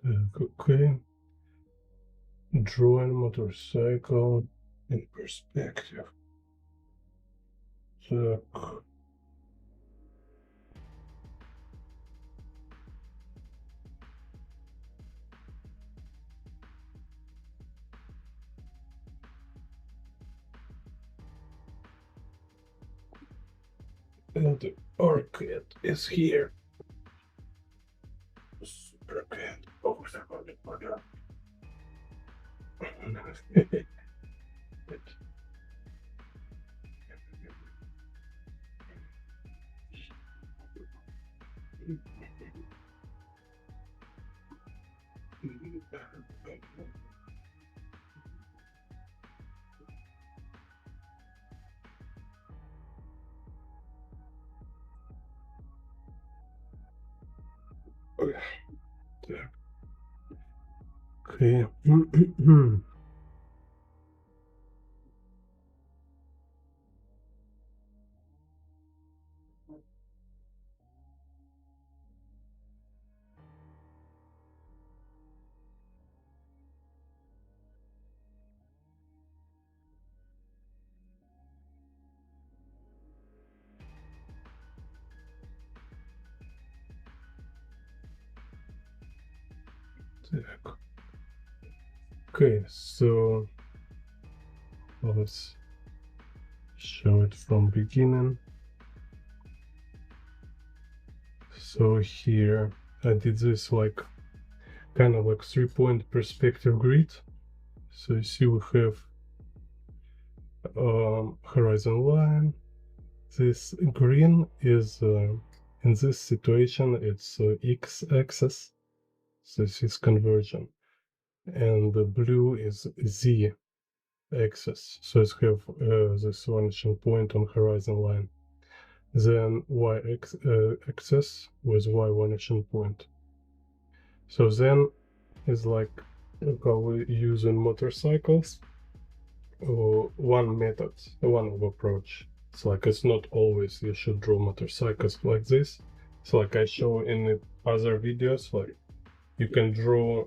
Okay, drawing motorcycle in perspective. Так. And the orchid is here. Super cat. Oh, Okay. Так. Okay, so let's show it from beginning. So here I did this like kind of like 3-point perspective grid. So you see we have horizon line. This green is in this situation it's x-axis, so this is conversion, and the blue is z-axis, so it's have this vanishing point on horizon line, then y-axis with y vanishing point. So then is like how we use in motorcycles, one method, one approach. It's like it's not always you should draw motorcycles like this. It's like I show in the other videos, like you can draw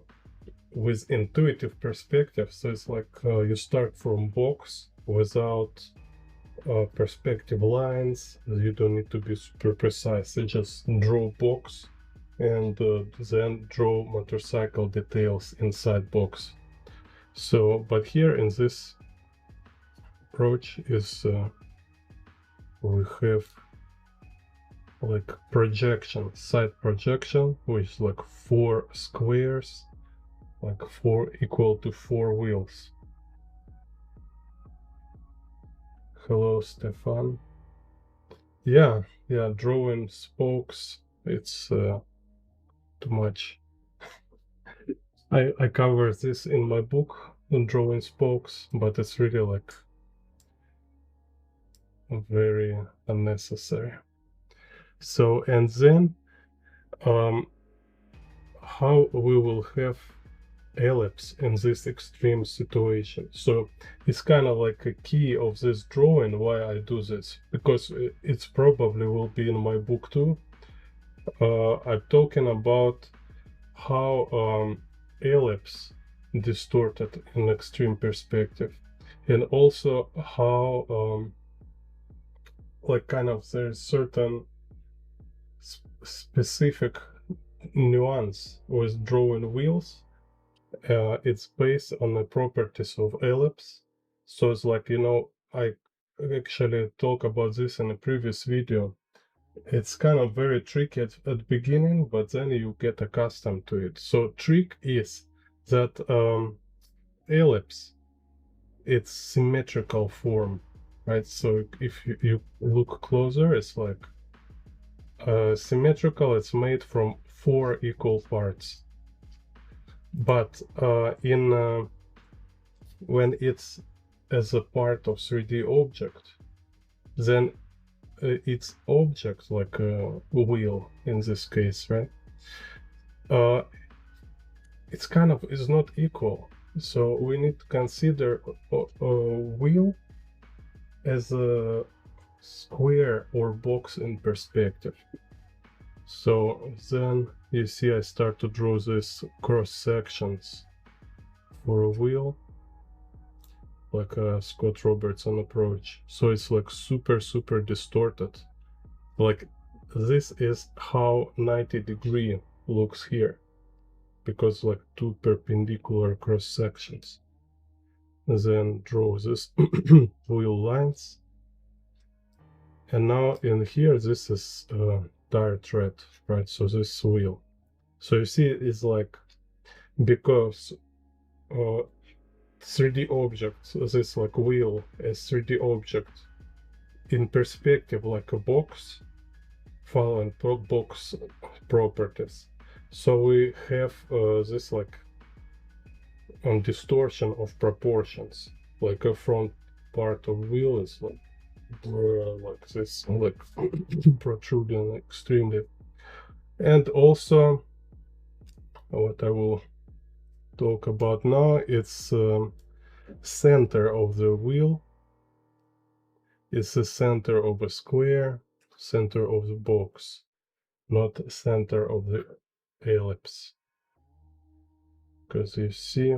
with intuitive perspective. So it's like you start from box without perspective lines. You don't need to be super precise. You just draw box and then draw motorcycle details inside box. So, but here in this approach is we have like projection, side projection, which is like 4 squares, like 4 equal to 4 wheels. Hello, Stefan. Yeah, drawing spokes, it's too much. I cover this in my book on drawing spokes, but it's really like very unnecessary. So, and then how we will have ellipse in this extreme situation. So it's kind of like a key of this drawing why I do this, because it's probably will be in my book too. I'm talking about how ellipse distorted in extreme perspective, and also how like kind of there's certain specific nuance with drawing wheels. It's based on the properties of ellipse. So it's like, you know, I actually talk about this in a previous video. It's kind of very tricky at the beginning, but then you get accustomed to it. So trick is that ellipse, it's symmetrical form, right? So if you look closer, it's like symmetrical. It's made from 4 equal parts. But when it's as a part of 3D object, then its object, like a wheel in this case, right? It's kind of is not equal. So we need to consider a wheel as a square or box in perspective. So then you see I start to draw these cross sections for a wheel, like a Scott Robertson approach. So it's like super distorted. Like this is how 90-degree looks here, because like two perpendicular cross sections. Then draw this wheel lines. And now in here, this is tire tread, right? So this wheel. So you see, it's like, because 3D object, this like wheel as 3D object in perspective, like a box, following box properties. So we have this like distortion of proportions, like a front part of wheel is like this, like protruding extremely. And also what I will talk about now, it's center of the wheel. It's the center of a square, center of the box, not center of the ellipse. Because you see,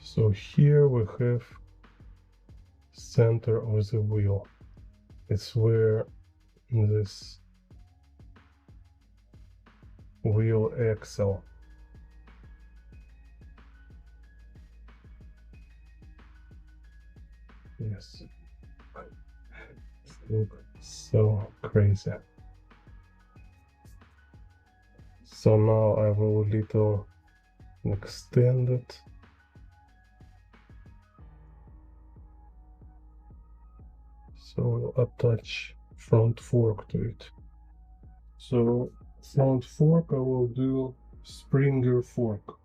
so here we have center of the wheel. It's where this wheel axle yes, so crazy. So now I will little extend it. So we'll attach front fork to it. So front fork I will do Springer fork.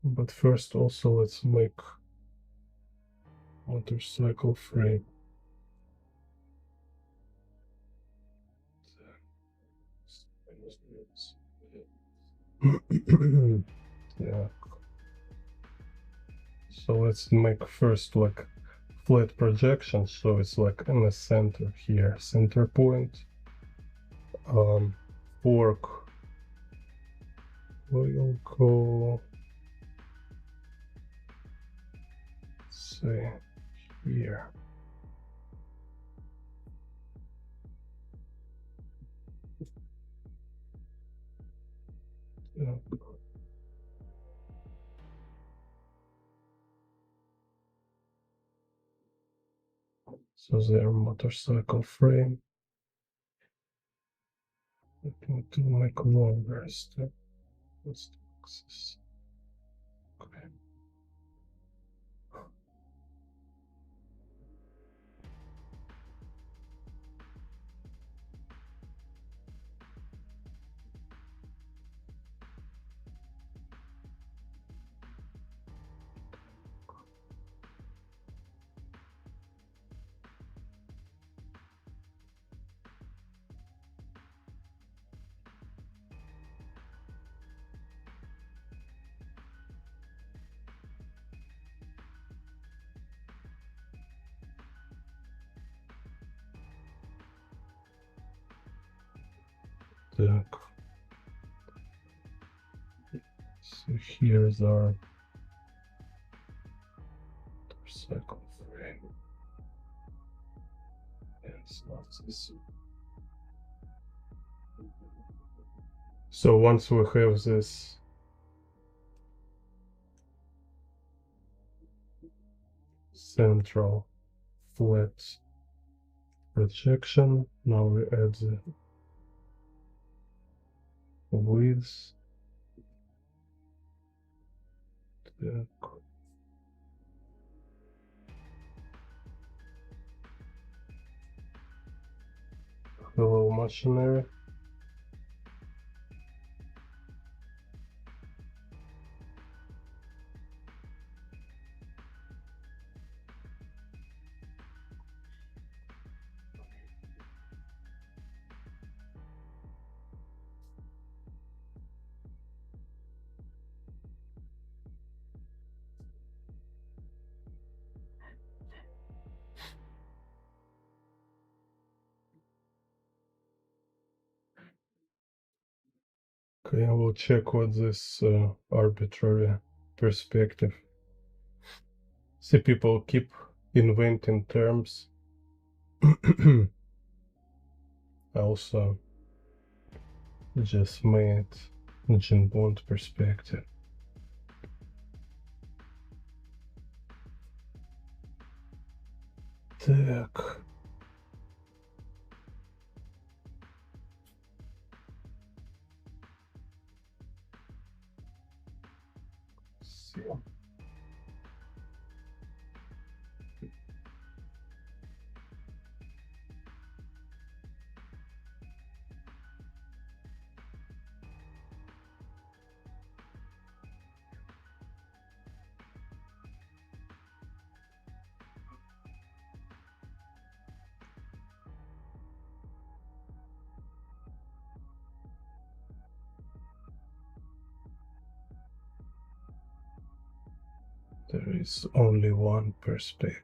But first also let's make motorcycle frame. Yeah. So let's make first like flat projection, so it's like in the center here, center point. Fork will go, say, here. Yeah. So their motorcycle frame. Let me to make longer step. Let's do this. Okay. Так. So here's our motorcycle frame. And it's not this. So once we have this central flat projection, now we add the width. Hello machinery. Okay, I will check what this arbitrary perspective. See, people keep inventing terms. Also, just made Gene Bond perspective. Так. Все. There is only one perspective.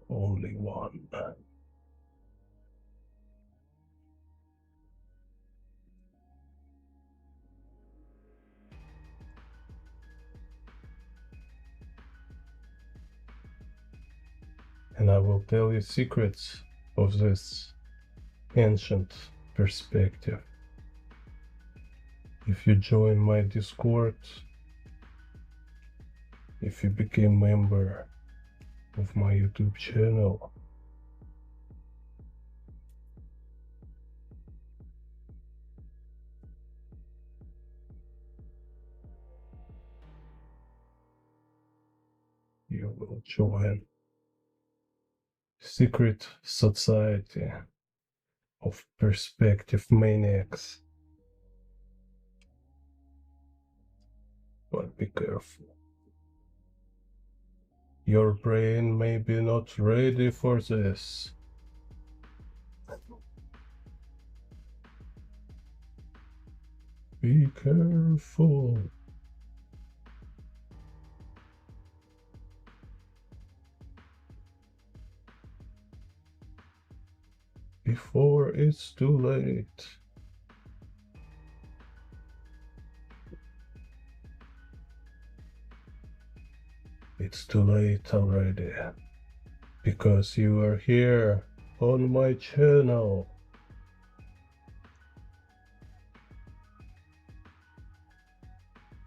Only one. And I will tell you secrets of this ancient perspective. If you join my Discord, if you become member of my YouTube channel, you will join secret society of perspective maniacs. But be careful. Your brain may be not ready for this. Be careful. Before it's too late. It's too late already. Because you are here on my channel.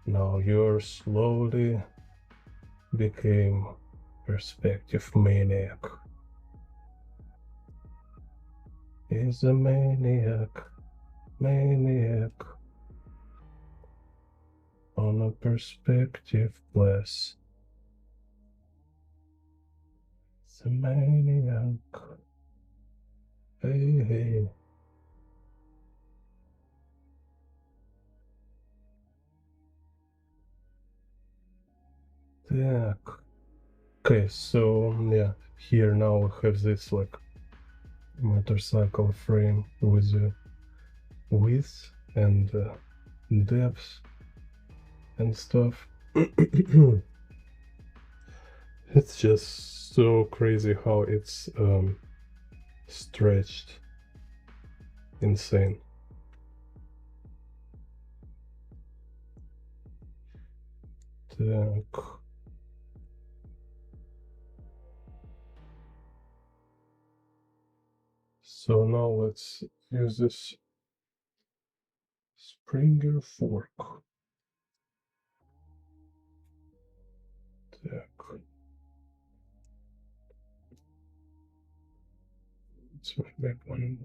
Now you're slowly became perspective maniac. He's a maniac on a perspective class. It's a maniac. Hey. Так. Okay, so yeah, here now we have this like motorcycle frame with the width and depth and stuff. It's just so crazy how it's stretched. Insane. Так. So now let's use this Springer fork. Так. Let's make that one.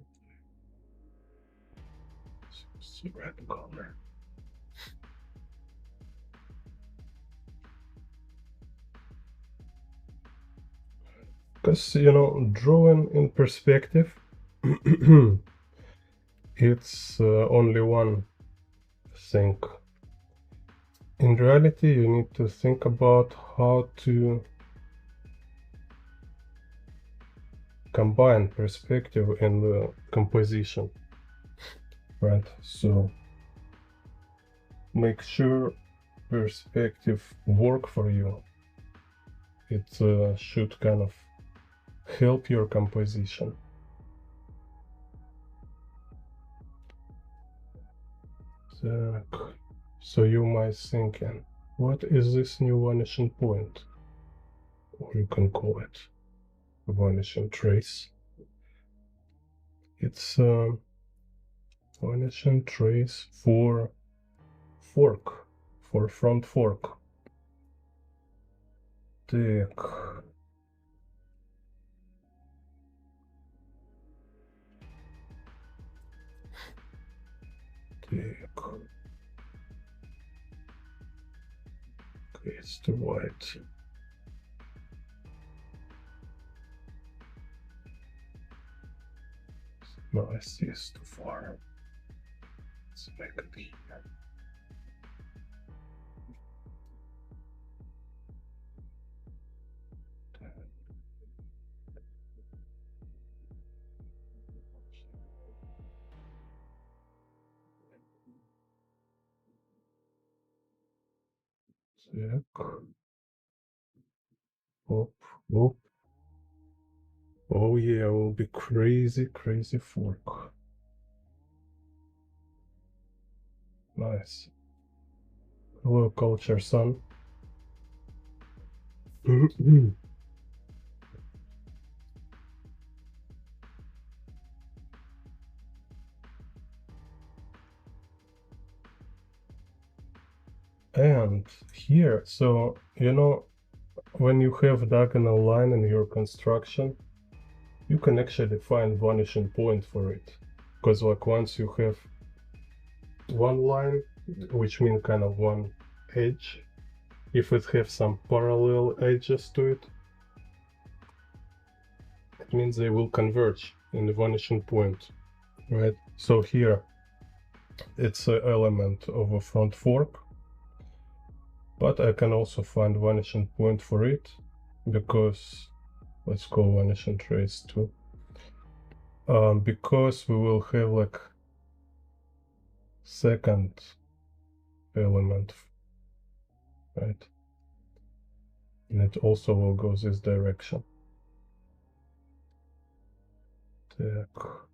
It's a red color. Because, you know, drawing in perspective, it's only one thing. In reality, you need to think about how to combine perspective and composition, right? So make sure perspective work for you it should kind of help your composition. So you might thinking, what is this new vanishing point? Or you can call it vanishing trace. It's a vanishing trace for fork, for front fork. Так. Так. Okay, it's too white. No, I see it's too far. Let's make it here. Так. Оп, оп. Oh yeah, it will be crazy, crazy fork. Nice. Hello, culture son. And here, so you know, when you have diagonal line in your construction, you can actually find vanishing point for it. Because like once you have one line, which means kind of one edge, if it has some parallel edges to it, it means they will converge in the vanishing point, right? So here, it's an element of a front fork, but I can also find vanishing point for it, because let's call vanishing trace too. Because we will have like second element, right? And it also will go this direction. Так.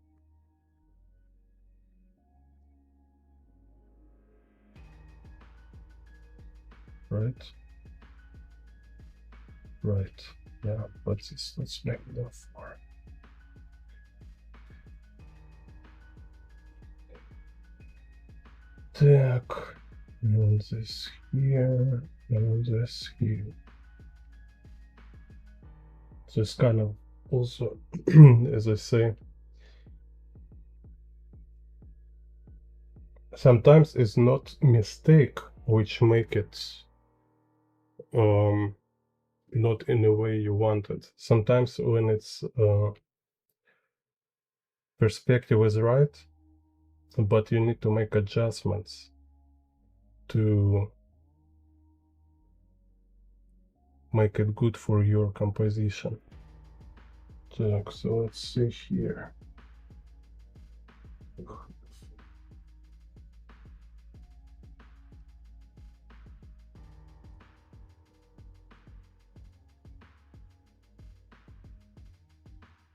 Right. Right. Yeah, but let's make it that far. Так. And this here, and this here. So it's kind of also, as I say, sometimes it's not mistake which make it not in the way you want it. Sometimes when it's perspective is right, but you need to make adjustments to make it good for your composition. So let's see here.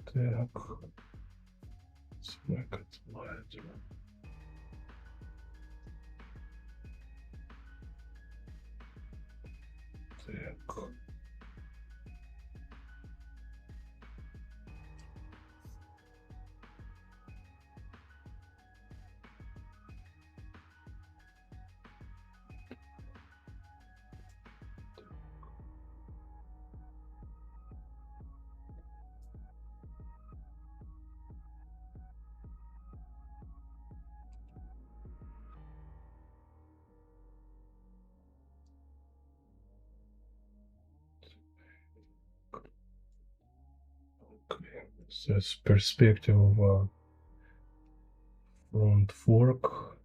Так. Let's make it lighter. Так. Okay. So it's perspective of front fork.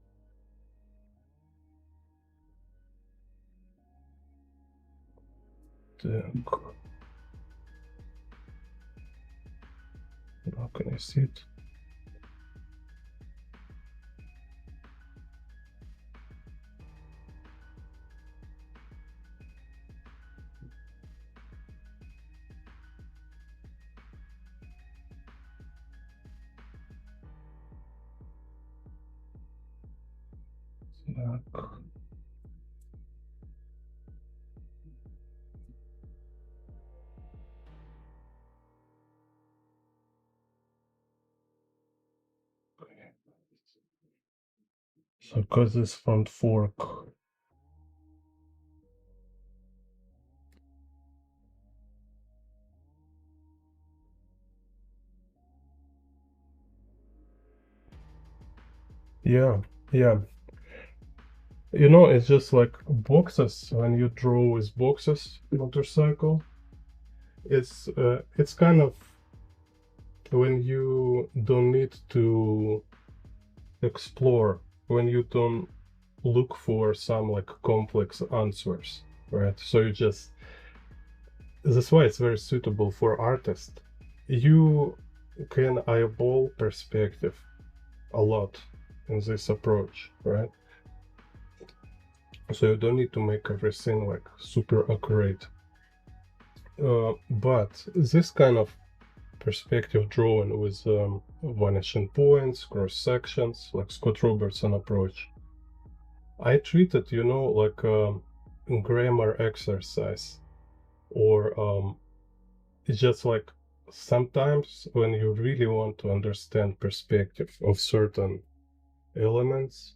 Так. How can I see it? Back. So because this front fork. Yeah, yeah. You know, it's just like boxes. When you draw with boxes motorcycle, it's kind of when you don't need to explore, when you don't look for some like complex answers, right? So you just, that's why it's very suitable for artists. You can eyeball perspective a lot in this approach, right? So you don't need to make everything like super accurate. But this kind of perspective drawing with vanishing points, cross sections, like Scott Robertson approach, I treat it, you know, like a grammar exercise, or it's just like sometimes when you really want to understand perspective of certain elements,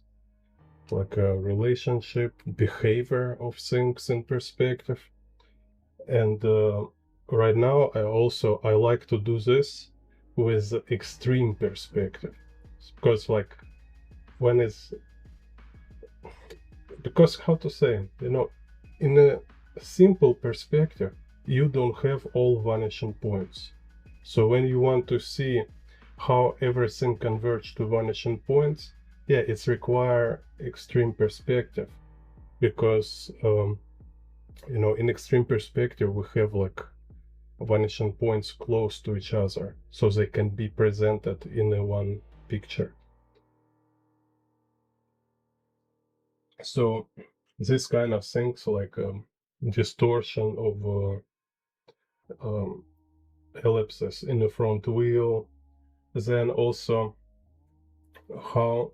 like a relationship, behavior of things in perspective. And right now I like to do this with extreme perspective, because like when it's, because how to say, you know, in a simple perspective you don't have all vanishing points. So when you want to see how everything converges to vanishing points, yeah, it's require extreme perspective, because you know, in extreme perspective we have like vanishing points close to each other, so they can be presented in a one picture. So this kind of things like distortion of ellipses in the front wheel, then also how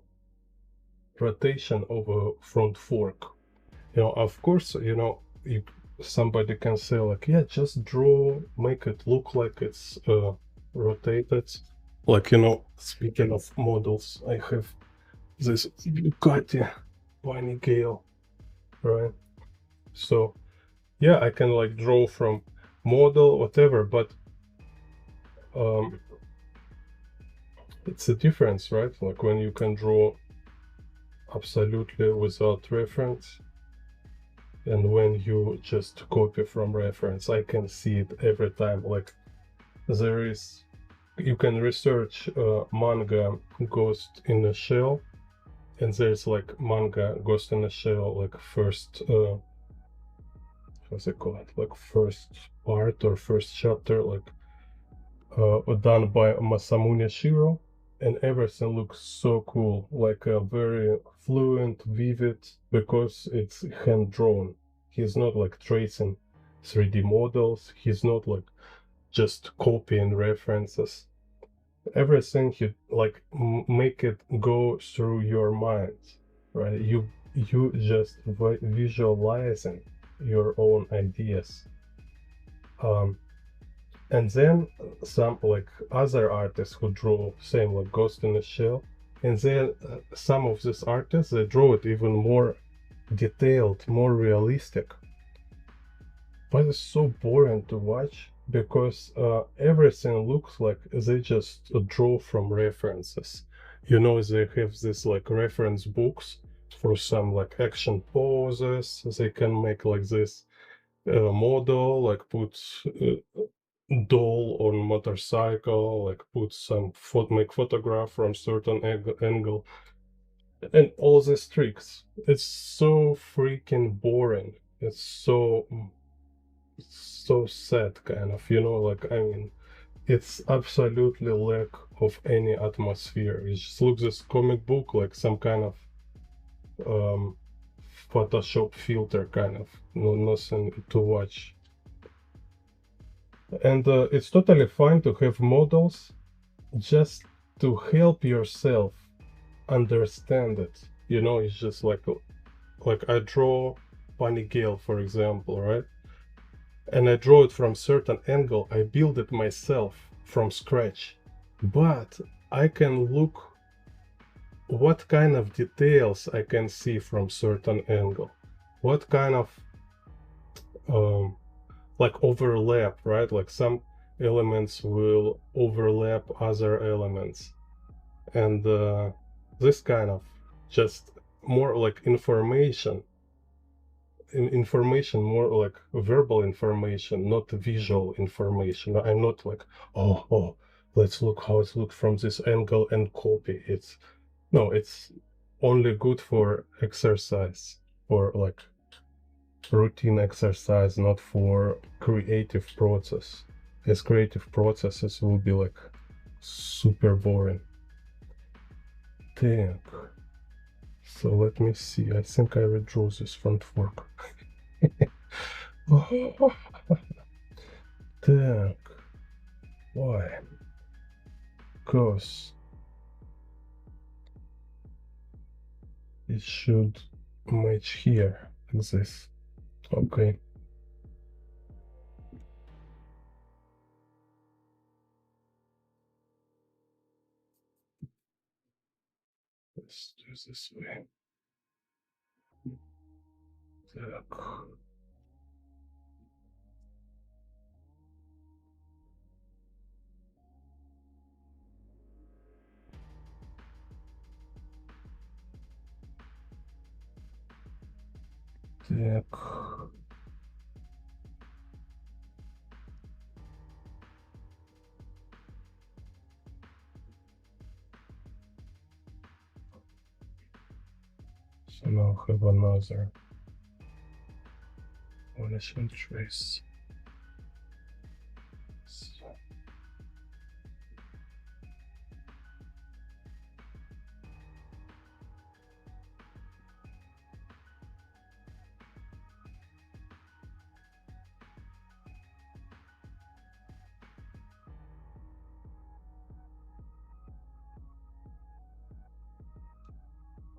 rotation of a front fork. You know, of course, you know, somebody can say like, yeah, just draw, make it look like it's rotated. Like, you know, speaking of models, I have this Bugatti Panigale, right? So yeah, I can like draw from model, whatever, but it's a difference, right? Like when you can draw absolutely without reference, and when you just copy from reference, I can see it every time. Like there is, you can research manga Ghost in a Shell, and there's like manga Ghost in a Shell, like first what's it called, like first part or first chapter, like done by Masamune Shiro, and everything looks so cool, like very fluent, vivid, because it's hand drawn. He's not like tracing 3D models, he's not like just copying references. Everything he like make it go through your mind, right? You just visualizing your own ideas. And then some like other artists who draw same like Ghost in the Shell, and then some of these artists, they draw it even more detailed, more realistic, but it's so boring to watch, because everything looks like they just draw from references. You know, they have this like reference books for some like action poses. They can make like this model, like put doll on motorcycle, like put some make photograph from certain angle, and all these tricks. It's so freaking boring. It's so sad, kind of, you know, like, I mean, it's absolutely lack of any atmosphere. It just looks this comic book like some kind of um Photoshop filter, kind of, no, nothing to watch. And it's totally fine to have models just to help yourself understand it. you know, it's just like I draw Bunny Gale, for example, right? And I draw it from certain angle. I build it myself from scratch, but I can look what kind of details I can see from certain angle, what kind of like overlap, right? Like some elements will overlap other elements, and this kind of just more like information more like verbal information, not visual information. I'm not like, oh, let's look how it looks from this angle and copy. It's no, it's only good for exercise, for like routine exercise, not for creative process. As creative processes will be like super boring. Так. So let me see. I think I withdraw this front fork. Так. Why? Because it should match here like this. Okay. Let's do this way. Так. Так. So now I have another vanishing trace. So.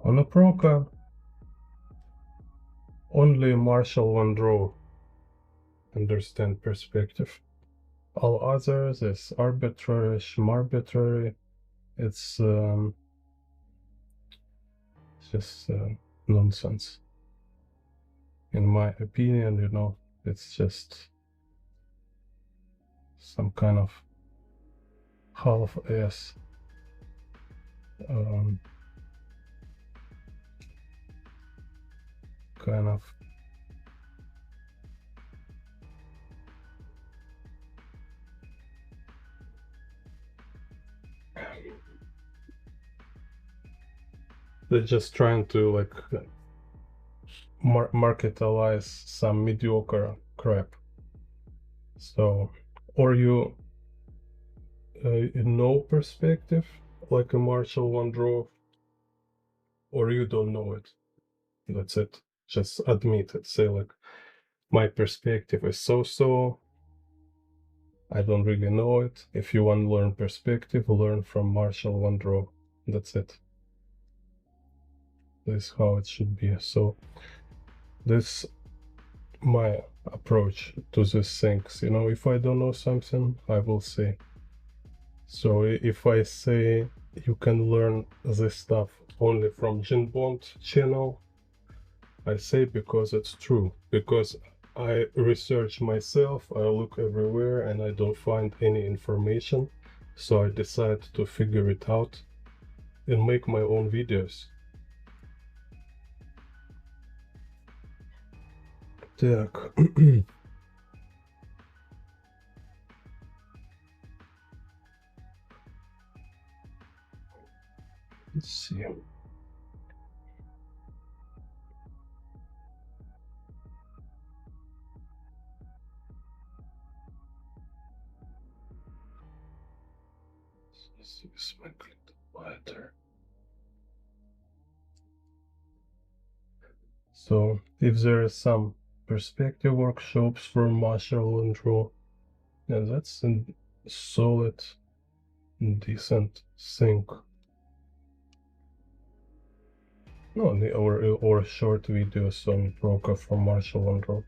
On a proca, only Marshall Van Droo understand perspective. All others is arbitrary, schmarbitrary. It's just nonsense. In my opinion, you know, it's just some kind of half-ass kind of they're just trying to like marketalize some mediocre crap. So, or you know perspective like a Marshall Van Droo, or you don't know it. That's it. Just admit it. Say like, my perspective is so. I don't really know it. If you want to learn perspective, learn from Marshall Van Droo. That's it. This is how it should be. So this my approach to these things. You know, if I don't know something, I will say. So if I say you can learn this stuff only from Jinbond channel, I say because it's true. Because I research myself, I look everywhere and I don't find any information. So I decide to figure it out and make my own videos. Так. Let's see. This might click wider. So if there is some perspective workshops from Marshall Van Droo, yeah, that's a solid, decent thing. No, or short videos on Broca from Marshall and Rob.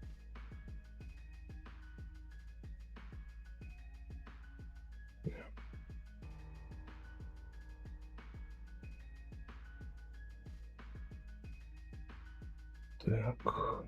Так.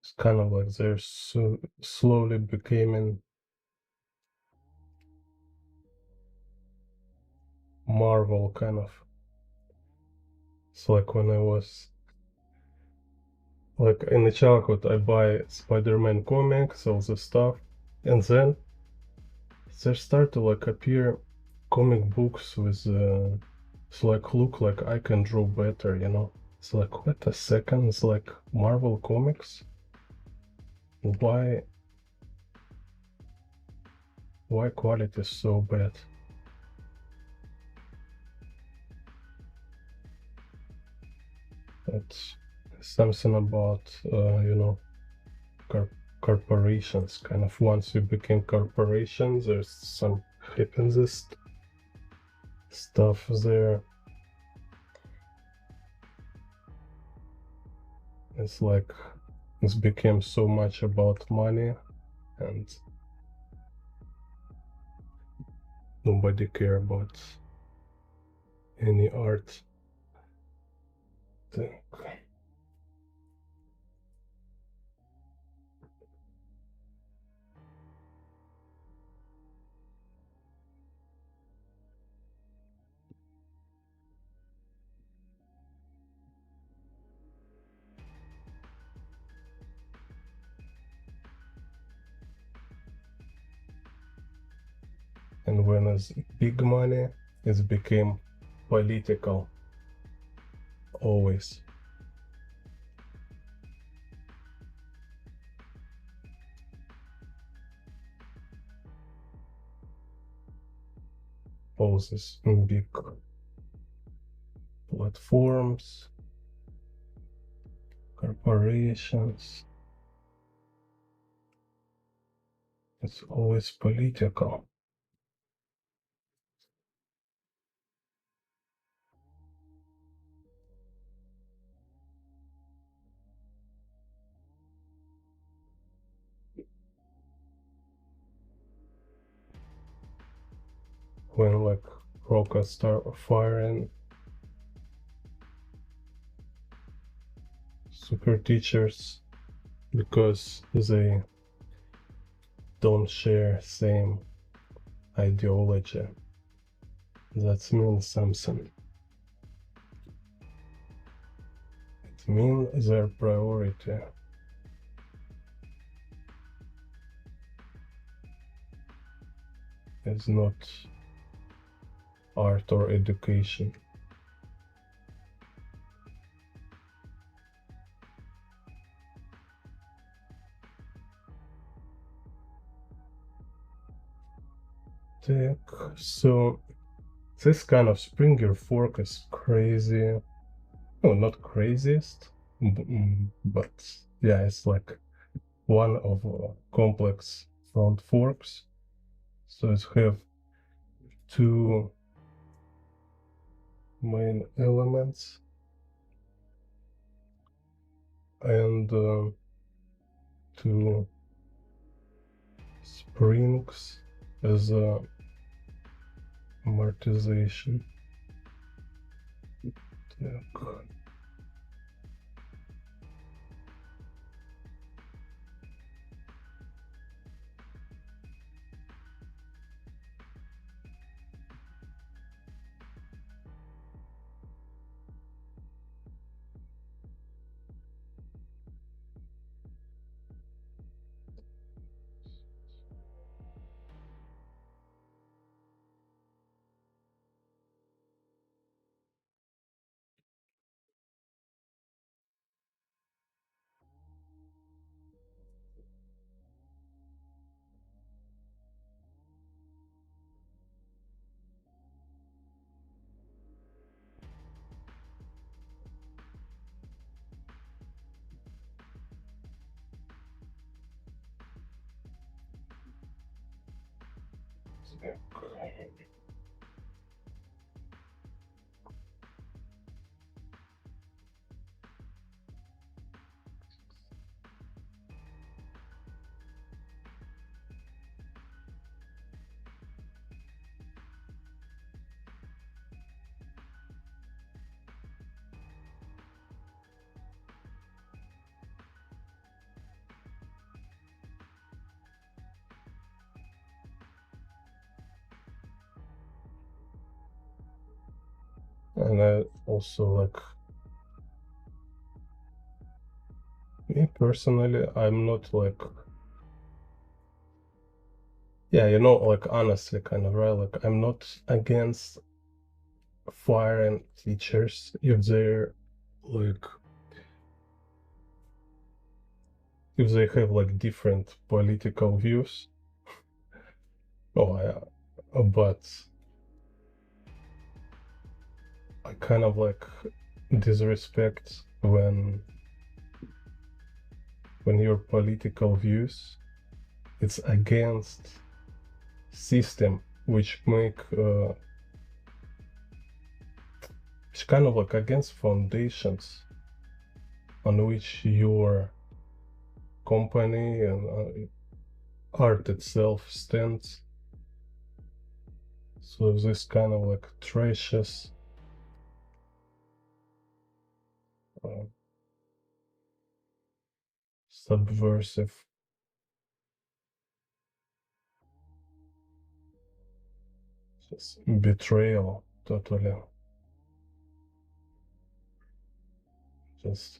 It's kind of like they're slowly becoming Marvel kind of. It's like when I was like in the childhood, I buy Spider-Man comics, all the stuff, and then there start to like appear comic books with it's like look like I can draw better, you know. It's like wait a second, it's like Marvel comics. Why quality is so bad? It's something about you know corporations. Kind of once you became corporations, there's some happens stuff there. It's like it's became so much about money and nobody care about any art thing. And when it's big money, it became political always. All these big platforms, corporations. It's always political. When like rockets start firing, super teachers, because they don't share same ideology. That means something. It means their priority is not art or education. So this kind of Springer fork is crazy. No, not craziest, but yeah, it's like one of complex front forks. So it have two main elements and two springs as amortization. Так. And I also like, me personally, I'm not like, yeah, you know, like honestly, kind of, right? Like, I'm not against firing teachers if they're like, if they have like different political views. Oh, yeah, but I kind of like disrespect when your political views it's against system which make it's kind of like against foundations on which your company and art itself stands. So this kind of like trashes uh, subversive just betrayal totally just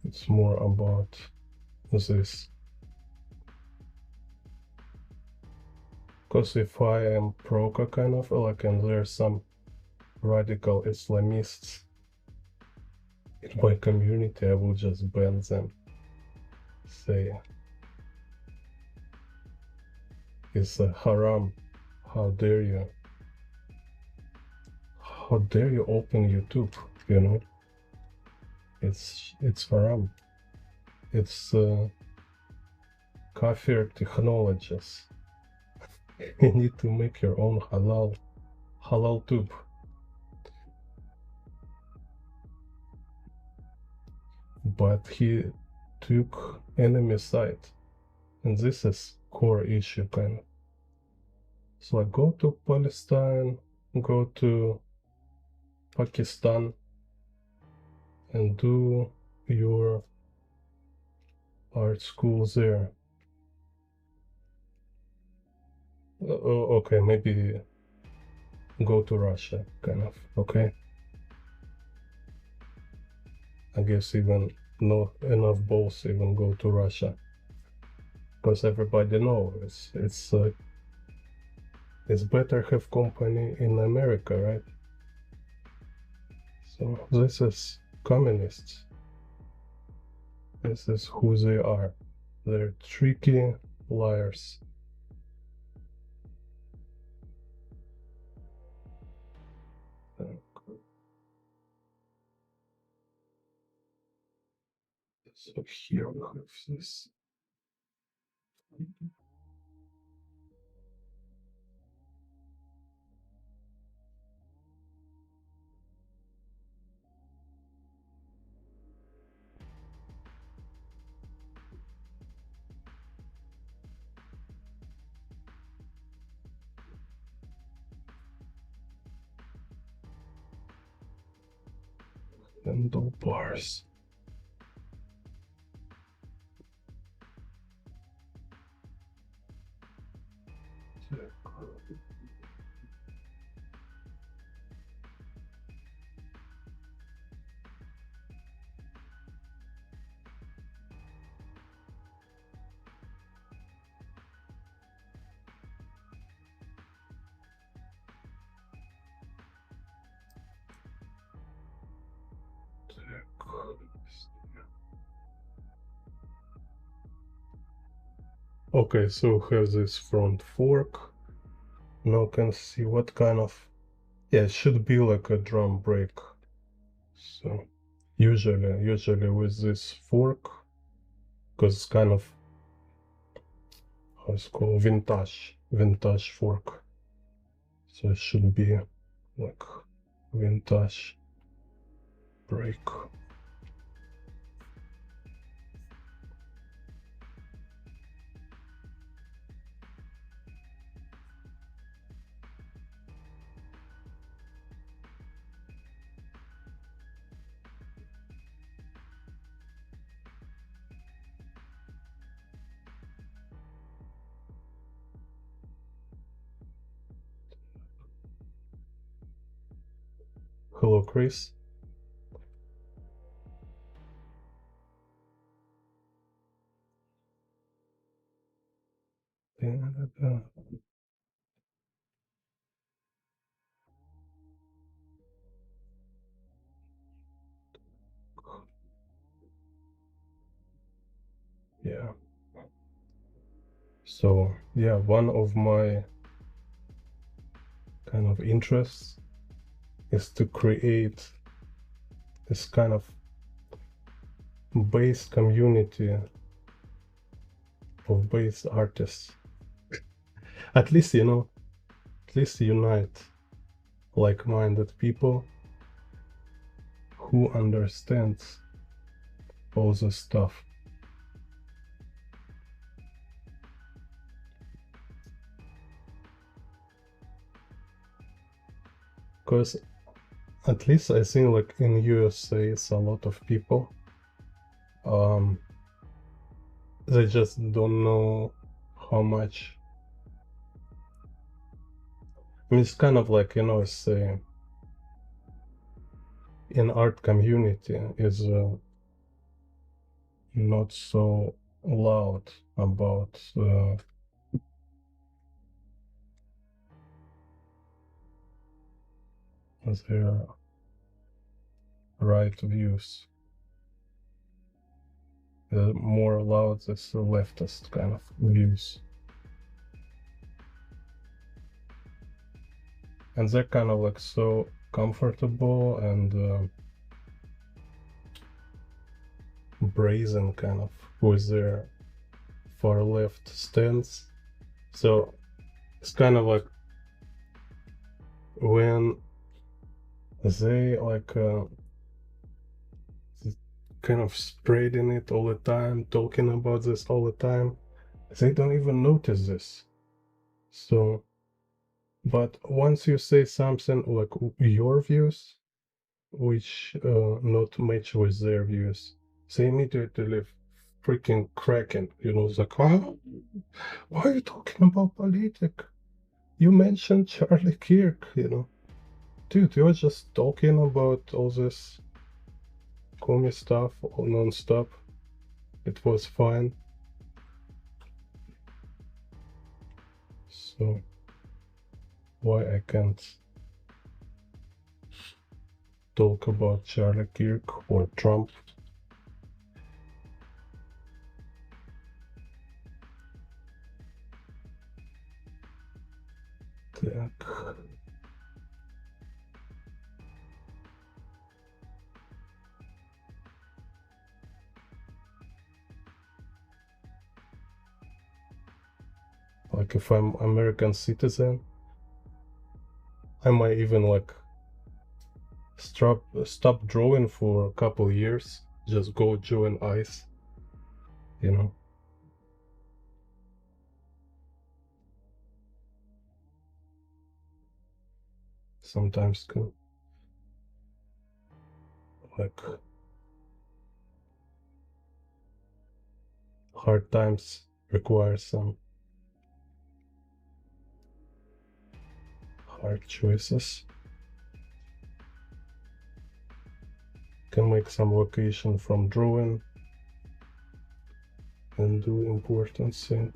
it's more about this. Because if I am pro kind of like, and there's some radical Islamists in my community, I will just ban them. Say it's a haram. How dare you? How dare you open YouTube? You know, it's haram. It's kafir technologies. You need to make your own halal tube. But he took enemy side, and this is core issue kind of. So like, go to Palestine, go to Pakistan, and do your art school there. Okay, maybe go to Russia, kind of. Okay, I guess even not enough balls even go to Russia, because everybody knows it's better have company in America, right? So this is communists. This is who they are. They're tricky liars. So here we have this. Handlebars. Okay, so have this front fork. Now can see what kind of, yeah, it should be like a drum break. So usually with this fork because it's kind of, how it's called, vintage fork. So it should be like vintage break. Hello, Chris. Yeah. So yeah, one of my kind of interests is to create this kind of bass community of bass artists. At least, you know, at least unite like-minded people who understands all this stuff. Because at least I think like in USA it's a lot of people they just don't know how much. I mean, it's kind of like, you know, say in art community is not so loud about their right views. The more loud is the leftist kind of views. And they're kind of like so comfortable and brazen kind of with their far left stance. So it's kind of like when they like kind of spreading it all the time, talking about this all the time, they don't even notice this. So, but once you say something like your views, which not match with their views, they immediately freaking cracking. You know, it's like, oh, why are you talking about politics? You mentioned Charlie Kirk, you know. Dude, you're just talking about all this commie stuff non-stop. It was fine. So why I can't talk about Charlie Kirk or Trump? Так. Like if I'm American citizen, I might even like stop drawing for a couple years, just go join ICE, you know. Sometimes like hard times require some hard choices. Can make some vacation from drawing and do important thing.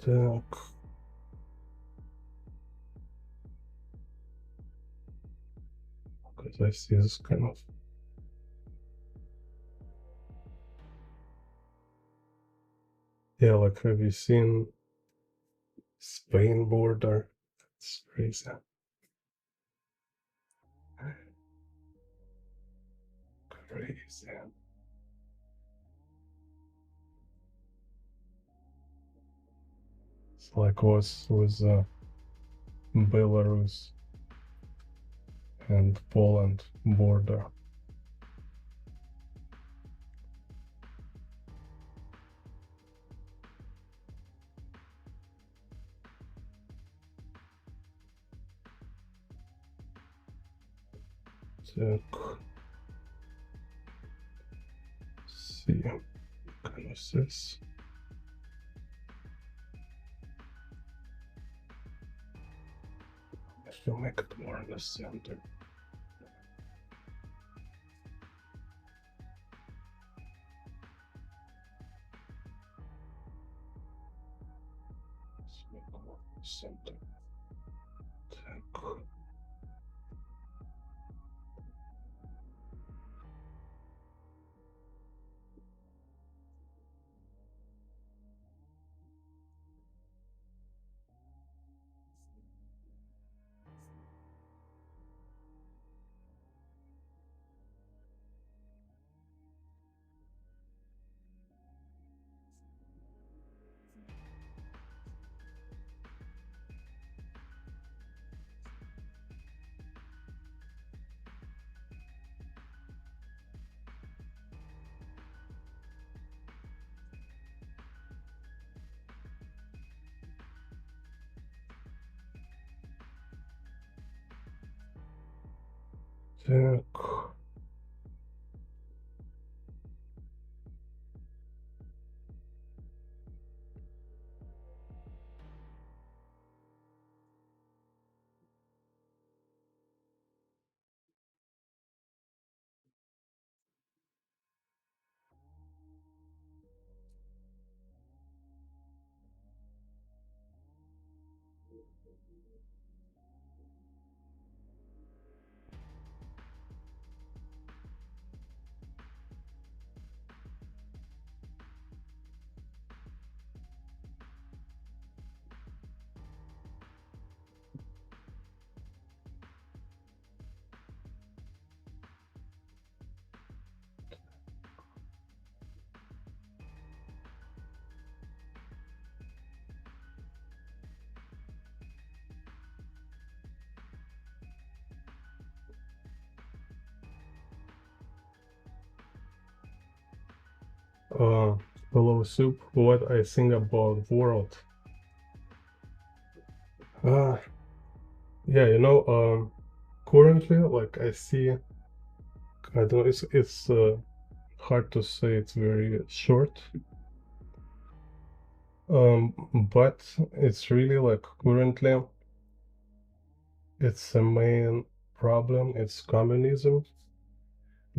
Так. Because I see this kind of yeah, like have you seen Spain border? It's crazy. crazy. It's like was with Belarus and Poland border. Так. See, kind of this. If you make it more in the center. Let's make more in the center. Так. Так. Hello, Soup. What I think about world? Yeah, currently, like I see, I don't know, it's hard to say. It's very short. But it's really like currently, it's a main problem. It's communism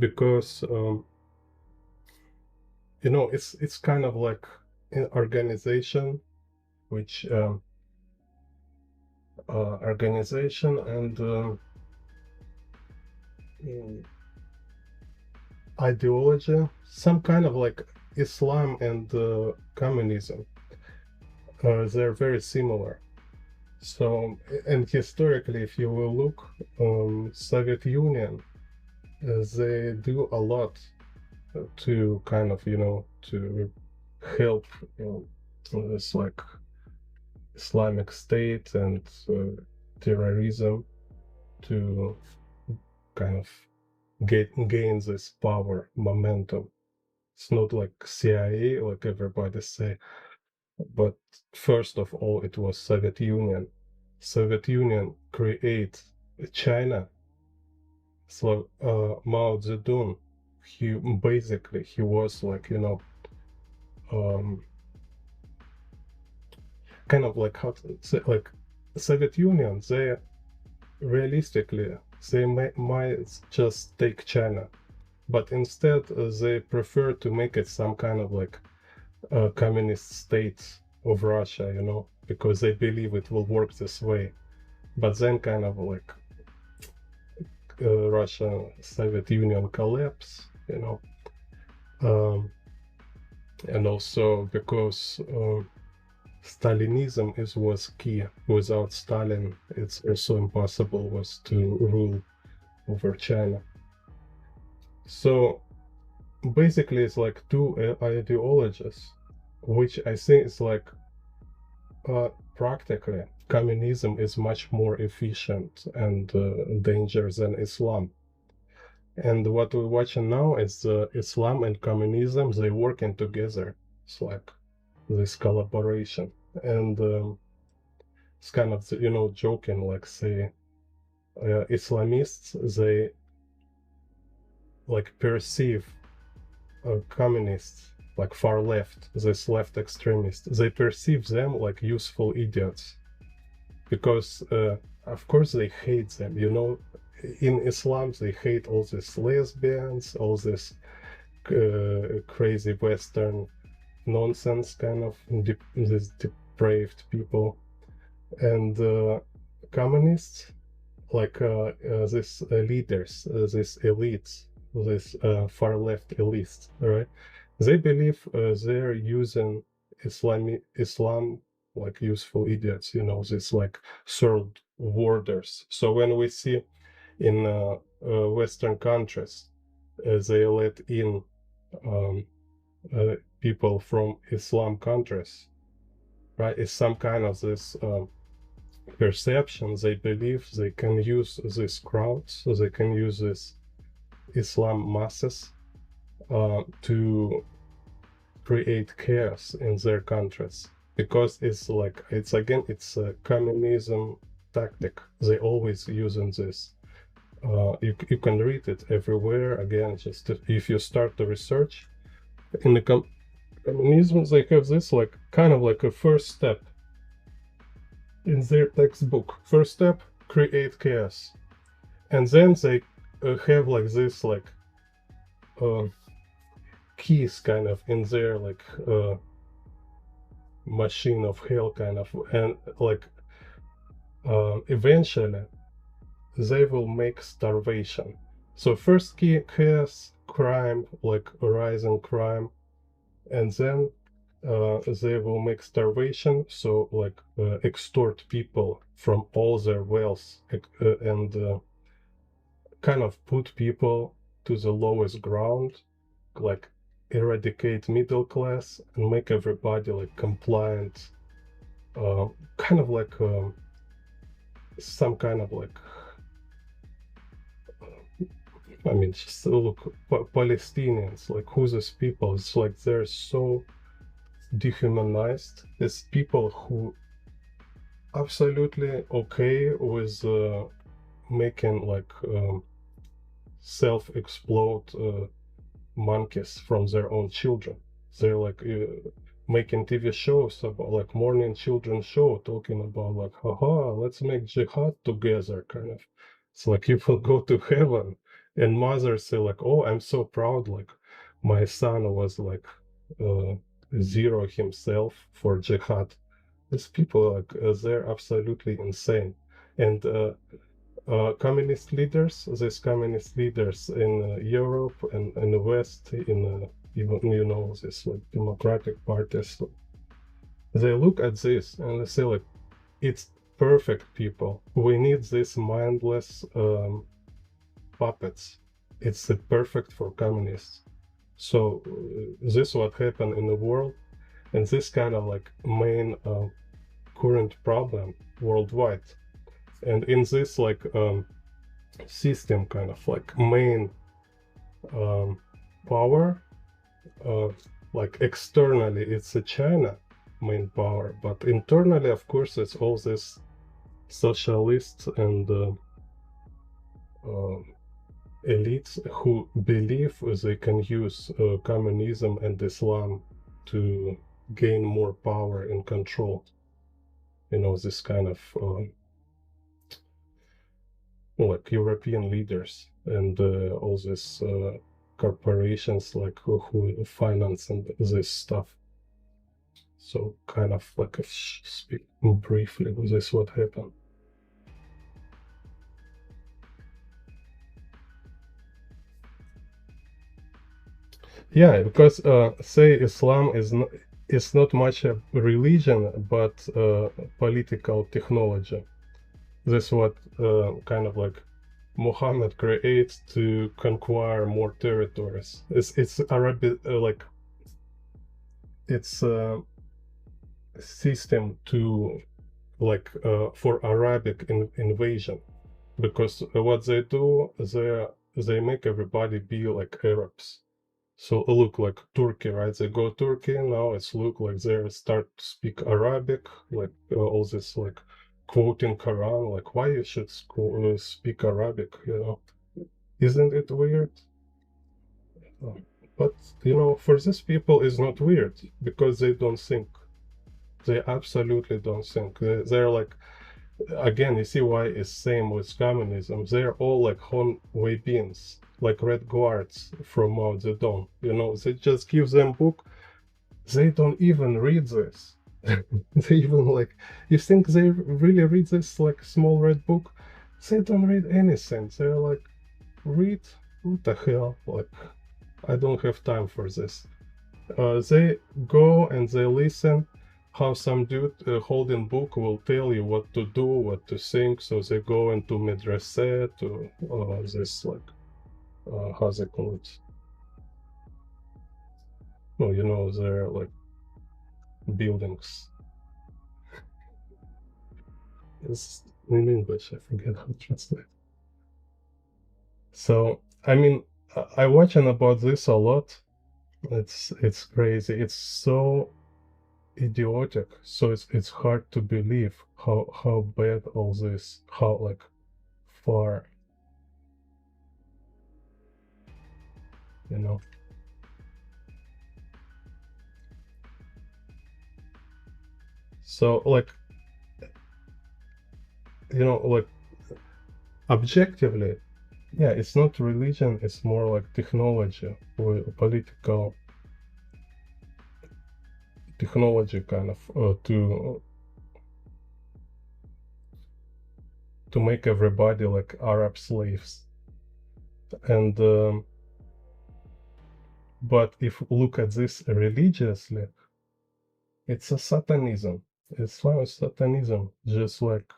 because it's kind of like an organization which organization and ideology, some kind of like Islam and communism. They're very similar. So, and historically, if you will look, Soviet Union, they do a lot to kind of, to help this like Islamic State and terrorism to kind of gain this power momentum. It's not like CIA, like everybody say, but first of all, it was Soviet Union. Soviet Union create China. So Mao Zedong, he was like kind of like how to say, like Soviet Union. They realistically they might just take China, but instead they prefer to make it some kind of like communist state of Russia, because they believe it will work this way. But then kind of like Russia, Soviet Union collapse, and also because Stalinism was key. Without Stalin, it's also impossible was to rule over China. So basically it's like two ideologies, which I think is like practically communism is much more efficient and dangerous than Islam. And what we're watching now is Islam and communism, they working together. It's like this collaboration. And it's kind of, you know, joking, like say, Islamists, they like perceive communists, like far left, this left extremists, they perceive them like useful idiots. Because, of course, they hate them, you know. In Islam, they hate all these lesbians, all this crazy Western nonsense, kind of these depraved people. And communists, like these leaders, these elites, these far left elites, right? They believe they're using Islam like useful idiots, you know, this like third warders. So when we see in Western countries, they let in people from Islam countries, right? It's some kind of this perception. They believe they can use this crowd, so they can use this Islam masses to create chaos in their countries, because it's like it's a communism tactic. They always using this. You can read it everywhere. Again, just if you start to research in the communism, they have this like kind of like a first step in their textbook. First step, create chaos, and then they have like this like keys kind of in their like machine of hell kind of, and like eventually they will make starvation. So first key, chaos, crime, like rising crime, and then they will make starvation, so like extort people from all their wealth and kind of put people to the lowest ground, like eradicate middle class and make everybody like compliant, kind of like some kind of like I mean, just look, Palestinians, like who's these people? It's like they're so dehumanized. It's people who absolutely okay with making like self-explode monkeys from their own children. They're like making TV shows about like morning children show talking about like, haha, let's make jihad together, kind of. It's like you will go to heaven, and mothers say like, oh, I'm so proud, like my son was like zero himself for jihad. These people like they're absolutely insane. And communist leaders, these communist leaders in Europe and in the West, in even, you know, these like democratic parties, they look at this and they say like, it's perfect, people. We need these mindless puppets. It's perfect for communists. So this is what happened in the world, and this kind of like main current problem worldwide. And in this like system, kind of like main power, like externally it's a China main power, but internally, of course, it's all this socialists and elites who believe they can use communism and Islam to gain more power and control. You know, this kind of like European leaders and all these corporations like who finance and this stuff. So kind of like speak briefly, this is what happened. Yeah, because say Islam is not much a religion, but political technology. This is what kind of like Muhammad creates to conquer more territories. It's Arabic like it's a system to like for Arabic invasion, because what they do, they make everybody be like Arabs. So look like Turkey, right? They go Turkey now. It's look like they start to speak Arabic, like all this like quoting Quran. Like why you should speak Arabic? You know, isn't it weird? Uh, But you know, for these people, it's not weird because they don't think. They absolutely don't think. They're like, again, you see why it's same with communism. They're all like Han Wei Bins, like Red Guards from Mao Zedong. You know, they just give them book. They don't even read this. They even like, you think they really read this like small red book? They don't read anything. They're like, read? What the hell? Like, I don't have time for this. They go and they listen how some dude holding book will tell you what to do, what to think. So they go into madrasah to this like how's it called? Oh, you know, they're like buildings. It's in English. I forget how to translate. So I mean, I watching about this a lot. It's crazy. It's so idiotic. So it's hard to believe how bad all this, how like far, you know. So like, you know, like objectively, yeah, it's not religion, it's more like technology or political technology kind of to make everybody like Arab slaves. And but if you look at this religiously, it's a satanism. Islam is satanism, just like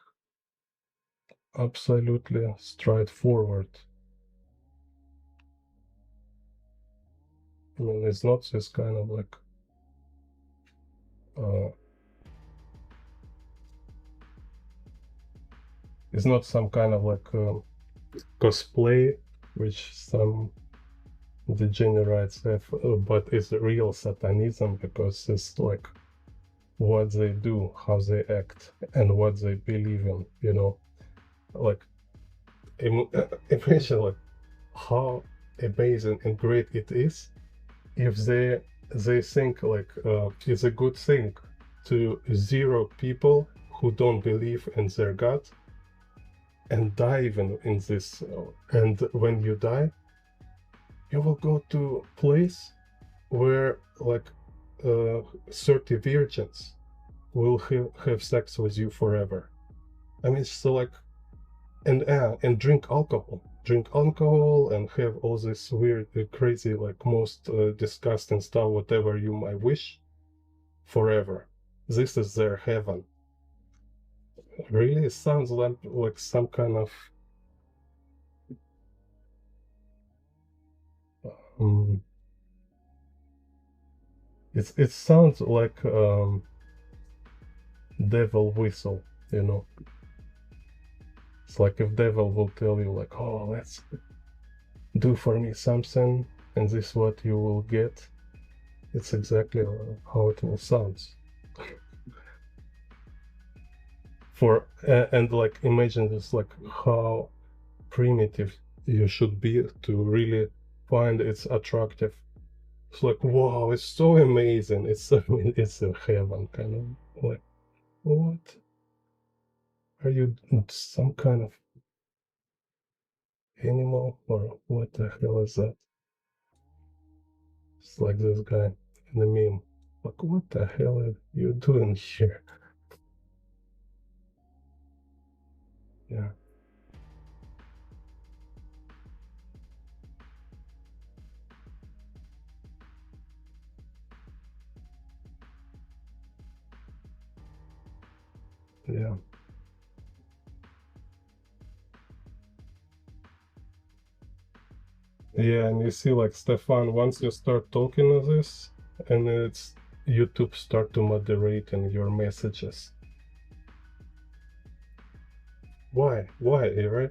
absolutely straightforward. I mean, it's not this kind of like uh, it's not some kind of like cosplay, which some degenerates have, but it's real satanism because it's like what they do, how they act, and what they believe in. You know, like imagine like how amazing and great it is if they think like it's a good thing to zero people who don't believe in their God and die even in this. And when you die, you will go to place where like 30 virgins will have sex with you forever. I mean, so like, and drink alcohol, and have all this weird, crazy, like most disgusting stuff, whatever you might wish, forever. This is their heaven. Really, it sounds like some kind of um, it sounds like devil whistle, you know. It's like if devil will tell you like, oh, let's do for me something, and this is what you will get. It's exactly how it will sound. For and like imagine this like how primitive you should be to really find it's attractive. It's like wow, it's so amazing. It's it's a heaven kind of like what are you, some kind of animal or what the hell is that? It's like this guy in the meme. Like what the hell are you doing here? Yeah, yeah. Yeah, and you see, like, Stefan, once you start talking of this, and it's YouTube start to moderate in your messages. Why? Why, right?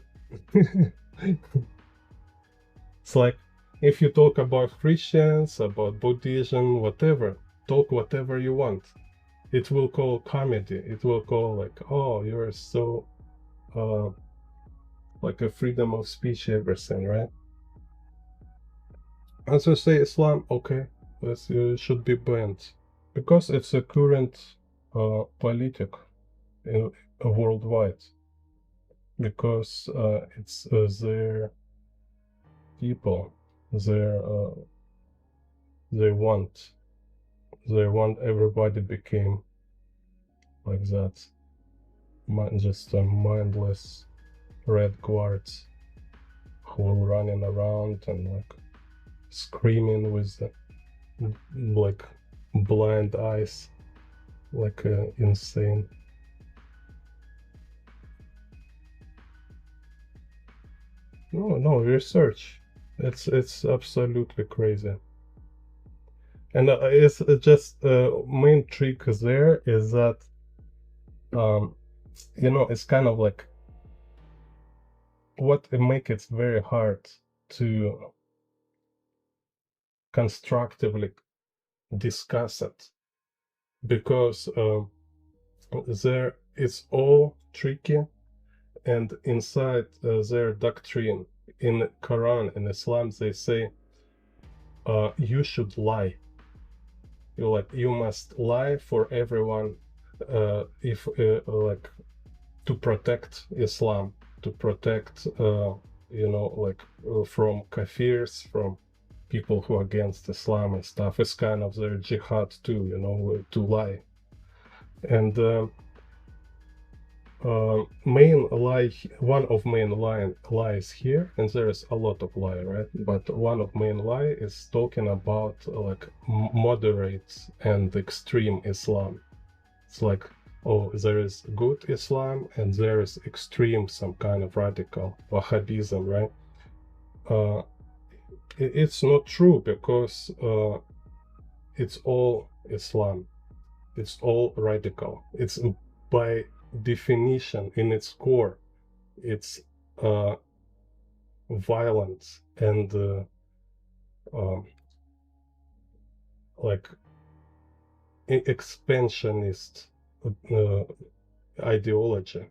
It's like, if you talk about Christians, about Buddhism, whatever, talk whatever you want. It will call comedy. It will call like, oh, you're so, like a freedom of speech, everything, right? As you say, Islam, okay, this should be banned because it's a current politic in, worldwide. Because it's their people, their they want everybody became like that, just mindless red guards who are running around and like screaming with the, like blind eyes, like insane. No research. It's absolutely crazy. And it's just main trick there is that you know, it's kind of like what make it very hard to constructively discuss it because there it's all tricky, and inside their doctrine in Quran in Islam they say you should lie. You like you must lie for everyone if like to protect Islam, to protect you know, like from kafirs, from people who are against Islam and stuff. It's kind of their jihad too, you know, to lie. And main lie, one of main lies here, and there is a lot of lie, right? But one of main lie is talking about like moderate and extreme Islam. It's like, oh, there is good Islam and there is extreme, some kind of radical Wahhabism, right? It's not true because it's all Islam. It's all radical. It's by definition, in its core, it's violence and like expansionist ideology.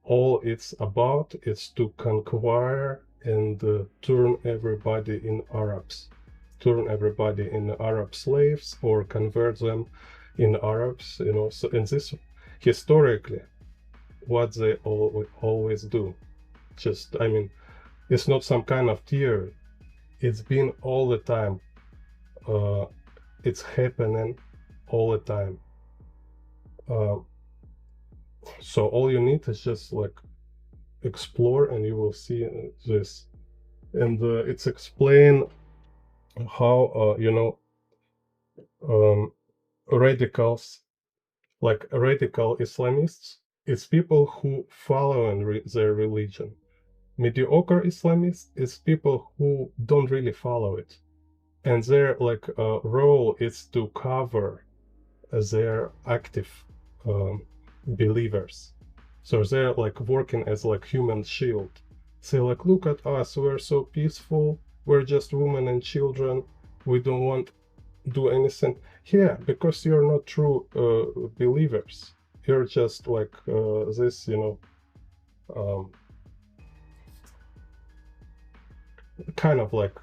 All it's about is to conquer and turn everybody in Arabs, turn everybody in Arab slaves or convert them in Arabs, you know. So in this, historically, what they always do, just, I mean, it's not some kind of theory. It's been all the time. It's happening all the time. So all you need is just like explore and you will see this. And it's explain how you know, radicals, like radical Islamists, it's people who follow in their religion. Mediocre Islamists is people who don't really follow it, and their like role is to cover their active believers. So they're like working as like human shield. Say like, look at us, we're so peaceful, we're just women and children, we don't want do anything. Yeah, because you're not true believers. You're just like this, you know, kind of like,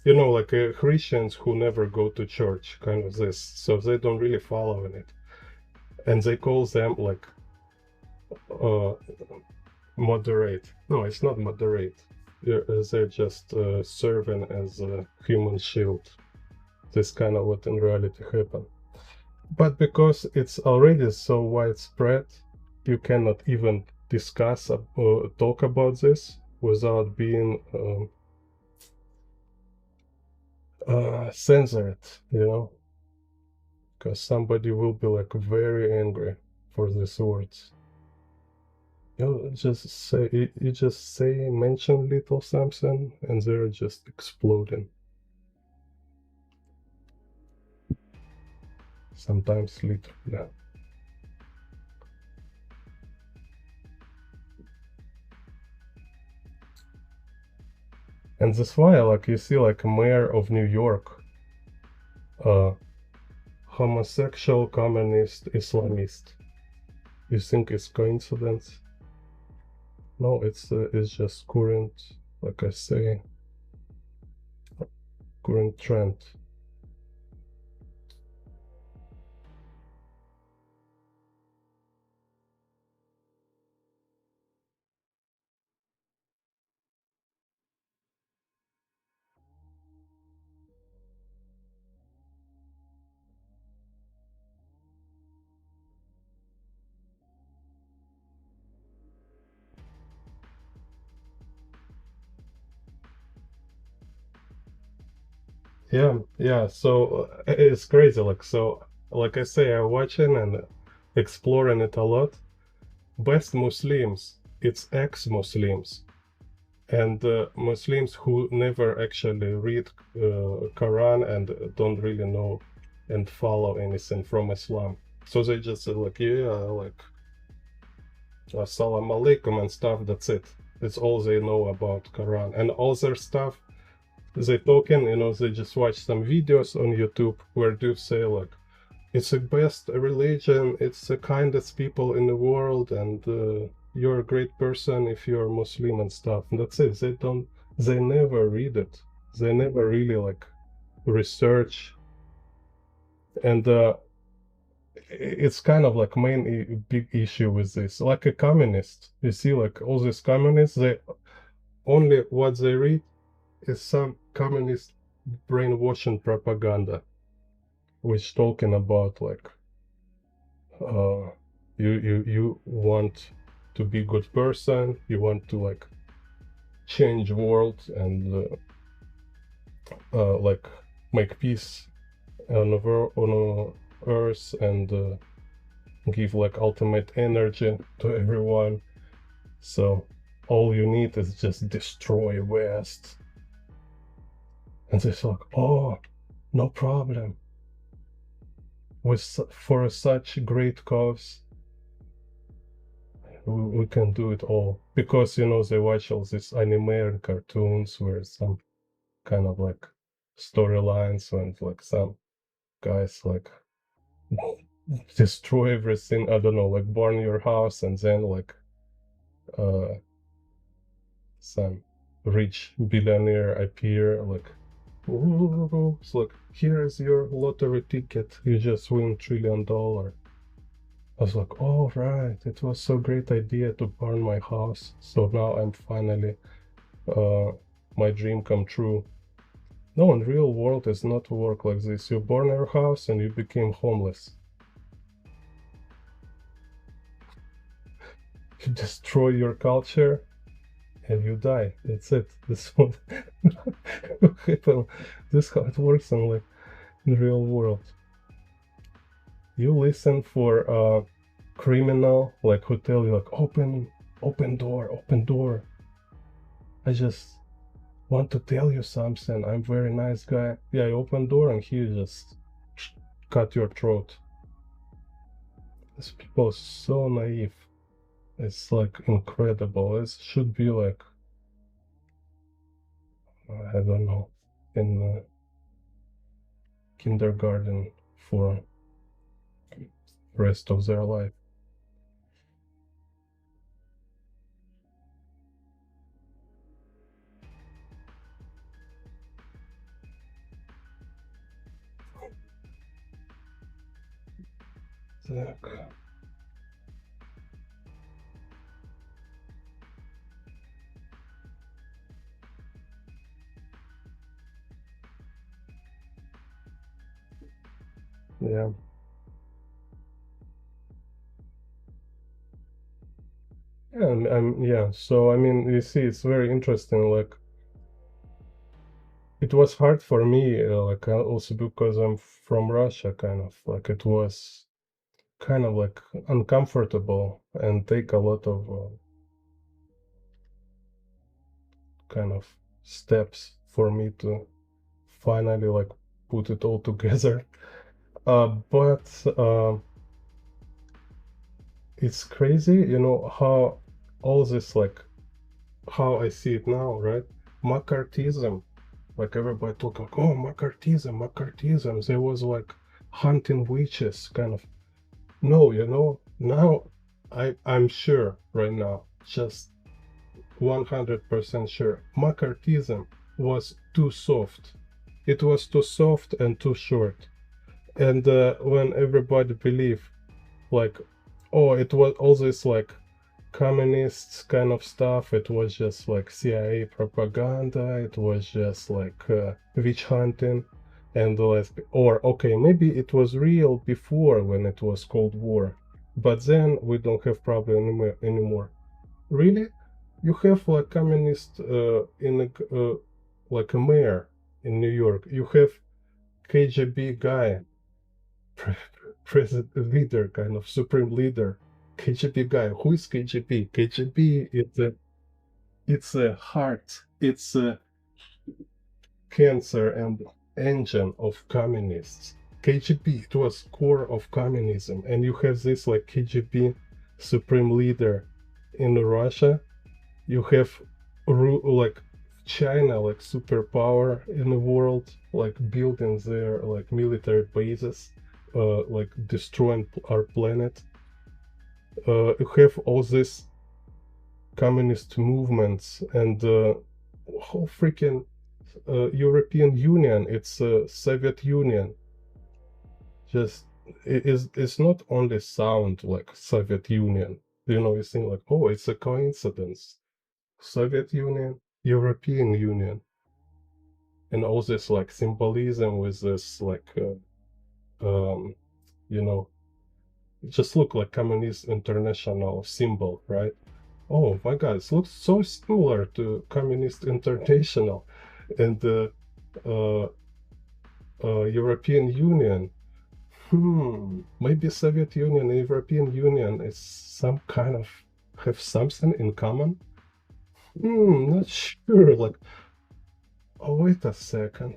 you know, like Christians who never go to church, kind of this. So they don't really follow in it, and they call them like moderate. No, it's not moderate. They're just serving as a human shield. This kind of what in reality happened. But because it's already so widespread, you cannot even discuss or talk about this without being censored, you know, because somebody will be like very angry for these words. You just say mention little something and they're just exploding. Sometimes little, yeah. And that's why, like, you see, like, a mayor of New York, uh, homosexual, communist, Islamist. You think it's coincidence? No, it's just current, like I say, current trend. Yeah. So it's crazy. Like so, like I say, I'm watching and exploring it a lot. Best Muslims, it's ex-Muslims and Muslims who never actually read Quran and don't really know and follow anything from Islam. So they just say like, yeah, like Assalamu alaikum and stuff. That's it. That's all they know about Quran and all their stuff. They talking, they just watch some videos on YouTube where dudes say like, it's the best religion, it's the kindest people in the world, and you're a great person if you're Muslim and stuff. And that's it. They never read it. They never really like research, and it's kind of like big issue with this. Like a communist, you see, like all these communists, they only what they read is some communist brainwashing propaganda, which talking about like uh, you want to be good person, you want to like change world and like make peace on earth and give like ultimate energy to everyone. So all you need is just destroy West, and it's like, oh, no problem, with for such great cause we can do it all, because they watch all these anime and cartoons where some kind of like storylines and like some guys like destroy everything, I don't know, like burn your house, and then like uh some rich billionaire appear like, ooh, it's like, here is your lottery ticket, you just win $1 trillion. I was like, oh right, it was so great idea to burn my house. So now I'm finally my dream come true. No, in real world it's not work like this. You burn your house and you became homeless. You destroy your culture and you die. That's it. This what happen. This how it works in like in real world. You listen for a criminal like who tell you like, open door, open door. I just want to tell you something. I'm very nice guy. Yeah, I open door and he just cut your throat. These people are so naive. It's like incredible. It should be like, I don't know, in kindergarten for rest of their life. Так. Yeah. Yeah. So I mean, you see, it's very interesting. Like, it was hard for me, like also because I'm from Russia, kind of like it was kind of like uncomfortable and take a lot of kind of steps for me to finally like put it all together. But it's crazy, you know, how all this, like, how I see it now, right? McCarthyism, like everybody talking, oh, McCarthyism. There was like hunting witches, kind of. No, you know, now I'm sure right now, just 100% sure, McCarthyism was too soft. It was too soft and too short. And when everybody believed, like, oh, it was all this like communist kind of stuff, it was just like CIA propaganda, it was just like witch hunting, and like, or okay, maybe it was real before when it was Cold War, but then we don't have problem anymore. Really? You have like communist in a, like a mayor in New York. You have KGB guy, president, leader, kind of supreme leader, KGB guy. Who is KGB? KGB it's a heart, it's a cancer and engine of communists. KGB, it was core of communism, and you have this like KGB supreme leader in Russia. You have like China, like superpower in the world, like building their like military bases, like destroying our planet. You have all these communist movements and whole freaking European Union. It's Soviet Union. Just it's not only sound like Soviet Union. You know, you think like, oh, it's a coincidence. Soviet Union, European Union, and all this like symbolism with this like you know, it just look like Communist International symbol, right? Oh my God, it looks so similar to Communist International and the uh, European Union. Maybe Soviet Union and European Union is some kind of have something in common. Not sure. Like, oh, wait a second.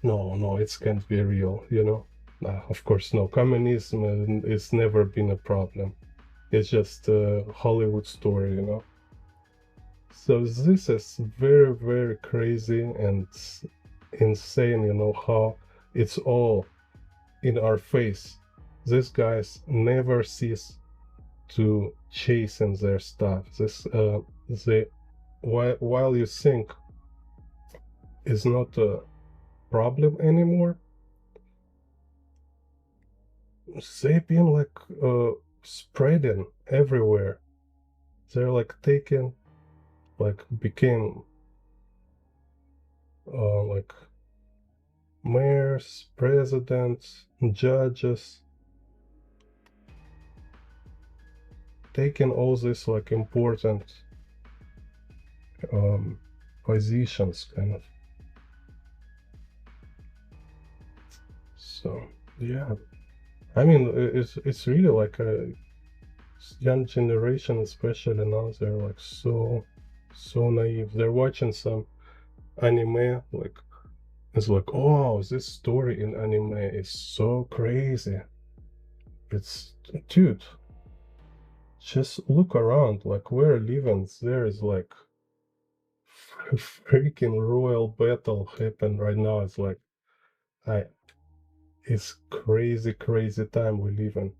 No, it can't be real, you know? Of course, no. Communism is never been a problem. It's just a Hollywood story, you know? So this is very, very crazy and insane, you know, how it's all in our face. These guys never cease to chasing their stuff. They, while you think is not a problem anymore, they've been like spreading everywhere. They're like taking, like became like mayors, presidents, judges, taking all these like important positions, kind of. So yeah, I mean, it's really like a young generation, especially now, they're like so naive. They're watching some anime, like it's like, oh, this story in anime is so crazy. It's, dude, just look around, like we're living. There is like freaking royal battle happen right now. It's like, I, it's crazy, crazy time we live in.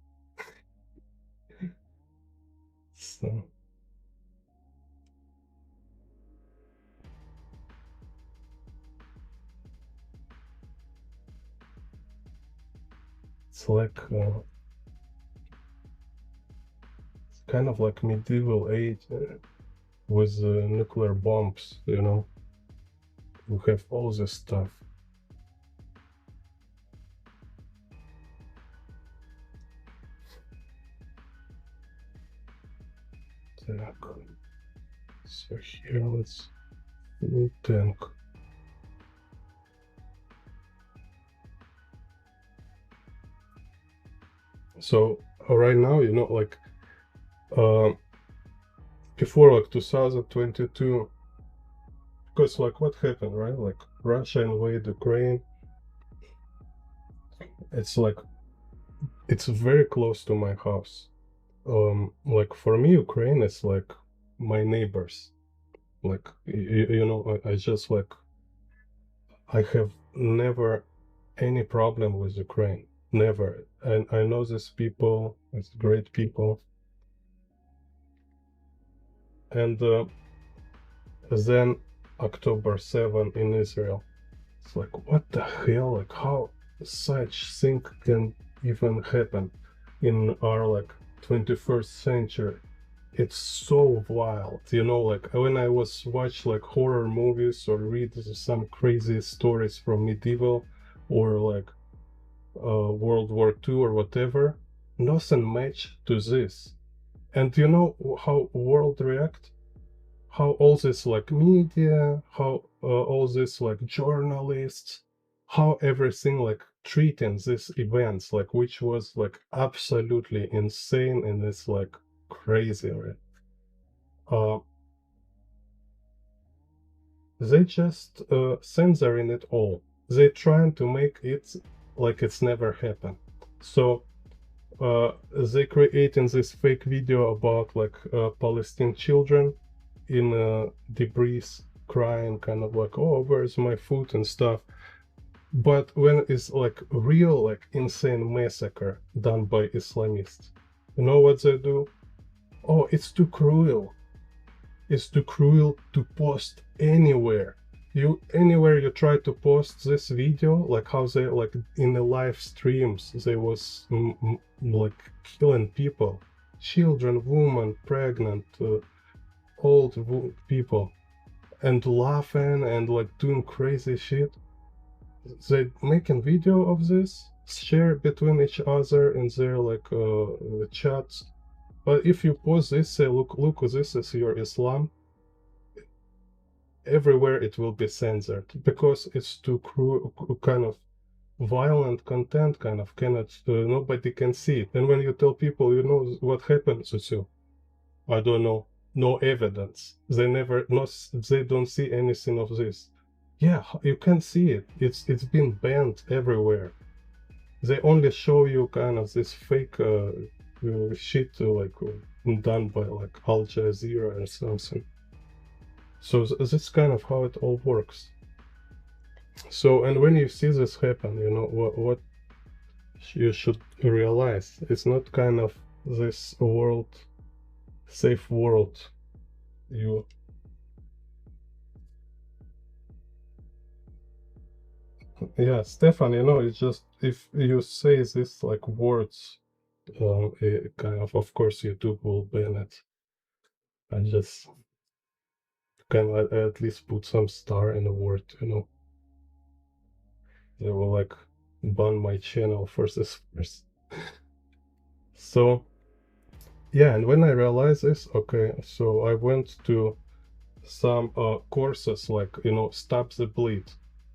So. It's like it's kind of like medieval age with nuclear bombs, you know. We have all this stuff. So here let's new tank. So right now, you know, like before like 2022, because like what happened, right? Like Russia invaded Ukraine. It's like it's very close to my house. Like for me, Ukraine is like my neighbors. Like you know, I just like I have never any problem with Ukraine, never. And I know these people, it's great people. And then October 7 in Israel. It's like, what the hell? Like, how such thing can even happen in our like 21st century? It's so wild, you know. Like when I was watch like horror movies or read some crazy stories from medieval or like World War II or whatever, nothing match to this. And you know how world react? How all this like media, how all this like journalists, how everything like treating these events, like which was like absolutely insane and it's like crazy, right? Uh, they just censoring it all. They trying to make it like it's never happened. So they creating this fake video about like Palestinian children in debris crying kind of like, oh, where's my food and stuff. But when it's like real like insane massacre done by Islamists, you know what they do? Oh, it's too cruel. It's too cruel to post anywhere. You anywhere you try to post this video, like how they like in the live streams they was like killing people, children, women, pregnant, old people, and laughing and like doing crazy shit. They making video of this, share between each other in their like chats. But if you post this, say, look, this is your Islam, everywhere it will be censored because it's too kind of violent content, kind of cannot, nobody can see it. And when you tell people, you know what happened to you, I don't know, no evidence. They never, not, they don't see anything of this. Yeah, you can see it. It's been banned everywhere. They only show you kind of this fake shit like done by like Al Jazeera or something. So this kind of how it all works. So and when you see this happen, you know what you should realize. It's not kind of this world, safe world. You yeah, Stefan, you know, it's just if you say this like words, kind of course YouTube will ban it. I just can at least put some star in a word, you know. They will like ban my channel for this first. So yeah, and when I realized this, okay, so I went to some courses like, you know, Stop the Bleed.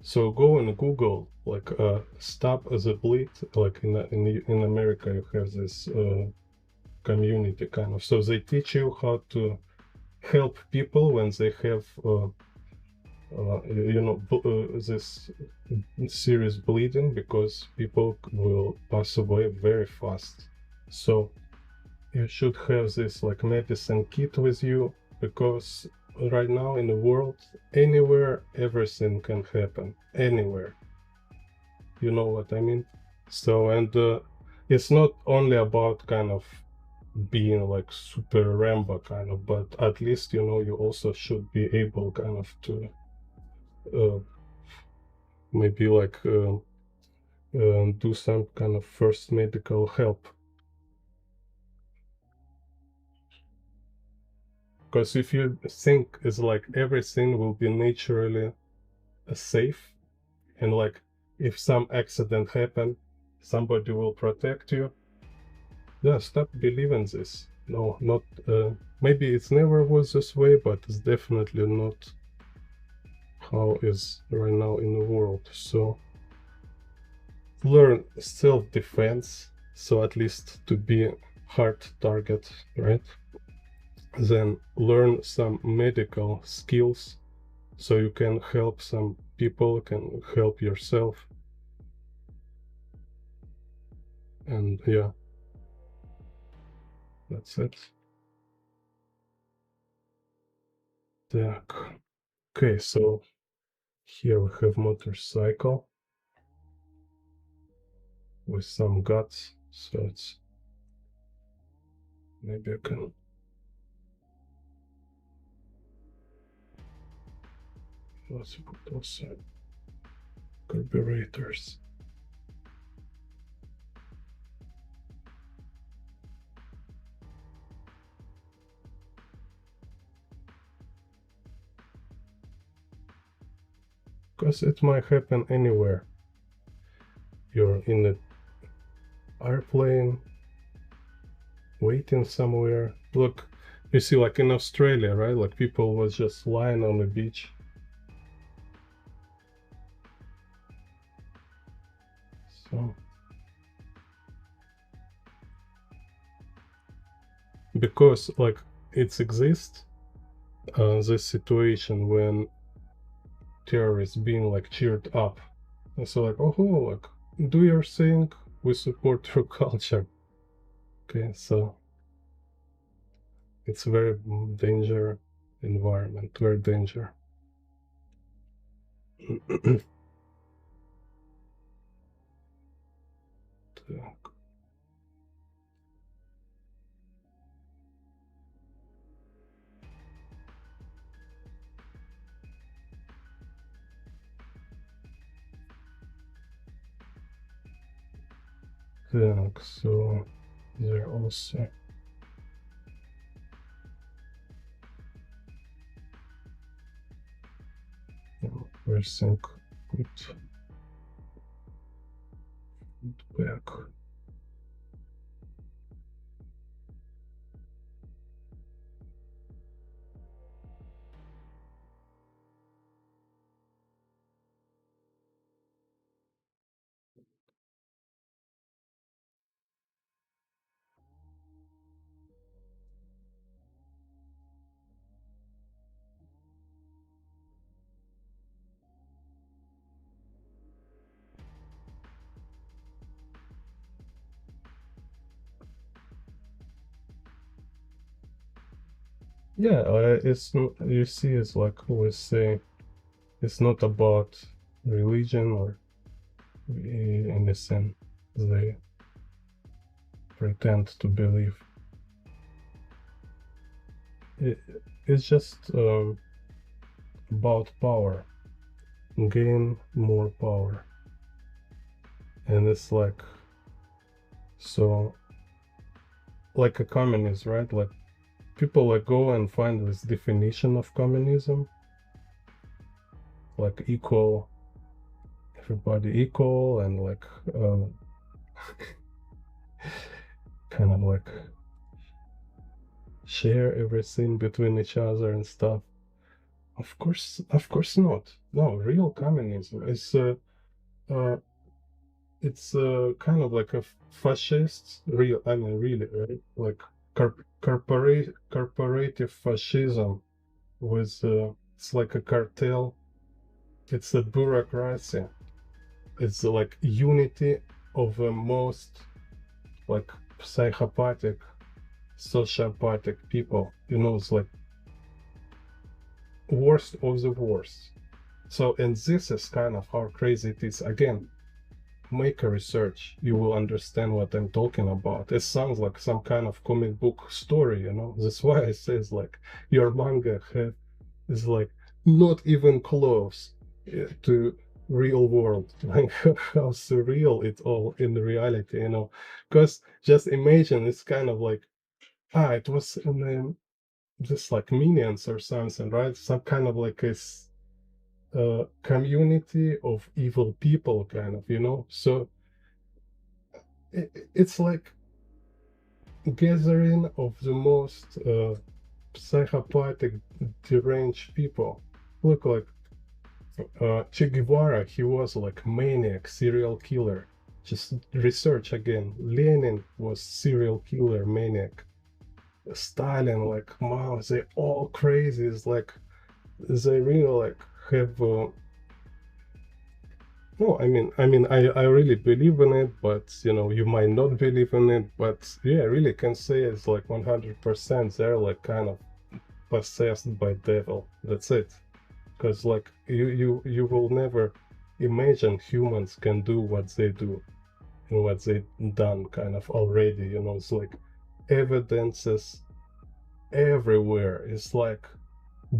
So go and Google like Stop the Bleed. Like in America, you have this community kind of. So they teach you how to help people when they have you know this serious bleeding, because people will pass away very fast. So you should have this like medicine kit with you, because right now in the world, anywhere, everything can happen, anywhere. You know what I mean? So, and it's not only about kind of being like super Rambo kind of, but at least, you know, you also should be able kind of to maybe like do some kind of first medical help. Because if you think it's like everything will be naturally safe, and like if some accident happen, somebody will protect you, yeah, stop believing this. No, not maybe it's never was this way, but it's definitely not how is right now in the world. So learn self-defense, so at least to be hard target, right? then learn some medical skills so you can help some people, can help yourself. And yeah, that's it. Okay, so here we have motorcycle with some guts, so it's maybe I can let's put also carburetors. Because it might happen anywhere. You're in an airplane, waiting somewhere. Look, you see, like in Australia, right? Like people was just lying on the beach. So, because like it exists, this situation when terrorists being like cheered up, and so like, oh, like do your thing, we support your culture. Okay, so it's very danger environment, very danger. Так, so there also everything put back. Yeah, it's you see, it's like we say, it's not about religion or in the sense they pretend to believe. It's just about power, gain more power, and it's like so, like a communist, right? Like people like go and find this definition of communism, like equal, everybody equal, and like kind of like share everything between each other and stuff. Of course not. No, real communism is it's kind of like a fascist, real. I mean, really, right? Like corporative fascism with it's like a cartel. It's a bureaucracy. It's like unity of the most like psychopathic, sociopathic people. You know, it's like worst of the worst. So, and this is kind of how crazy it is. Again, make a research, you will understand what I'm talking about. It sounds like some kind of comic book story, you know. That's why I says like your manga is like not even close to real world, like how surreal it all in reality, you know. Because just imagine it's kind of like it was in just like Minions or something, right? Some kind of like a community of evil people, kind of, you know. So it's like gathering of the most psychopathic, deranged people. Look, like Che Guevara, he was like maniac, serial killer. Just research again. Lenin was serial killer, maniac. Stalin, like Mao, they all crazy. It's like they really like have. No, I really believe in it, but you might not believe in it. But yeah, I really can say it's like 100%. They're like kind of possessed by devil. That's it. Because like you will never imagine humans can do what they do and what they done kind of already. It's like evidences everywhere. It's like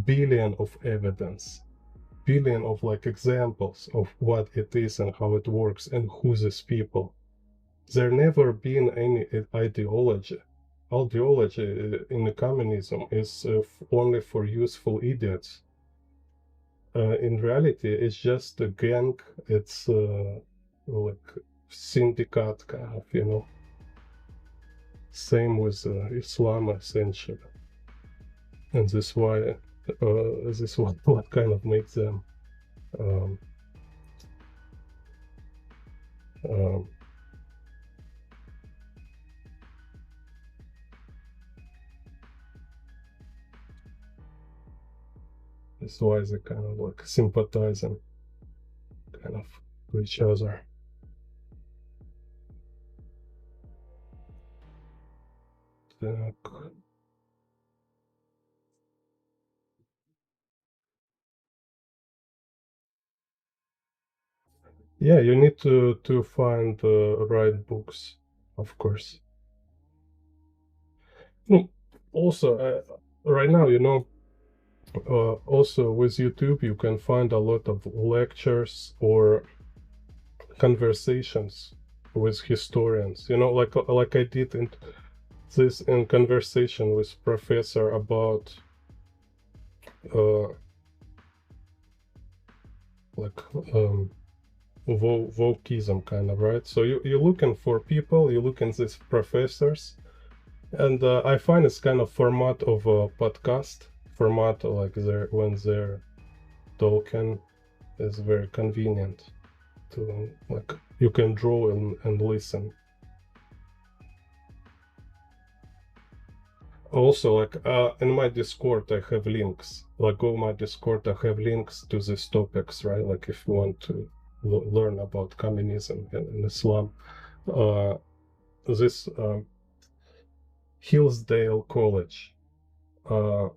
billion of evidence, billion of like examples of what it is and how it works and who these people. There never been any ideology. Ideology in the communism is only for useful idiots. In reality, it's just a gang. It's like syndicate kind of. Same with Islam essentially, and this what kind of makes them um, um, that's why they kind of like sympathizing kind of to each other. Так. Yeah, you need to find the right books, of course. No, also, right now, also with YouTube, you can find a lot of lectures or conversations with historians. Like I did in conversation with professor about uh, like wokeism kind of, right? So you're looking for people, you look in these professors, and I find it's kind of format of a podcast format, like when they're talking is very convenient to like you can draw and listen. Also, like in my Discord, I have links. Like go my Discord, I have links to these topics, right? Like if you want to learn about communism and Islam, uh, this Hillsdale College, uh,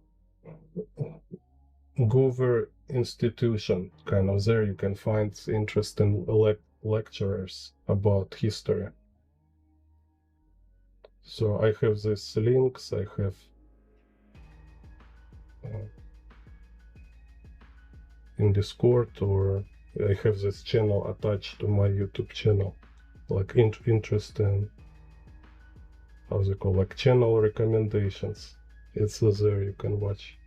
Goover institution, kind of there you can find interesting lecturers about history. So I have these links. I have in Discord, or I have this channel attached to my YouTube channel, like interesting, how's it called, like channel recommendations. It's there, you can watch.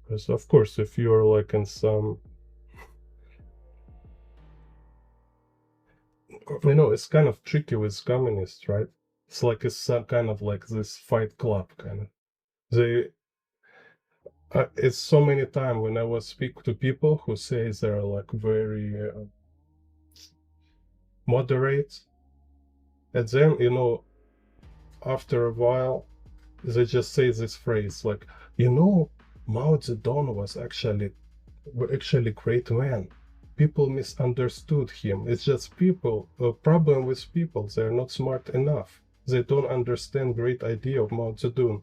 Because of course, if you're like in some, it's kind of tricky with communists, right? It's like it's some kind of like this fight club kind of. They it's so many times when I was speak to people who say they're like very moderate, and then after a while they just say this phrase like, Mao Zedong was actually great man. People misunderstood him. It's just people. A problem with people. They're not smart enough. They don't understand great idea of Mao Zedong.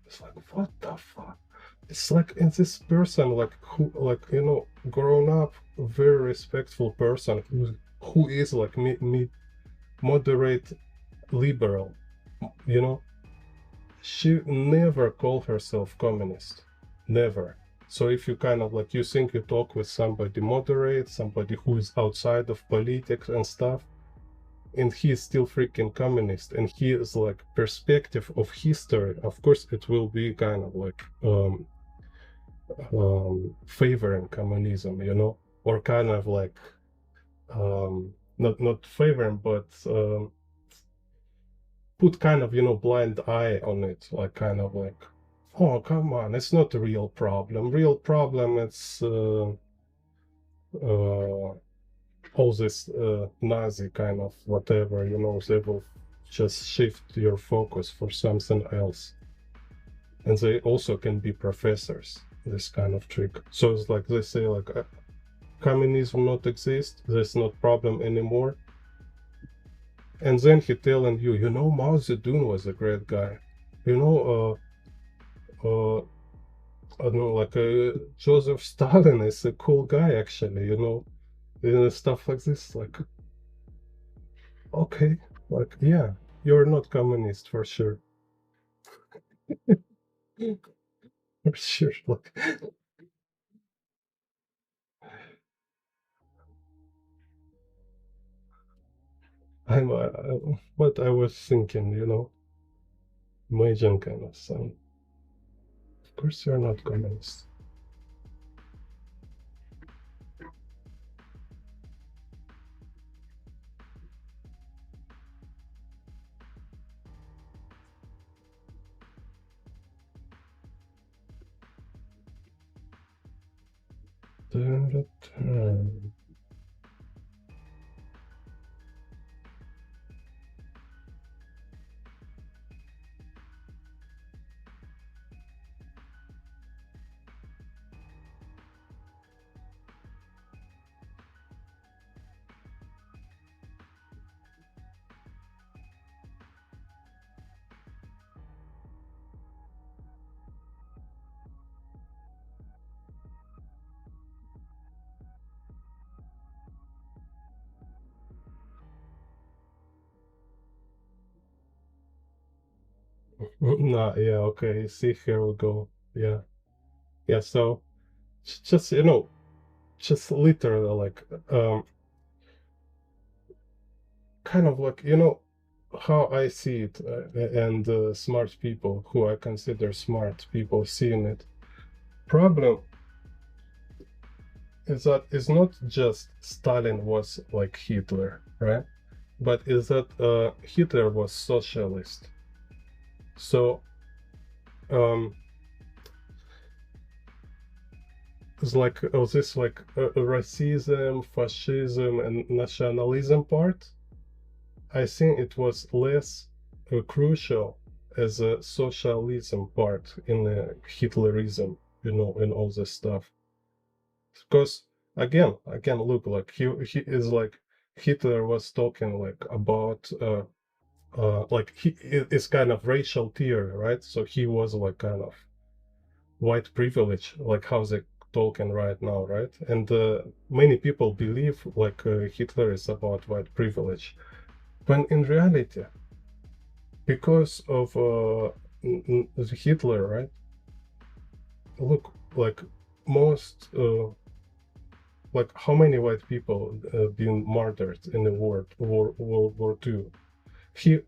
It's like, what the fuck? It's like, in this person, like who, like grown up, very respectful person who is like me moderate liberal. You know, she never called herself communist, never. So if you kind of like you think you talk with somebody moderate, somebody who is outside of politics and stuff, and he is still freaking communist, and he is like perspective of history, of course it will be kind of like favoring communism, or kind of like not favoring, but put kind of blind eye on it, like kind of like Oh, come on, it's not a real problem. Real problem it's all this Nazi kind of whatever, you know, they will just shift your focus for something else. And they also can be professors, this kind of trick. So it's like they say like communism not exist, there's not problem anymore. And then he telling you, you know, Mao Zedong was a great guy. You know, I don't know, like Joseph Stalin is a cool guy actually, you know, and stuff like this. Like, okay, like yeah, you're not communist for sure, for sure. Like, I'm what I was thinking, you know, imagine kind of thing. Of course, you're not communist. Nah, yeah, okay. See, here we go. Yeah, yeah. So just you know, just literally like kind of like you know how I see it, and smart people who I consider smart people seeing it. Problem is that it's not just Stalin was like Hitler, right? But is that Hitler was socialist. So um, it's like this like racism, fascism, and nationalism part. I think it was less crucial as a socialism part in Hitlerism, you know, and all this stuff. Because again, look, like he is like Hitler was talking like about like he is kind of racial theory, right? So he was like kind of white privilege, like how they talking right now, right? And many people believe like Hitler is about white privilege, when in reality, because of Hitler, right? Look, like most, like how many white people been murdered in the World War II? He,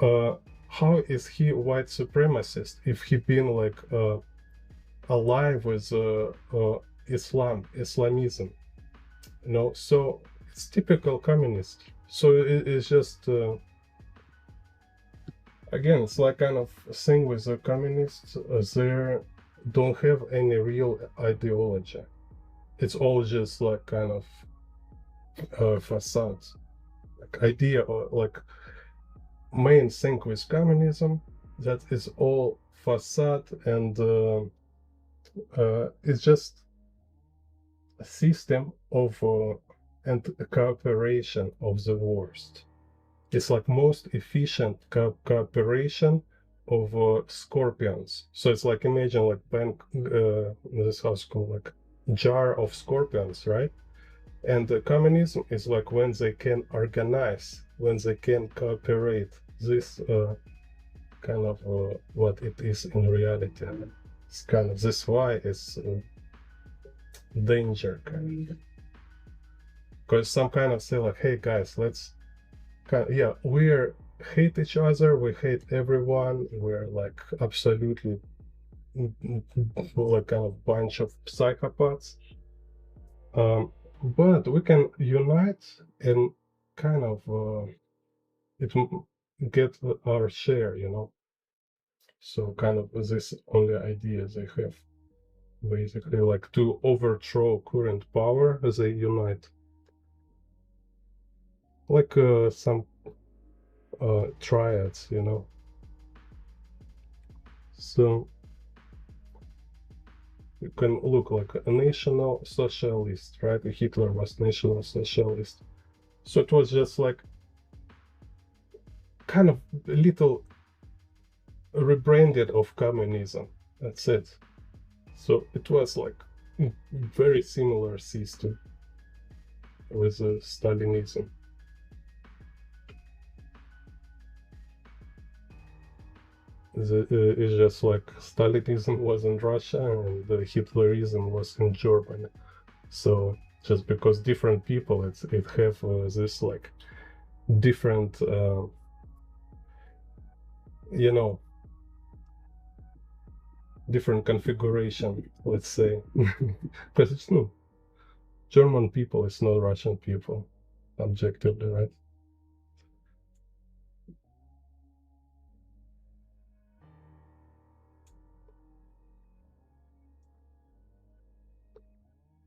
uh, how is he white supremacist if he been like alive with Islamism? You know, so it's typical communist. So it's just again, it's like kind of thing with the communists. They don't have any real ideology. It's all just like kind of facades, like idea or like main thing with communism that is all facade and it's just a system of and cooperation of the worst. It's like most efficient cooperation of scorpions. So it's like imagine like bank this house called like jar of scorpions, right? And the communism is like when they can organize, when they can cooperate. This kind of what it is in reality. It's kind of this why it's danger kind of. Because some kind of say like, hey guys, let's yeah, we're hate each other, we hate everyone, we're like absolutely like kind of bunch of psychopaths, but we can unite and kind of it get our share, you know. So kind of this only idea they have, basically, like to overthrow current power, they unite. Like some triads, you know. So you can look like a national socialist, right? Hitler was national socialist. So it was just like kind of a little rebranded of communism. That's it. So it was like very similar system with Stalinism. It's just like Stalinism was in Russia and the Hitlerism was in Germany. So just because different people, it have this like different, you know, different configuration, let's say. Because it's no German people, it's not Russian people, objectively, right?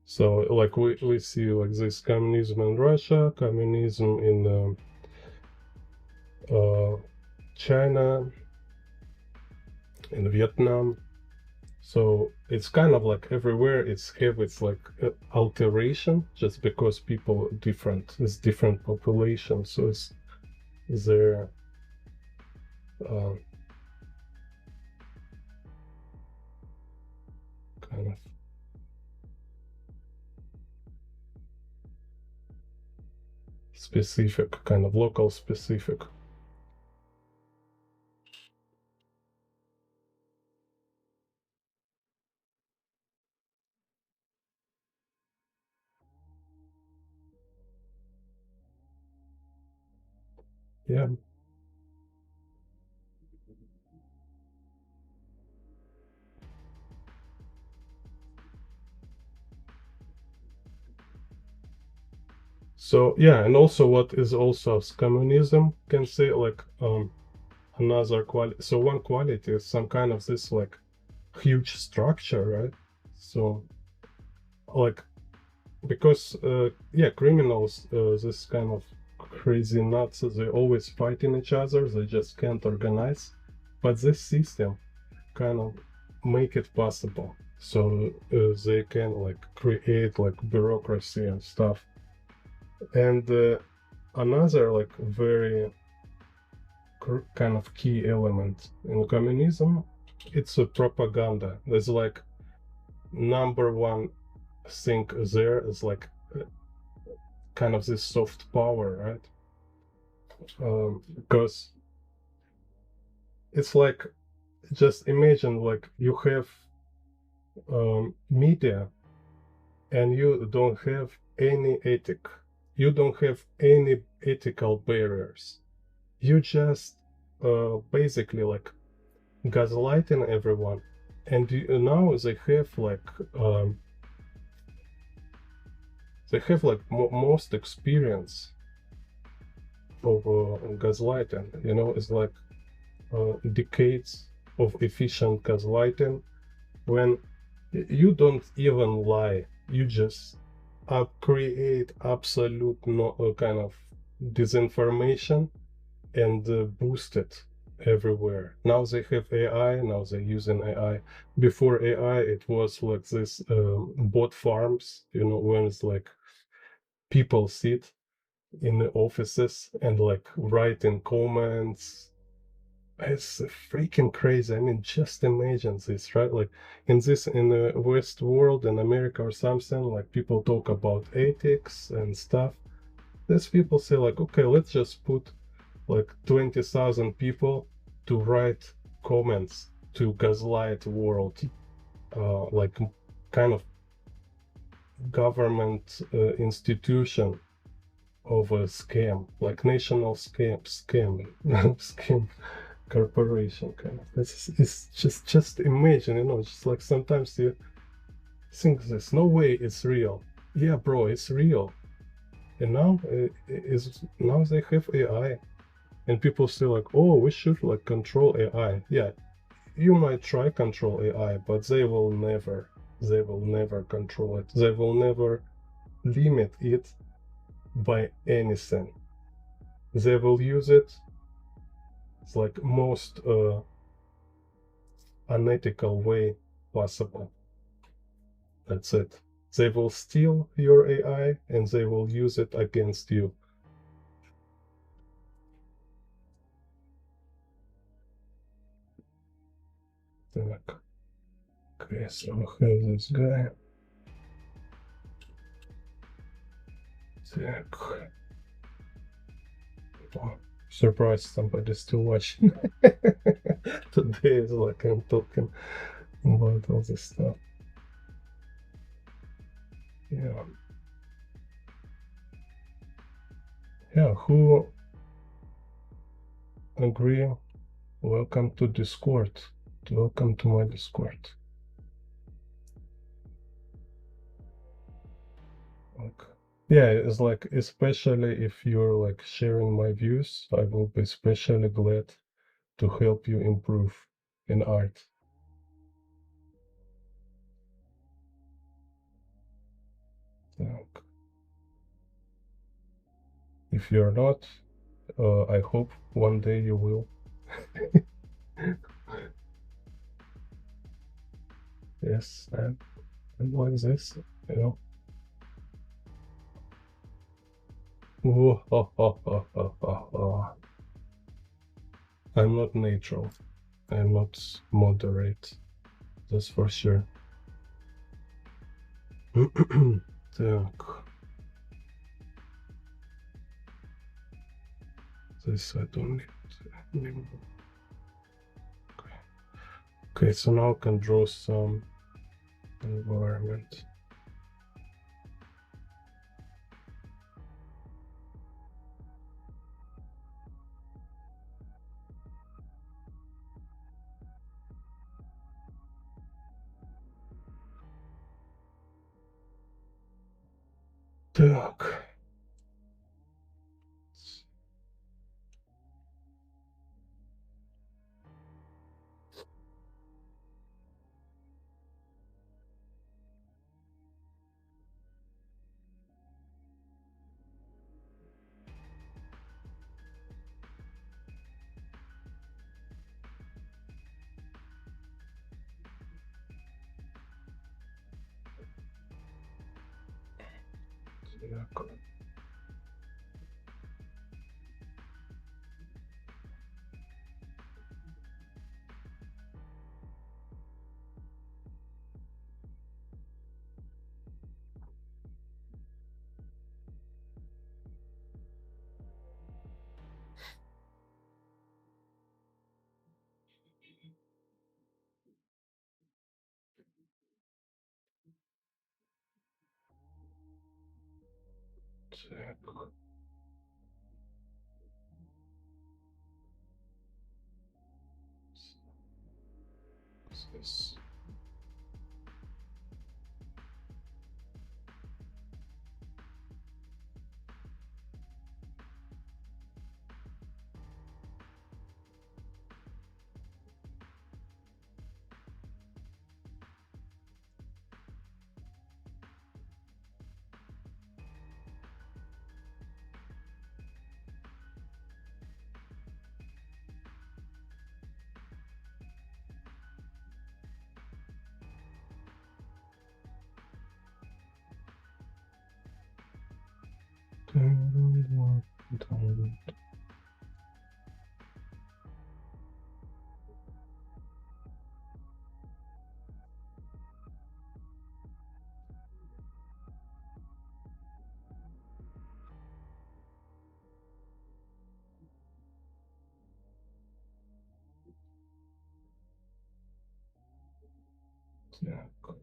So like we see like this communism in Russia, communism in China, in Vietnam. So it's kind of like everywhere it's have its like alteration, just because people are different, it's different population, so it's their kind of specific, kind of local specific. Yeah. So yeah, and also what is also communism can say like another quality. So one quality is some kind of this like huge structure, right? So like because yeah, criminals, this kind of crazy nuts, they always fighting each other, they just can't organize, but this system kind of make it possible, so they can like create like bureaucracy and stuff. And another like very kind of key element in communism, it's a propaganda. There's like number one thing there is like kind of this soft power, right? Because it's like, just imagine like you have media and you don't have any ethic, you don't have any ethical barriers, you just basically like gaslighting everyone. And now they have like most experience of gaslighting, you know. It's like decades of efficient gaslighting, when you don't even lie, you just create absolute kind of disinformation and boost it everywhere. Now they have AI, now they're using AI. Before AI, it was like this bot farms, you know, when it's like people sit in the offices and like writing comments. It's freaking crazy. I mean, just imagine this, right? Like in the West world, in America or something, like people talk about ethics and stuff. These people say like, okay, let's just put like 20,000 people to write comments to gaslight world, like kind of government institution of a scam, like national scam, scam corporation kind of. It's just imagine, you know, just like sometimes you think there's no way it's real. Yeah, bro, it's real. And now they have AI, and people say like, oh, we should like control AI. Yeah, you might try control AI, but they will never control it. They will never limit it by anything. They will use it. It's like most unethical way possible. That's it. They will steal your AI and they will use it against you. Так. Okay, so I have this guy. Так. Oh, surprised somebody's still watching. Today is like I'm talking about all this stuff. Yeah. Yeah, who agree? Welcome to Discord. Welcome to my Discord. Like, yeah, it's like, especially if you're like sharing my views, I will be especially glad to help you improve in art. Так. If you're not, I hope one day you will. Yes, and like this, you know. Ooh, I'm not neutral. I'm not moderate. That's for sure. Так. This I don't need. Okay, so now I can draw some environment. Так. Так. Так. This. Так.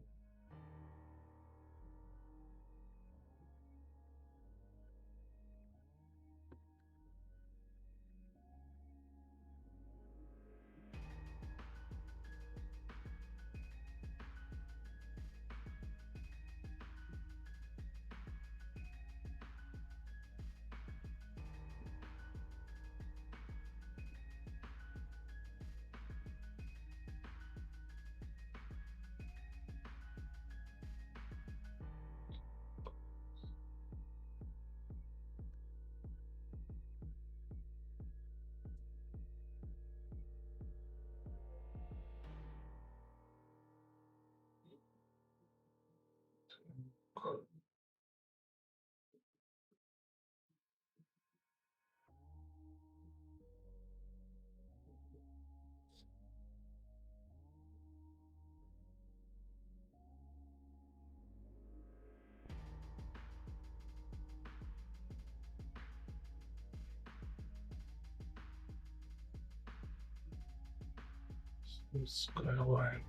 Skyline.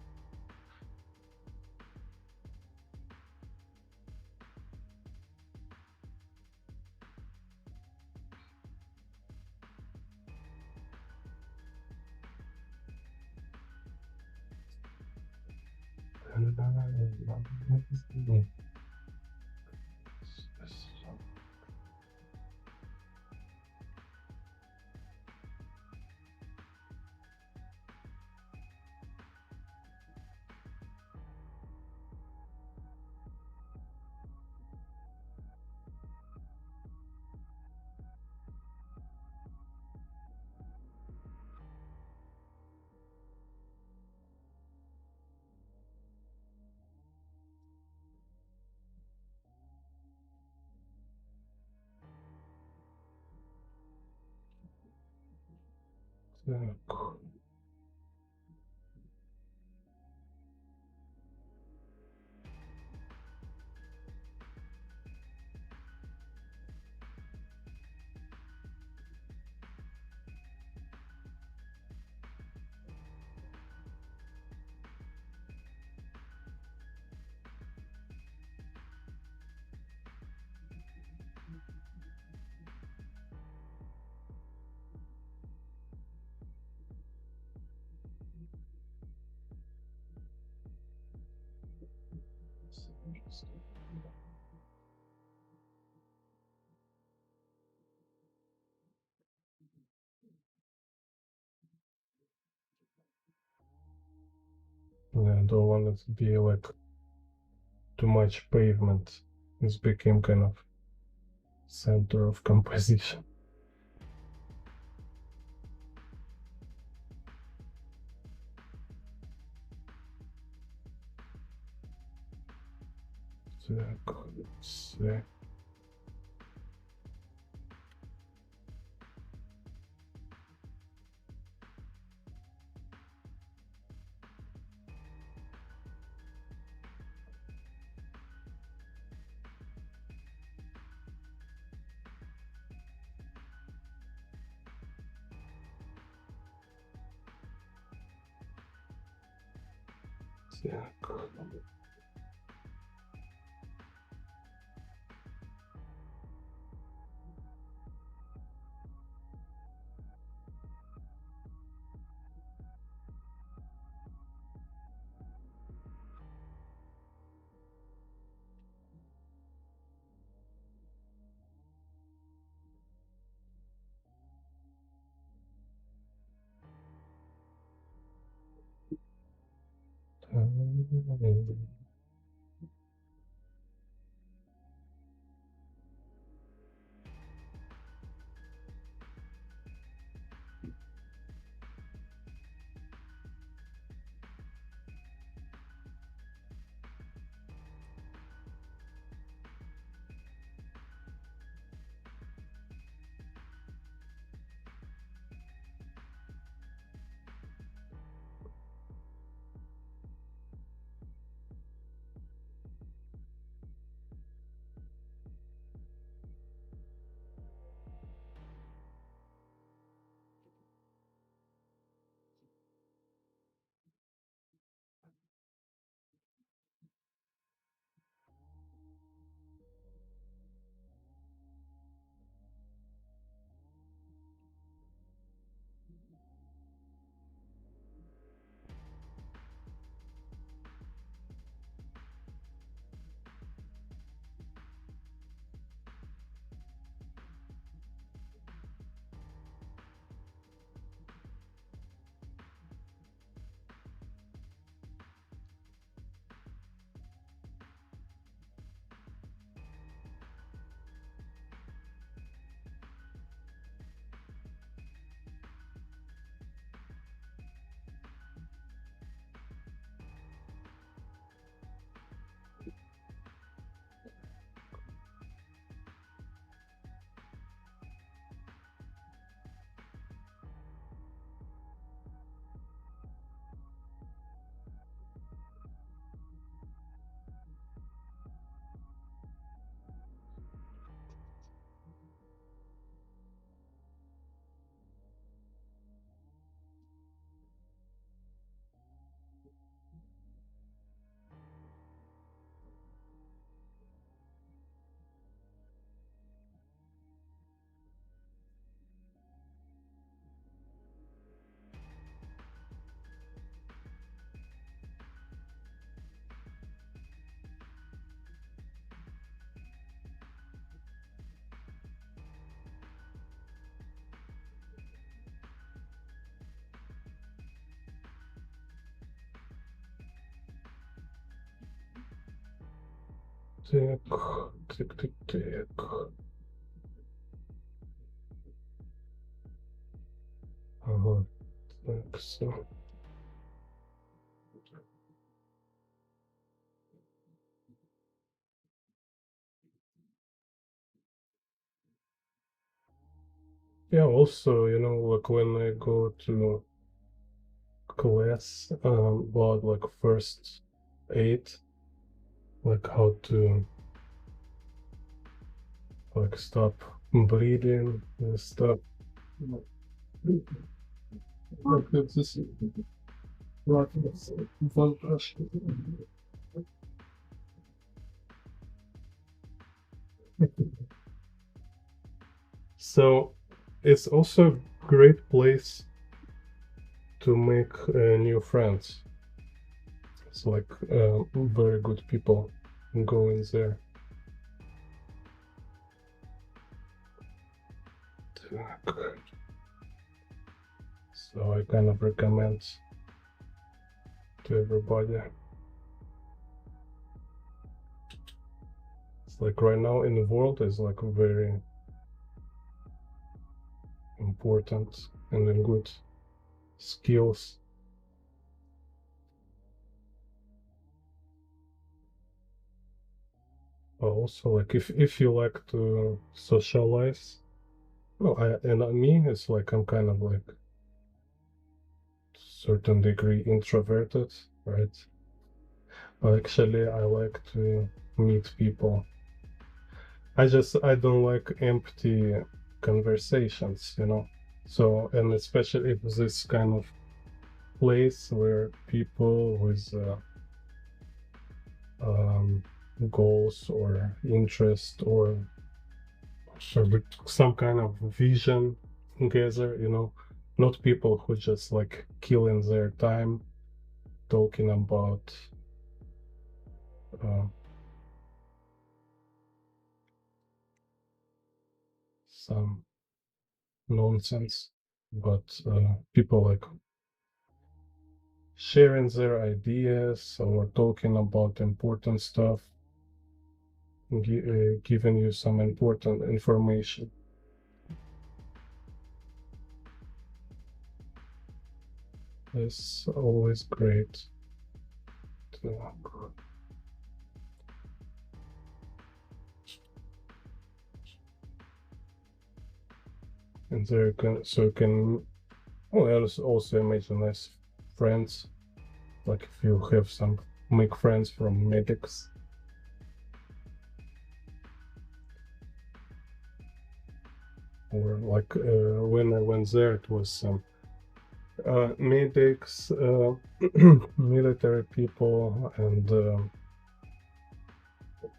Так. Yeah, I don't want it to be like too much pavement. It's became kind of center of composition. Так, let's see. Так. Tick, tick, tick, tick. Like so. Yeah, also, like when I go to class about like first aid, like how to like stop bleeding and stuff. Like this so it's also a great place to make new friends. It's like very good people go in there. So I kind of recommend to everybody. It's like right now in the world is like very important and then good skills. Also, like if you like to socialize, no, me, it's like I'm kind of like certain degree introverted, right? But actually, I like to meet people. I don't like empty conversations. So, and especially if this kind of place where people with um, goals or interest or with some kind of vision gather, not people who just like killing their time talking about uh, some nonsense, but people like sharing their ideas or talking about important stuff, giving you some important information. It's always great to and there you can also imagine as friends, like if you have some make friends from medics. Or like when I went there, it was some medics, military people, and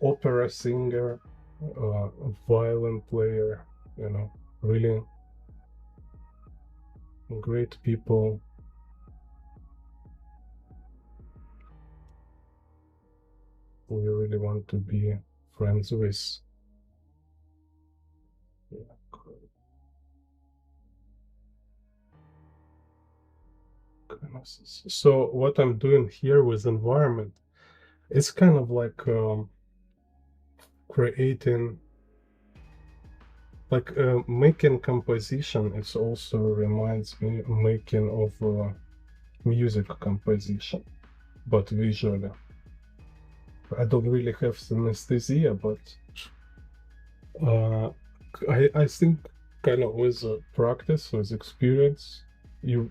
opera singer, violin player, really great people. We really want to be friends with. So what I'm doing here with environment, it's kind of like creating, like making composition. It also reminds me of making of music composition, but visually. I don't really have synesthesia, but uh, I think kind of with practice, with experience, you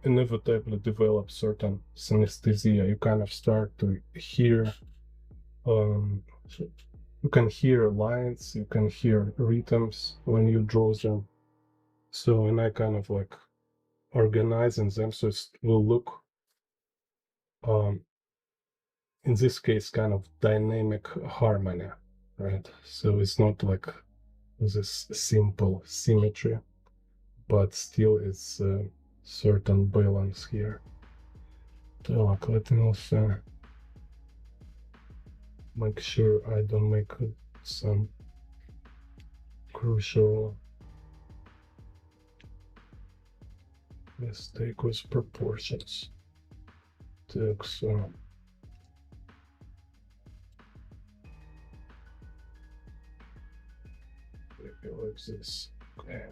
inevitably develop certain synesthesia. You kind of start to hear, um, you can hear lines, you can hear rhythms when you draw them. So, and I kind of like organizing them so it will look, um, in this case, kind of dynamic harmony, right? So it's not like this simple symmetry, but still it's a certain balance here. Так, let me also make sure I don't make some crucial mistake with proportions. Так, so Maybe like this. Okay.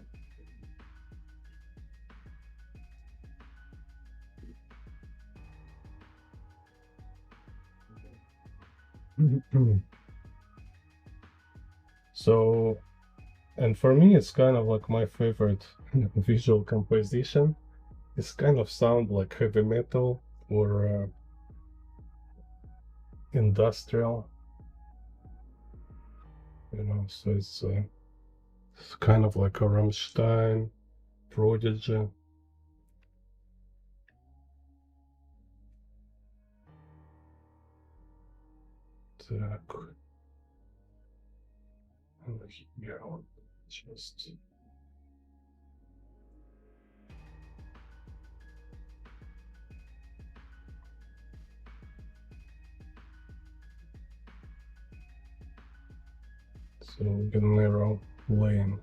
So, and for me, it's kind of like my favorite visual composition. It's kind of sound like heavy metal or industrial, you know. So it's kind of like a Rammstein, Prodigy. Так, here, just. So we can narrow lane.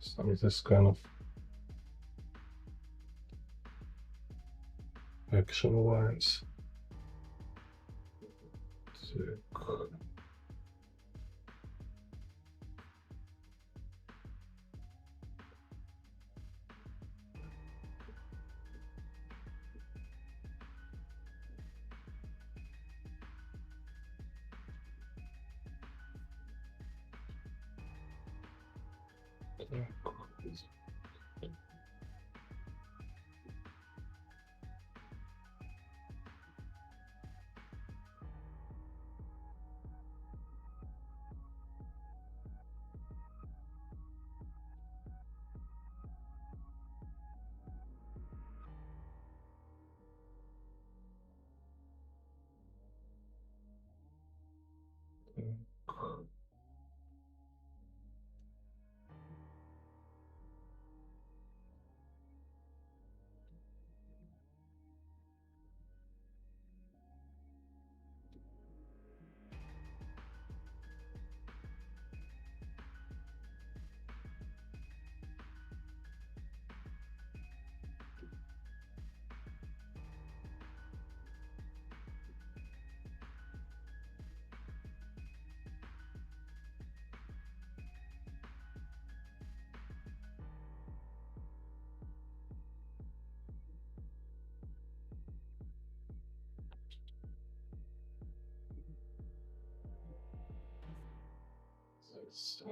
Some this kind of action lines. Так. Так. Так. This,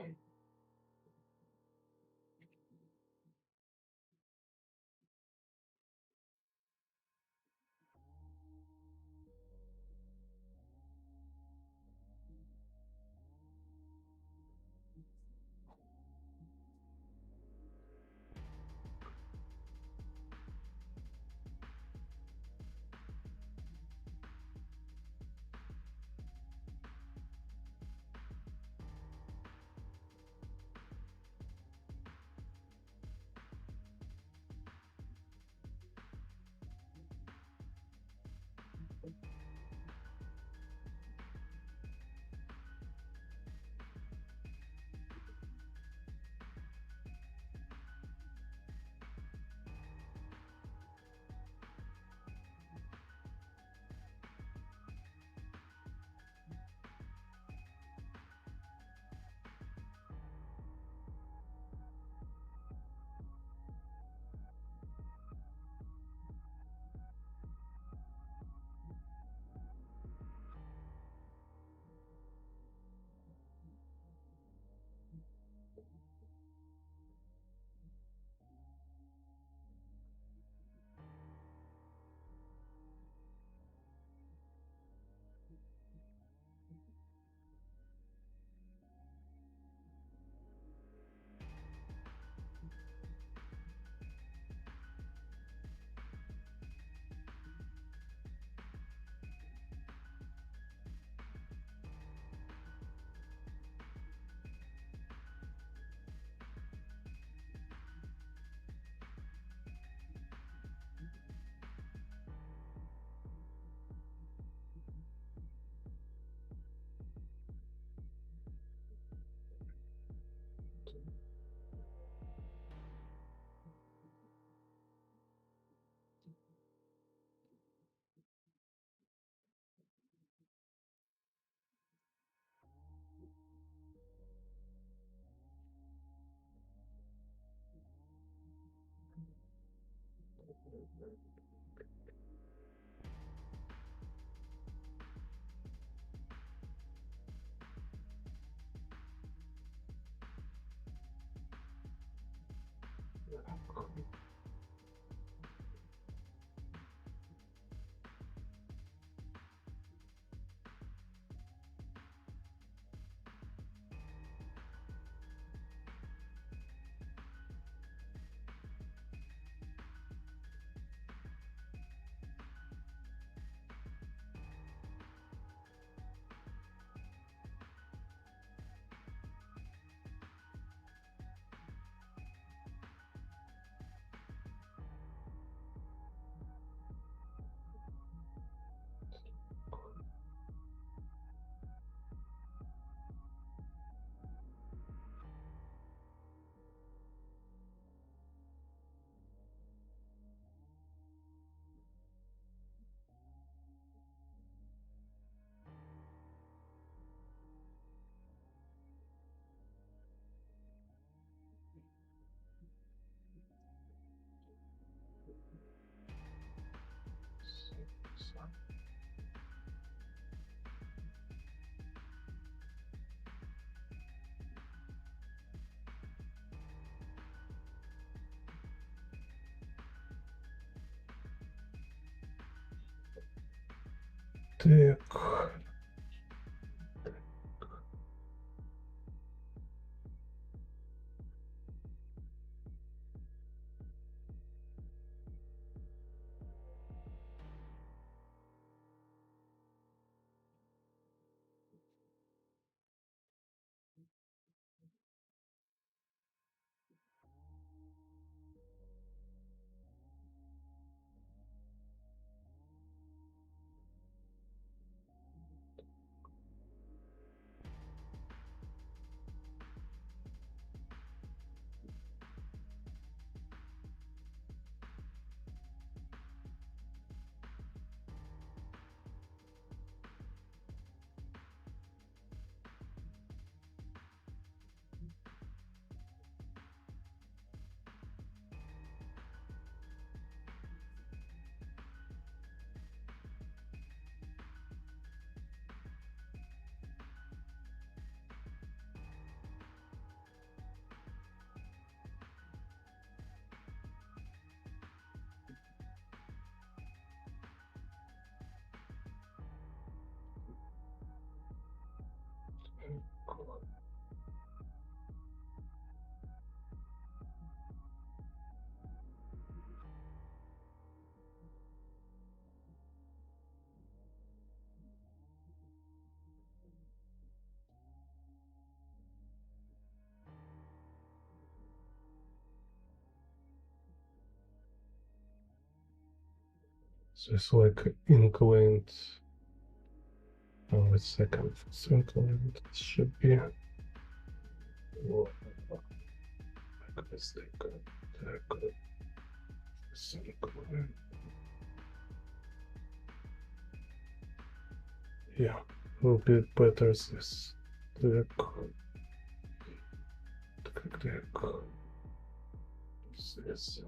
Так. So it's like inclined. Oh, it's second. It's inclined. It should be. Oh, like mistake. Так. It's inclined. Yeah, will be better this. Так. Так. This.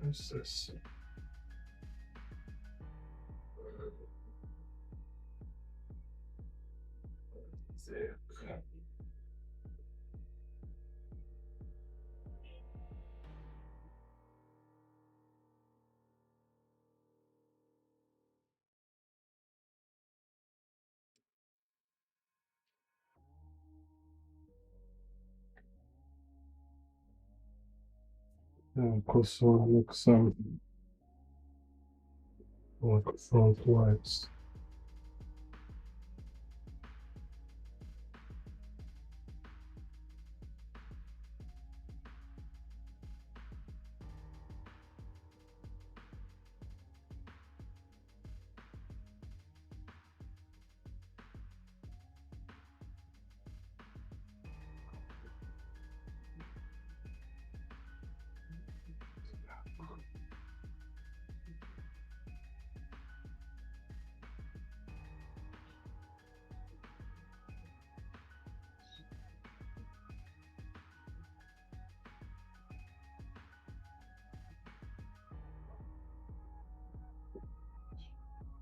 What's this? Because like some like front lights.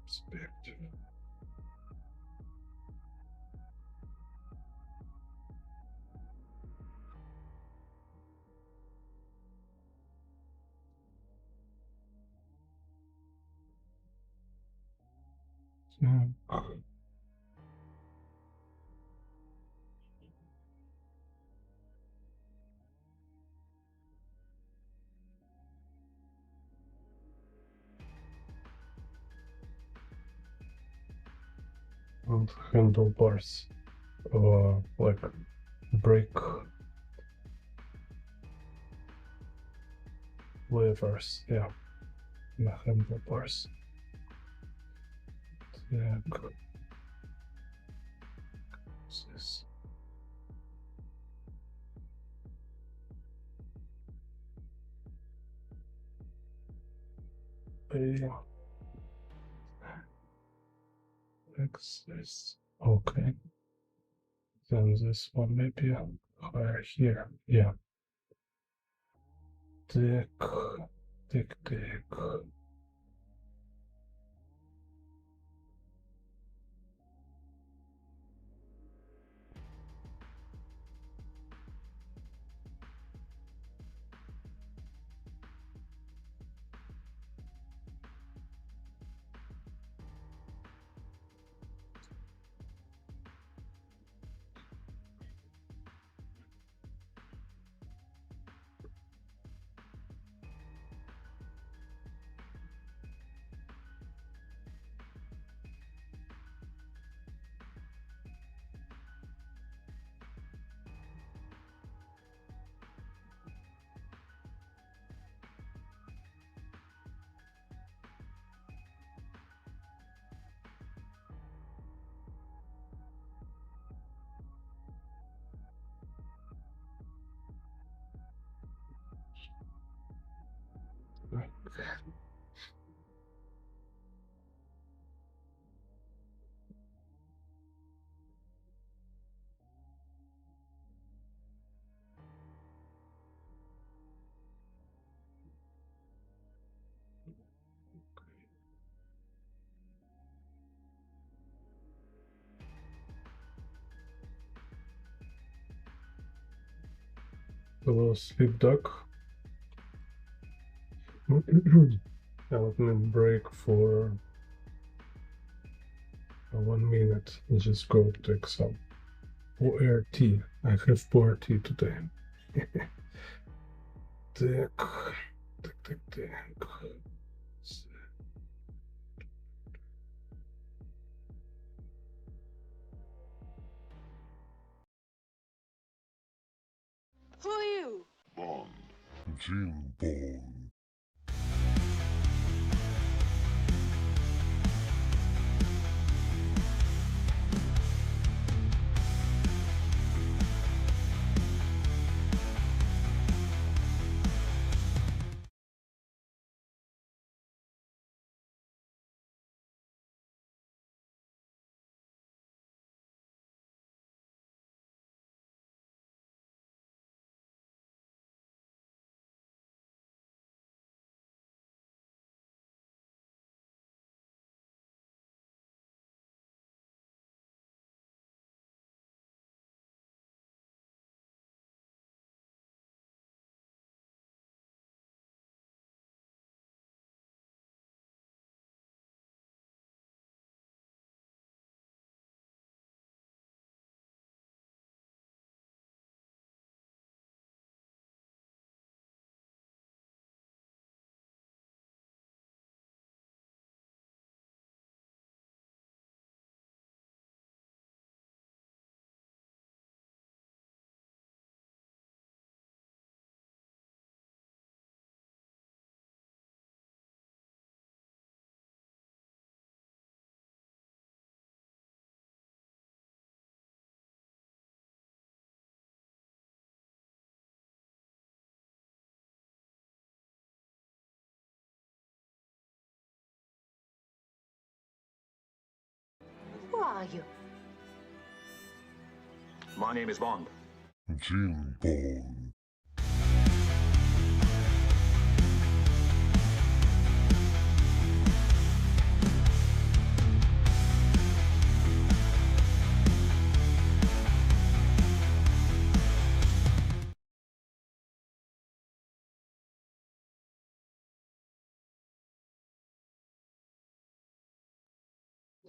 Perspective. Yeah. And handlebars, like brake levers, yeah, the handlebars. Yeah, what's this? Access. Okay, then this one maybe higher here. Yeah. Tick, tick, tick. A little sleep duck. Let me break for 1 minute and just go take some ORT. I have ORT today. Tick, tick, tick, tick. Who are you? Bond. Jim Bond. are you? My name is Bond. Jim Bond.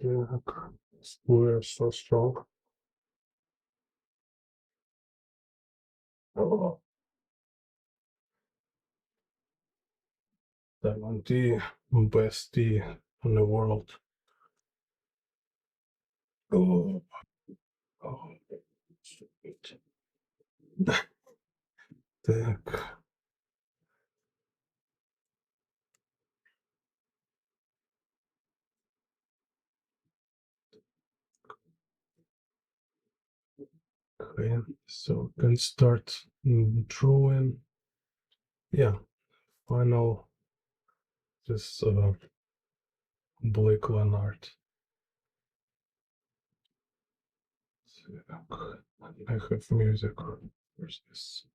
Yeah, we're so strong. Oh, lemon tea, best tea in the world. Oh, oh, stupid. Так, okay, so can start drawing. Yeah, final this Blake Leonard. I have music. Where's this?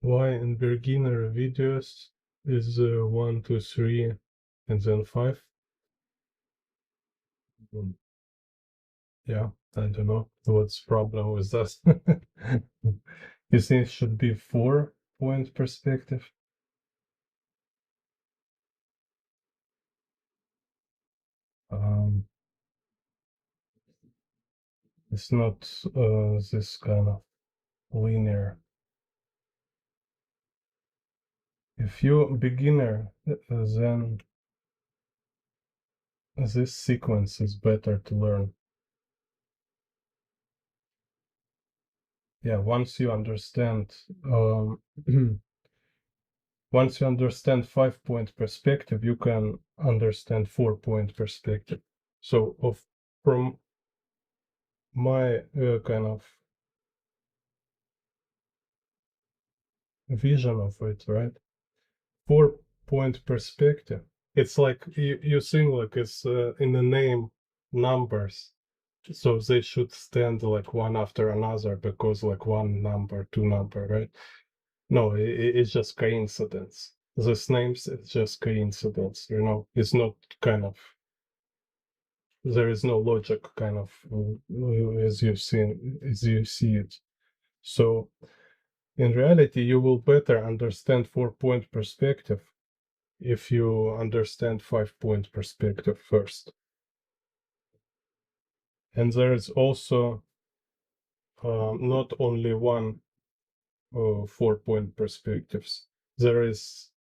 Why in beginner videos is 1, 2, 3, and then 5? Yeah, I don't know what's the problem with that. You think it should be 4-point perspective? It's not this kind of linear. If you're beginner, then this sequence is better to learn. Yeah, once you understand once you understand 5-point perspective, you can understand 4-point perspective. So from my kind of vision of it, right? 4-point perspective. It's like you think like it's in the name numbers, so they should stand like one after another because like one number, two number, right? No, it's just coincidence. These names, it's just coincidence. It's not kind of. There is no logic kind of as you see it. So in reality, you will better understand 4-point perspective if you understand 5-point perspective first. And there is also not only one 4-point perspectives. There is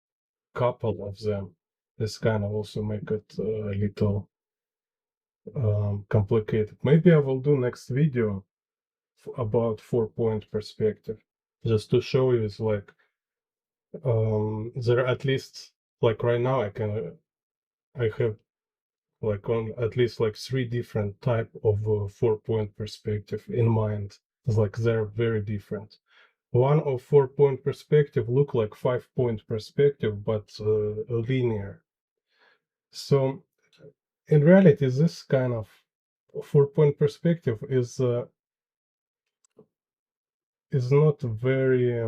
couple of them. This kind of also make it a little complicated. Maybe I will do next video about 4-point perspective, just to show you. It's like there at least like right now I have like on at least like 3 different type of 4-point perspective in mind. It's like they're very different. One of 4-point perspective look like 5-point perspective, but linear. So in reality, this kind of 4-point perspective is not very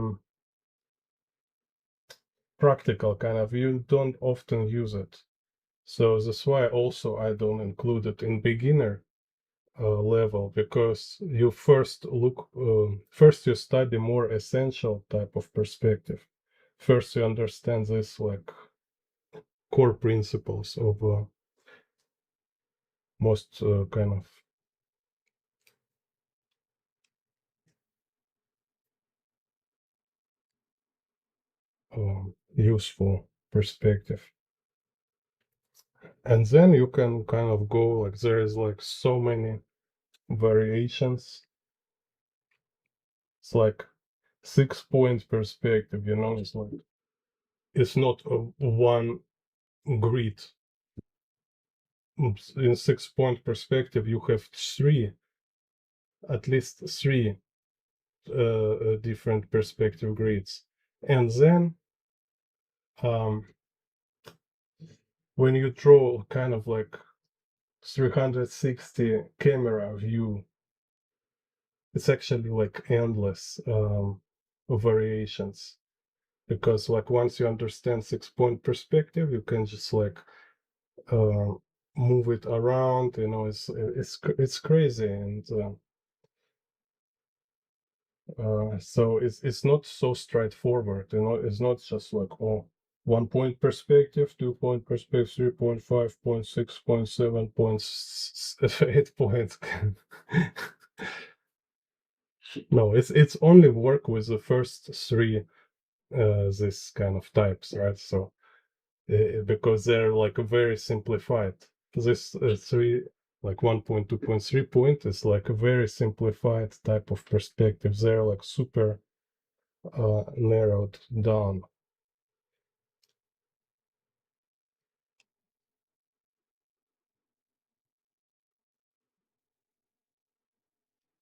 practical. Kind of, you don't often use it. So that's why also I don't include it in beginner level, because you first you study more essential type of perspective. First you understand this like core principles of most kind of useful perspective, and then you can kind of go like there is like so many variations. It's like 6-point perspective, it's like it's not a one grid. In 6-point perspective you have at least three different perspective grids, and then when you draw kind of like 360 camera view, it's actually like endless variations, because like once you understand 6-point perspective, you can just like uh, move it around. It's crazy, and so it's not so straightforward. It's not just like 1-point perspective, 2-point perspective, 3.5 point, 6.7 points, 8 points. No, it's only work with the first three this kind of types, right? So because they're like very simplified. This three, like 1 point, 2 point, 3 point is like a very simplified type of perspective. They're like super narrowed down.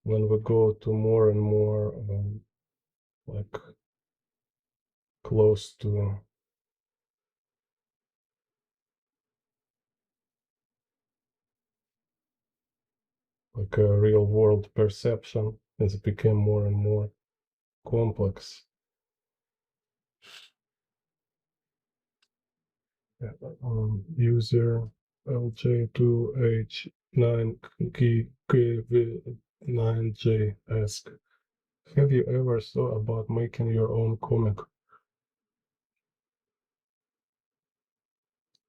When we go to more and more like close to like a real world perception, It became more and more complex. User LJ2H9KV9J ask, have you ever thought about making your own comic?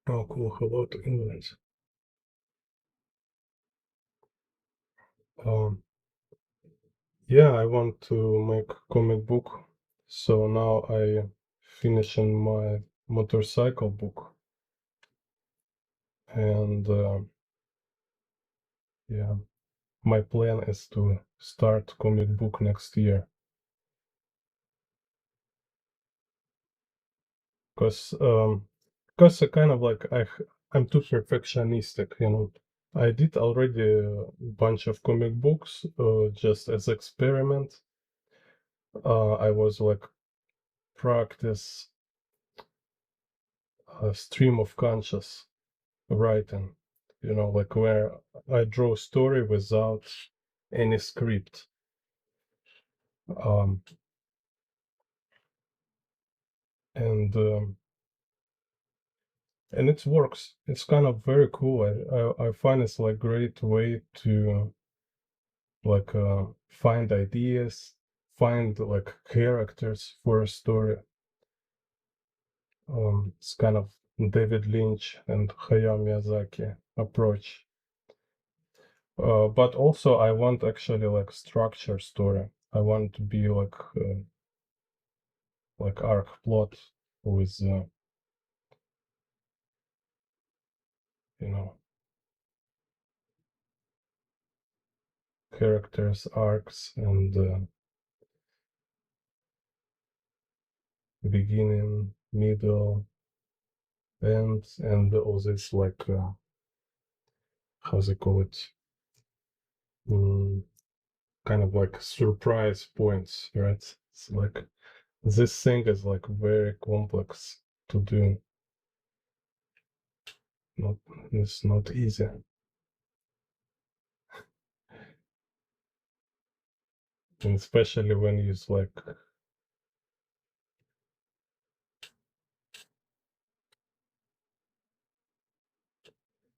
Oh, cool. Hello to England. Yeah, I want to make comic book. So now I finishing my motorcycle book. And yeah, my plan is to start comic book next year. Because I kind of like I'm too perfectionistic, you know. I did already a bunch of comic books just as experiment. I was like practice stream of conscious writing, you know, like where I draw story without any script. Um, and it works. It's kind of very cool. I find it's like great way to like find ideas, find like characters for a story. It's kind of David Lynch and Hayao Miyazaki approach. But also I want actually like structure story. I want to be like arc plot with you know, characters arcs and beginning, middle, end, and all this like how they call it, kind of like surprise points, right? It's like this thing is like very complex to do. Not It's not easy. And especially when you like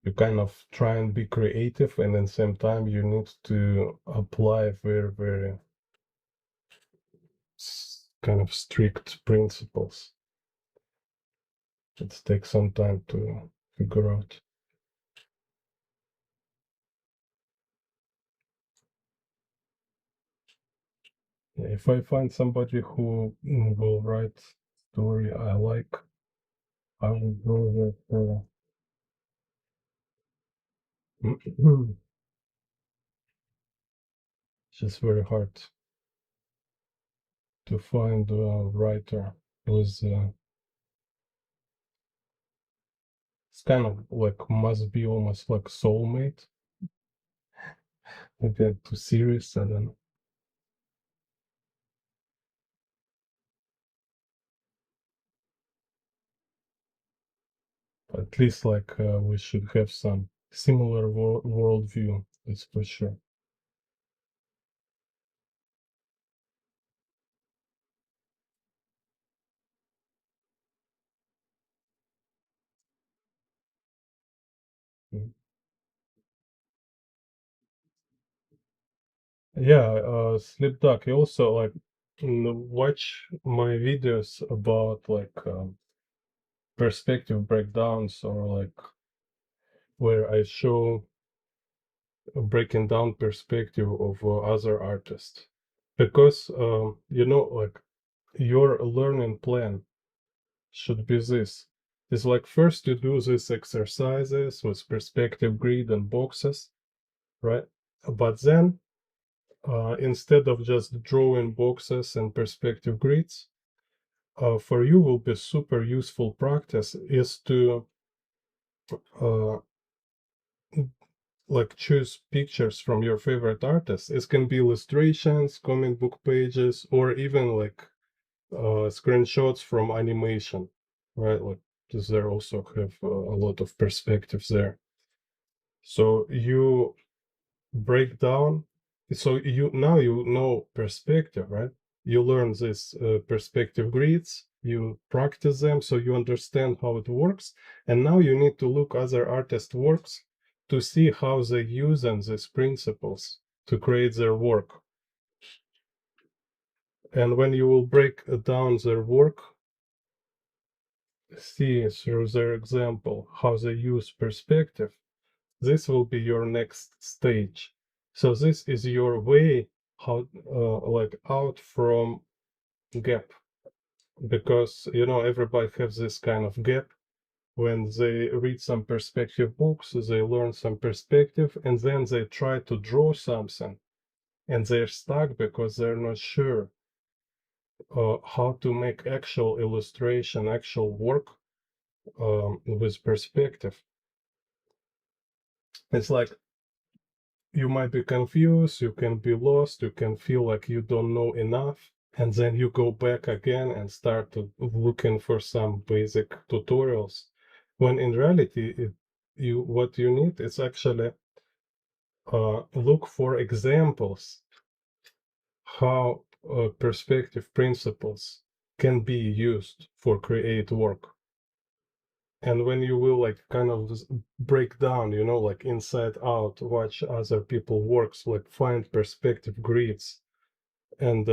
you kind of try and be creative and at the same time you need to apply very kind of strict principles. It takes some time to figure out. Yeah, if I find somebody who will write story I like, I will go there for it's just very hard to find a writer who's it's kind of like must be almost like soulmate. Maybe I'm too serious, I don't know. At least like we should have some similar worldview, that's for sure. Mm. Yeah, Sleep Duck, you also like watch my videos about like perspective breakdowns or like where I show breaking down perspective of other artists, because you know, like your learning plan should be this. It's like first you do these exercises with perspective grid and boxes, right? But then instead of just drawing boxes and perspective grids, for you will be super useful practice is to uh, like choose pictures from your favorite artists. It can be illustrations, comic book pages, or even like screenshots from animation, right? Like because there also have a lot of perspectives there. So you break down So you know perspective, right? You learn this perspective grids, you practice them, so you understand how it works, and now you need to look other artist works to see how they use these principles to create their work. And when you will break down their work, see through their example how they use perspective, this will be your next stage. So this is your way how like out from gap, because everybody has this kind of gap. When they read some perspective books, they learn some perspective, and then they try to draw something, and they're stuck because they're not sure how to make actual illustration, actual work with perspective. It's like you might be confused, you can be lost, you can feel like you don't know enough, and then you go back again and start looking for some basic tutorials. When in reality, what you need is actually look for examples how perspective principles can be used for create work. And when you will like kind of break down, like inside out, watch other people works, like find perspective grids and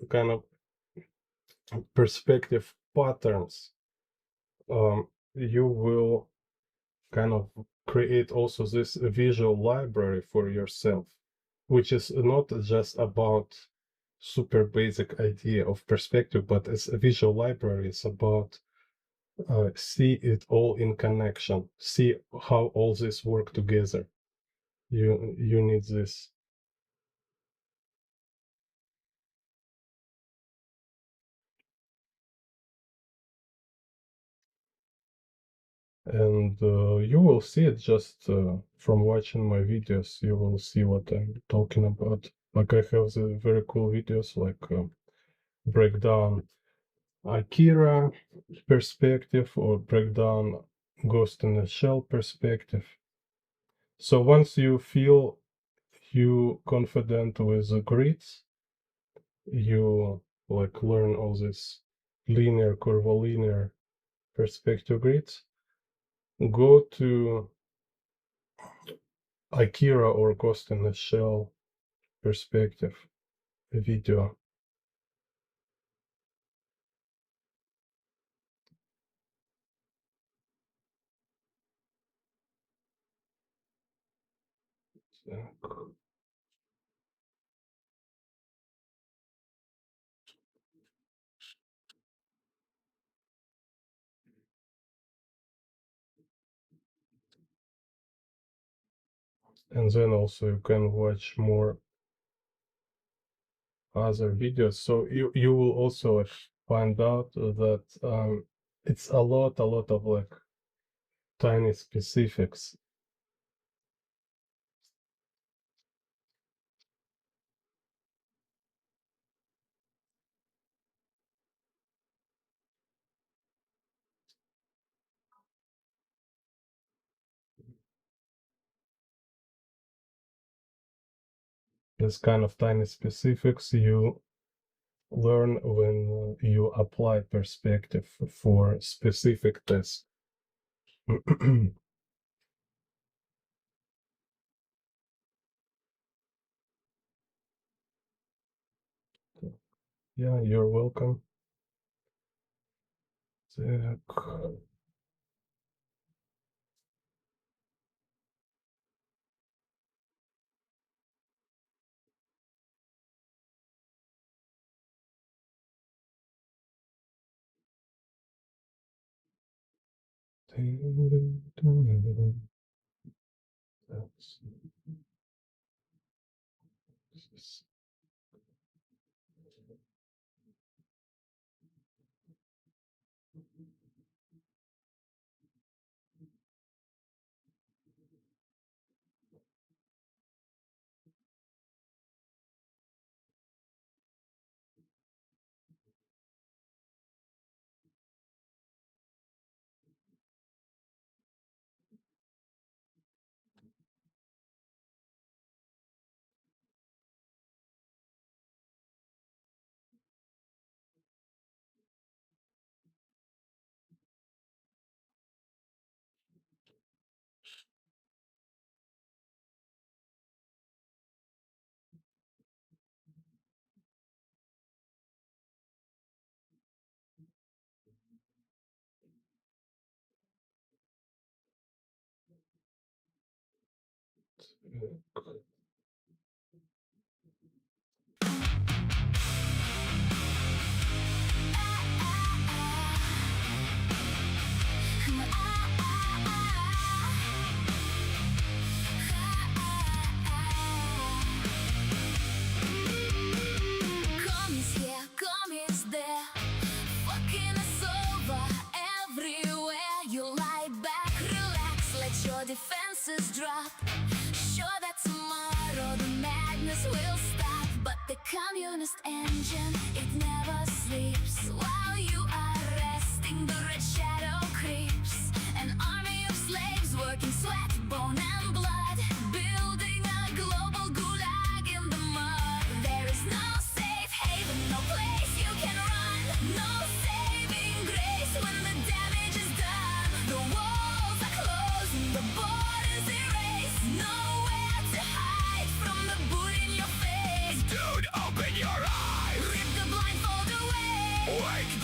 kind of perspective patterns, you will kind of create also this visual library for yourself, which is not just about super basic idea of perspective, but it's a visual library. It's about see it all in connection, see how all this work together. You need this. And you will see it just from watching my videos. You will see what I'm talking about. Like I have the very cool videos, like breakdown Akira perspective or breakdown Ghost in the Shell perspective. So once you feel you confident with the grids, you like learn all this linear, curvilinear perspective grids, go to Akira or Ghost in the Shell perspective video. And then also you can watch more other videos. So you will also like find out that it's a lot of like tiny specifics. This kind of tiny specifics you learn when you apply perspective for specific tests. Yeah, you're welcome. Так. Come is here, come is there. Fucking us over everywhere. You lie back, relax, let your defenses drop. Sure that tomorrow the madness will stop, but the communist engine, it never sleeps. While you are resting, the red shadow creeps. An army of slaves working sweat, bone and blood, building a global gulag in the mud. There is no safe haven, no place you can run, no saving grace when the damage is done. The walls are closing, the borders erased, nowhere to hide from the bullet in your face. Dude, open your eyes! Rip the blindfold away. Wake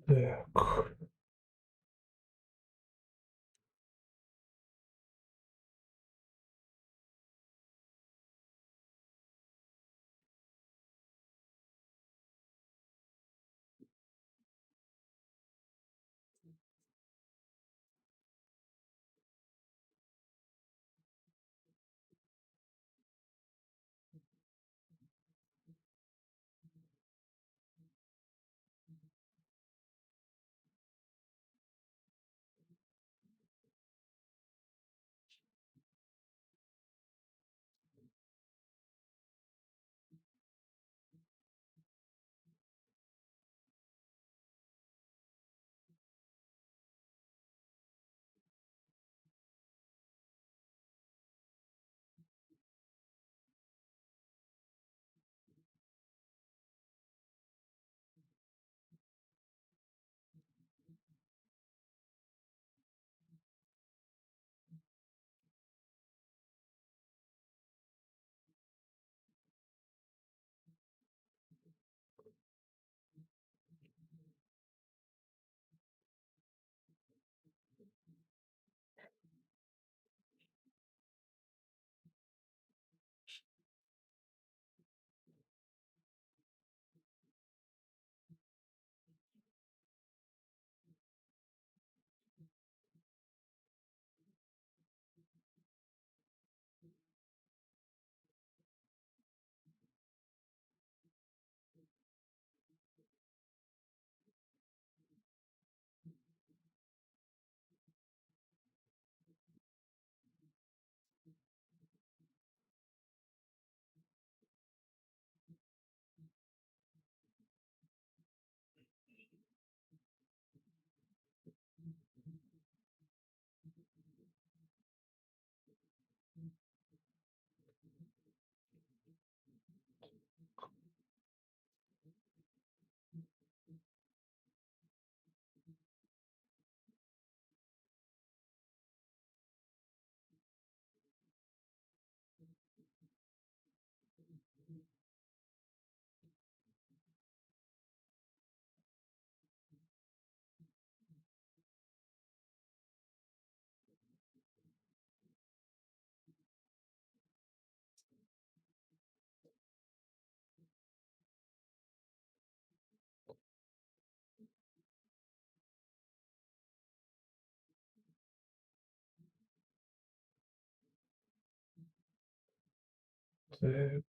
Так.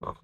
Так.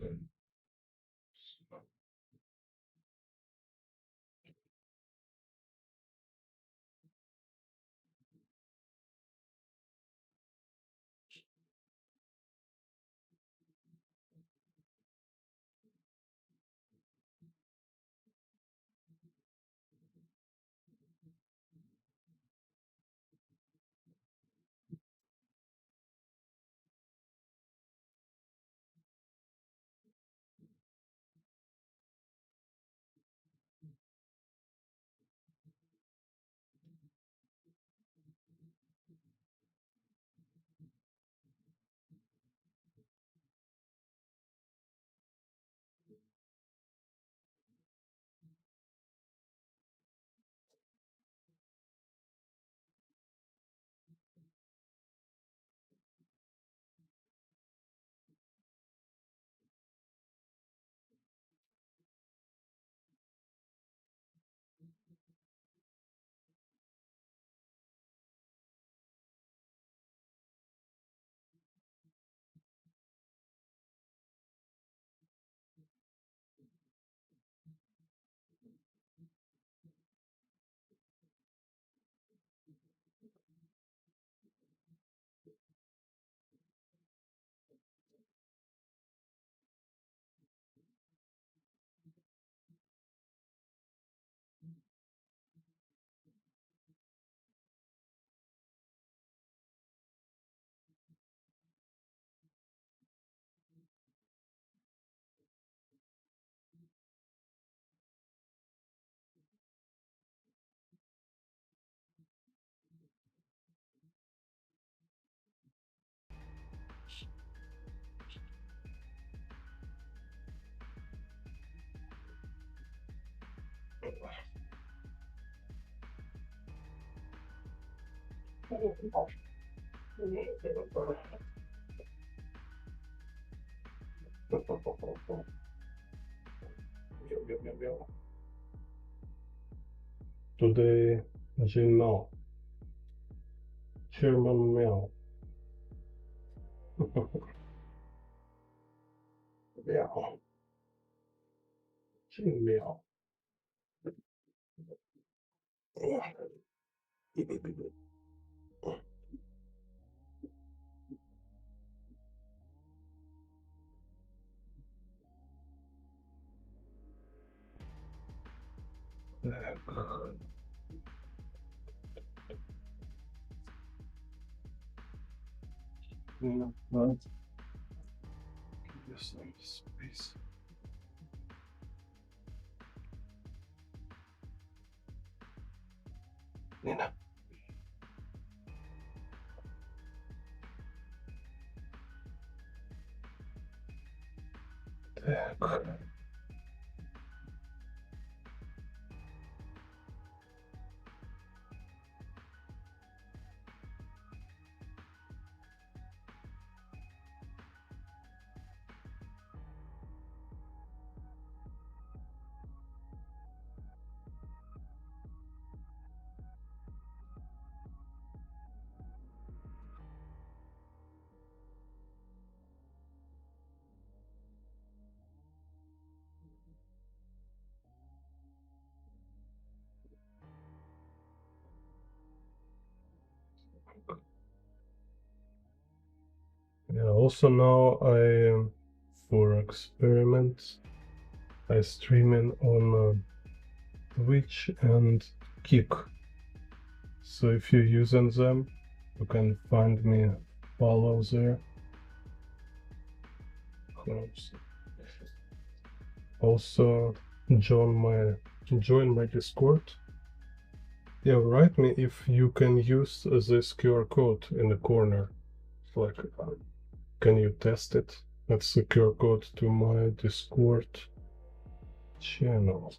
Today, Jin Mao, Chairman Miao. Miao. Jin Miao. Right. Give you some space. Nina. Так. Yeah, also now for experiments, I streaming on Twitch and Kick. So if you're using them, you can find me, follow there. Also join my Discord. Yeah, write me if you can use this QR code in the corner. Like, can you test it? That's the QR code to my Discord channel.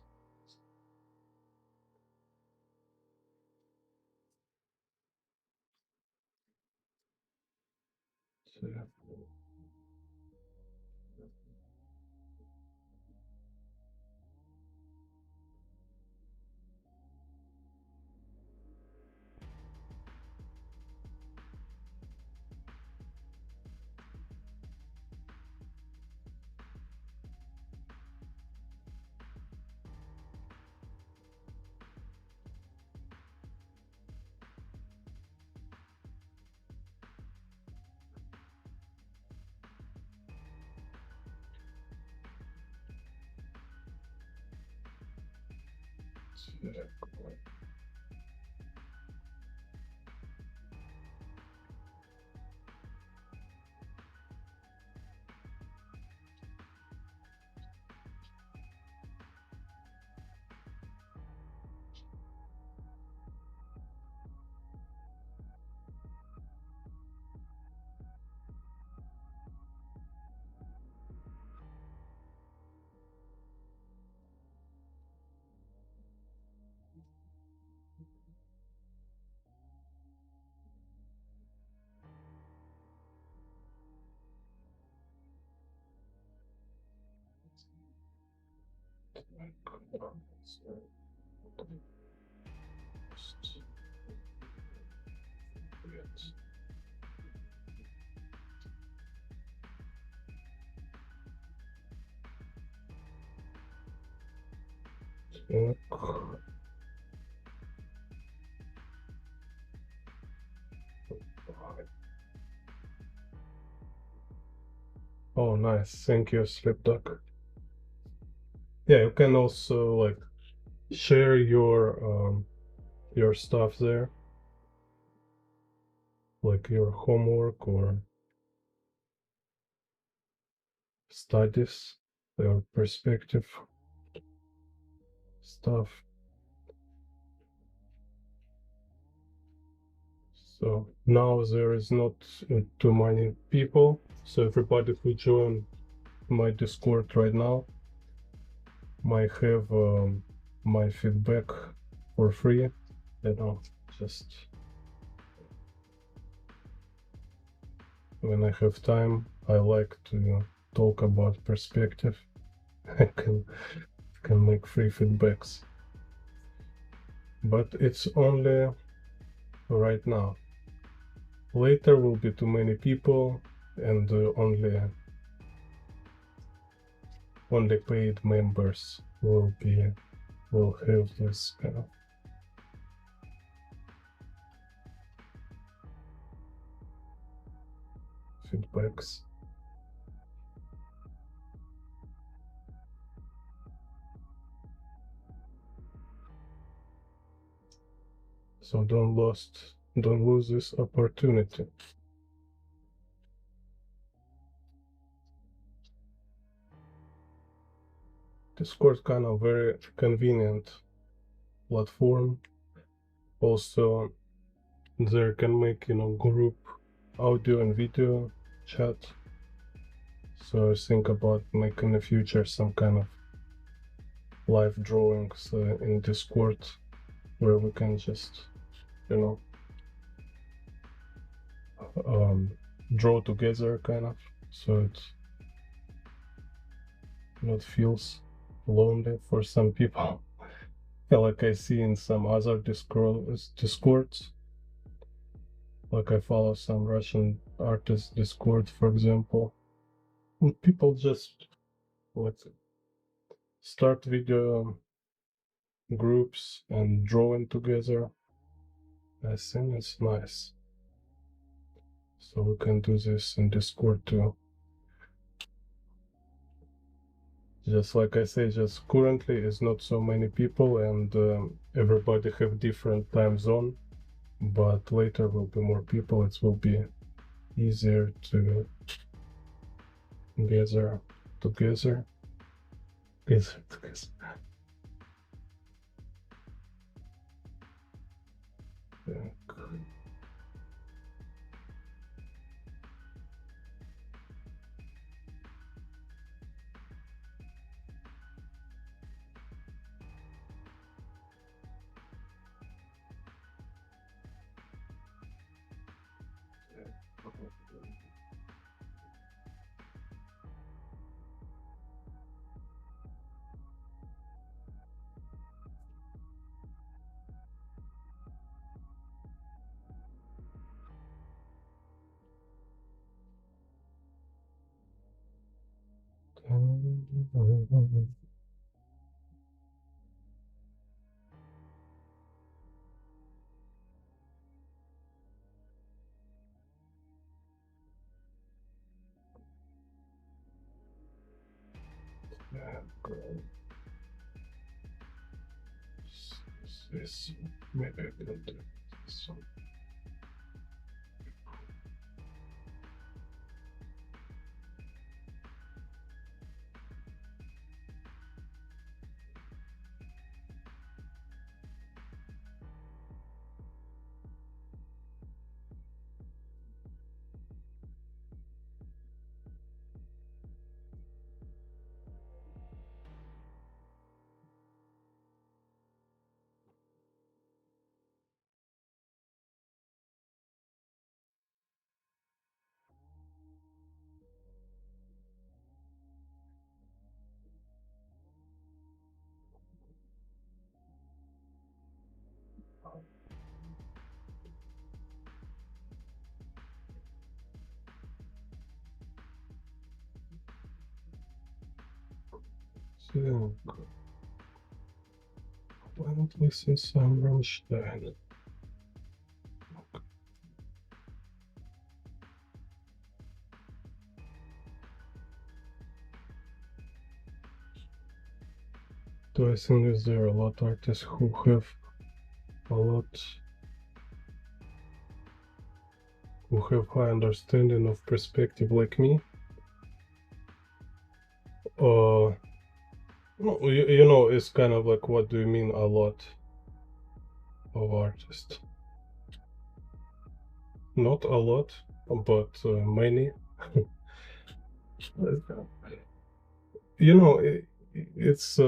So, oh, nice. Thank you, Slipdog. Yeah, you can also like share your stuff there, like your homework or studies, your perspective stuff. So now there is not too many people, so everybody who join my Discord right now might have my feedback for free, you know, just when I have time, I like to talk about perspective. I can make free feedbacks, but it's only right now. Later will be too many people, and only paid members will have this kind of feedbacks. So don't lose this opportunity. Discord kind of very convenient platform. Also, there can make group audio and video chat. So I think about making in the future some kind of live drawings in Discord where we can just draw together kind of, so it not feels lonely for some people. Like I see in some other discords, like I follow some Russian artist Discord, for example, and people just start video groups and drawing together. I think it's nice. So we can do this in Discord too. Just like I say, just currently it's not so many people, and everybody have different time zone, but later will be more people. It will be easier to gather together. This maybe I can do this one. So, why don't we see some Rammstein? Do I think is there a lot of artists who have high understanding of perspective like me? It's kind of like, what do you mean a lot of artists? Not a lot, but many. It's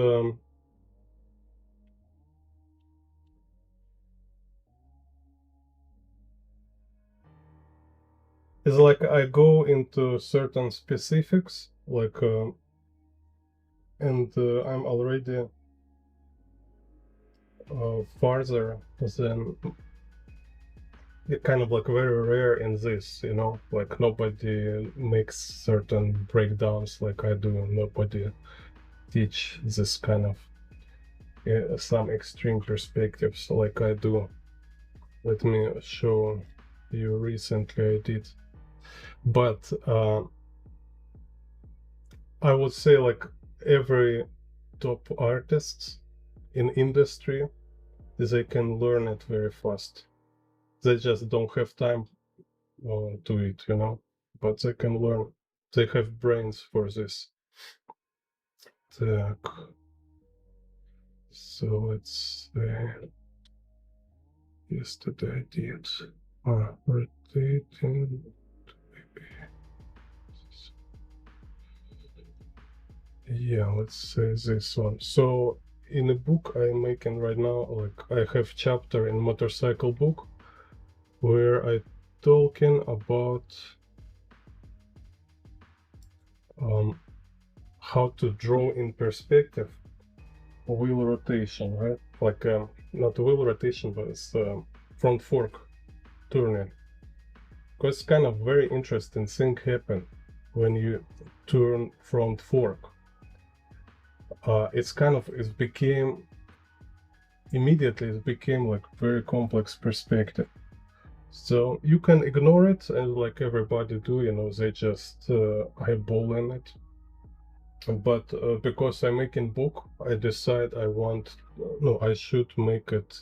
It's like I go into certain specifics, like, and I'm already farther than kind of like very rare in this, you know, like nobody makes certain breakdowns like I do. Nobody teach this kind of some extreme perspectives like I do. Let me show you recently I did. But I would say like every top artists in industry, they can learn it very fast. They just don't have time to it, you know, but they can learn. They have brains for this. Так. So let's yesterday I did rotating. Yeah, let's say this one. So in a book I'm making right now, like I have chapter in motorcycle book where I talking about how to draw in perspective wheel rotation, right? Like not wheel rotation, but it's front fork turning. Because it's kind of very interesting thing happen when you turn front fork. It's kind of it became like very complex perspective. So you can ignore it, and like everybody do, you know, they just eyeballing it. But because I'm making book, I decide I want no, I should make it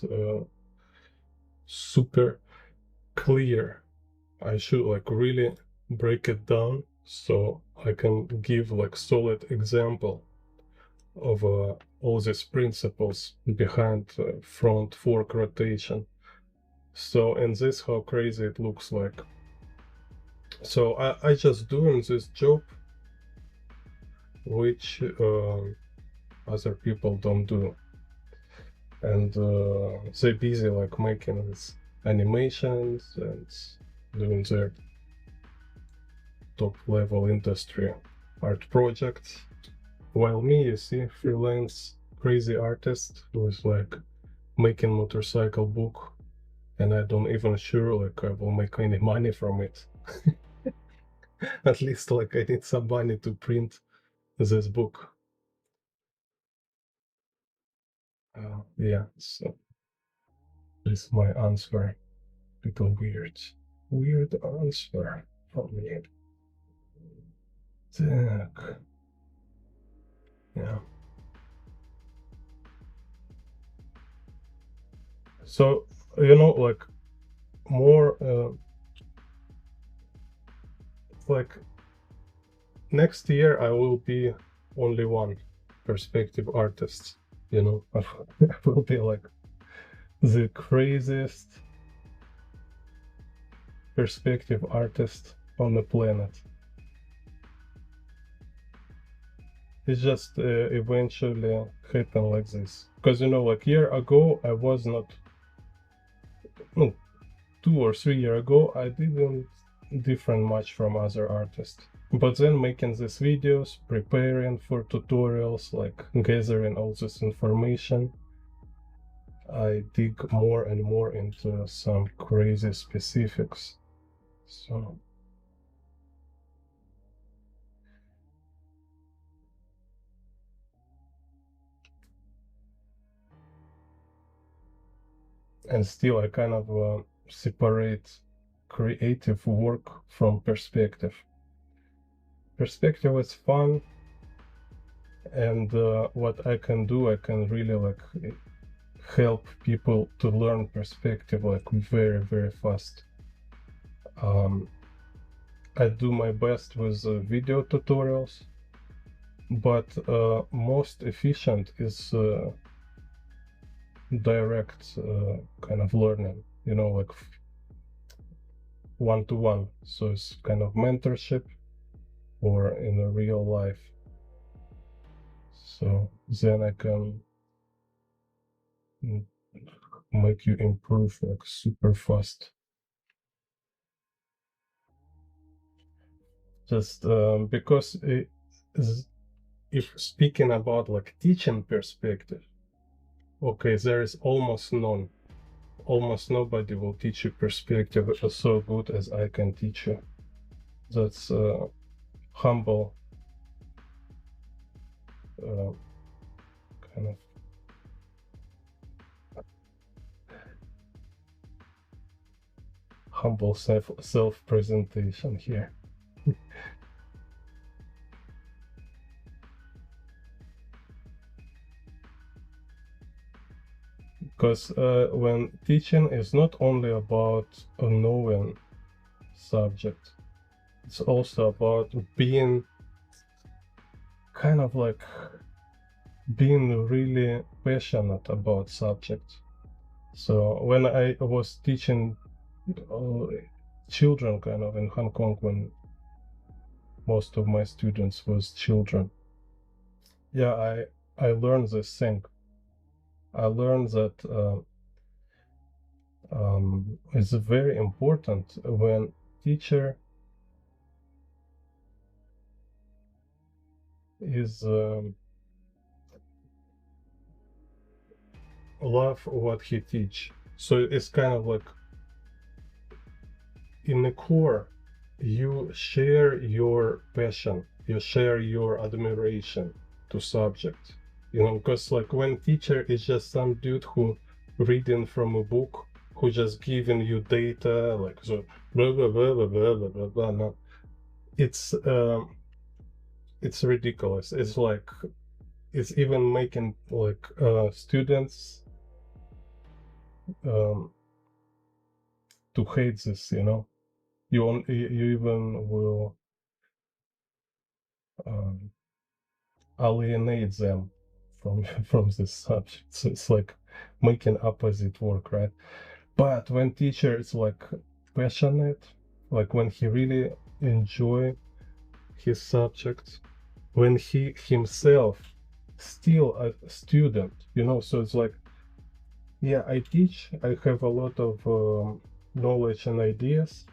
super clear. I should like really break it down so I can give like solid example of all these principles behind front fork rotation. So and this how crazy it looks like. So I just doing this job which other people don't do, and they're busy like making these animations and doing their top level industry art projects, while me, you see, freelance crazy artist who is like making motorcycle book, and I don't even sure like I will make any money from it. At least like I need some money to print this book. Yeah, so this is my answer. Little weird answer from me. Так. Yeah. So you know, like more like next year I will be only one perspective artist. You know, I will be like the craziest perspective artist on the planet. It just eventually happened like this. Because you know, like year ago, I was not. No, 2 or 3 years ago, I didn't different much from other artists. But then making these videos, preparing for tutorials, like gathering all this information, I dig more and more into some crazy specifics. So and still I kind of separate creative work from perspective. Perspective is fun, and what I can do, I can really like help people to learn perspective like very fast. I do my best with video tutorials, but most efficient is direct kind of learning, you know, like one-to-one. So it's kind of mentorship or in a real life. So then I can make you improve like super fast. just because if speaking about like teaching perspective, okay, there is almost nobody will teach you perspective so good as I can teach you. That's humble kind of humble self presentation here. Because when teaching is not only about a knowing subject, it's also about being kind of like being really passionate about subject. So when I was teaching children kind of in Hong Kong, when most of my students was children, yeah, I learned this thing. I learned that it's very important when teacher is love what he teach. So it's kind of like in the core, you share your passion, you share your admiration to subject. You know, because like when teacher is just some dude who reading from a book, who just giving you data, like so blah blah blah blah blah blah blah blah. No. It's ridiculous. It's like it's even making like students to hate this, you know. You even will alienate them from from this subject. So it's like making opposite work, right? But when teacher is like passionate, like when he really enjoy his subject, when he himself still a student, you know, so it's like, yeah, I teach, I have a lot of knowledge and ideas,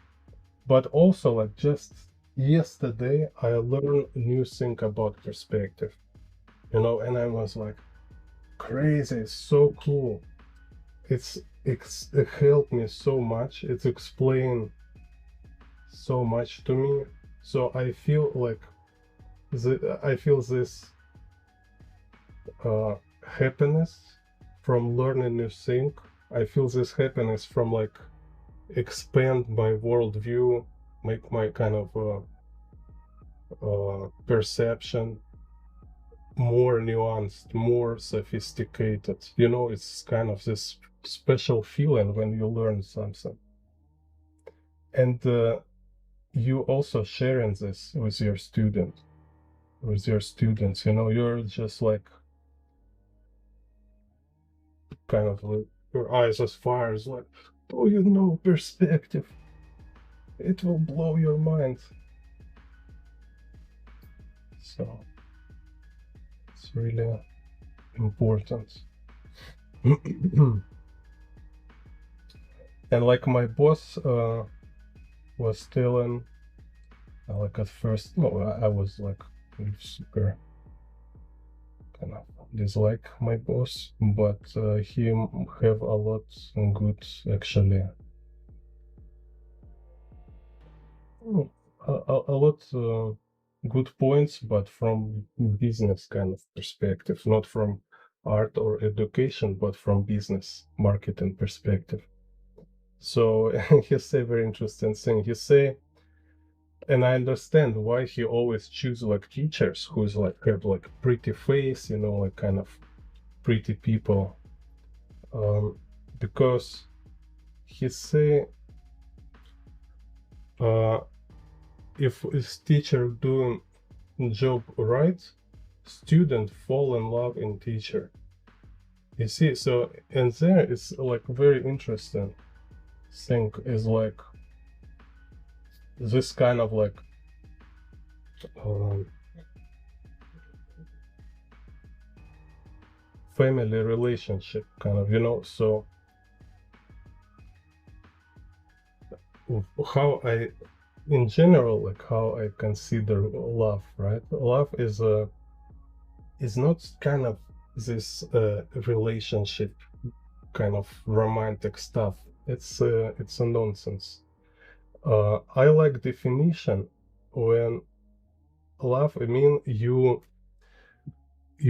but also like just yesterday I learned a new thing about perspective, you know, and I was like, crazy, it's so cool. It helped me so much. It's explained so much to me. So I feel like I feel this happiness from learning new thing. I feel this happiness from like expand my worldview, make my kind of perception more nuanced, more sophisticated. You know, it's kind of this special feeling when you learn something. And you also sharing this with your students, you know, you're just like kind of like your eyes as far as like, oh, you know, perspective, it will blow your mind. So it's really important. And like my boss was telling, like at first, no, I was like super kind of dislike my boss, but he have a lot good actually, a lot good points, but from business kind of perspective, not from art or education, but from business marketing perspective. So he say very interesting thing. He say, and I understand why he always choose like teachers who's like have like pretty face, you know, like kind of pretty people, because he say if his teacher doing job right, student fall in love in teacher. You see, so and there is like very interesting thing is like this kind of like family relationship kind of, you know. So how I in general, like how I consider love, right? Love is not kind of this relationship kind of romantic stuff. It's a nonsense. I like definition when love, I mean, you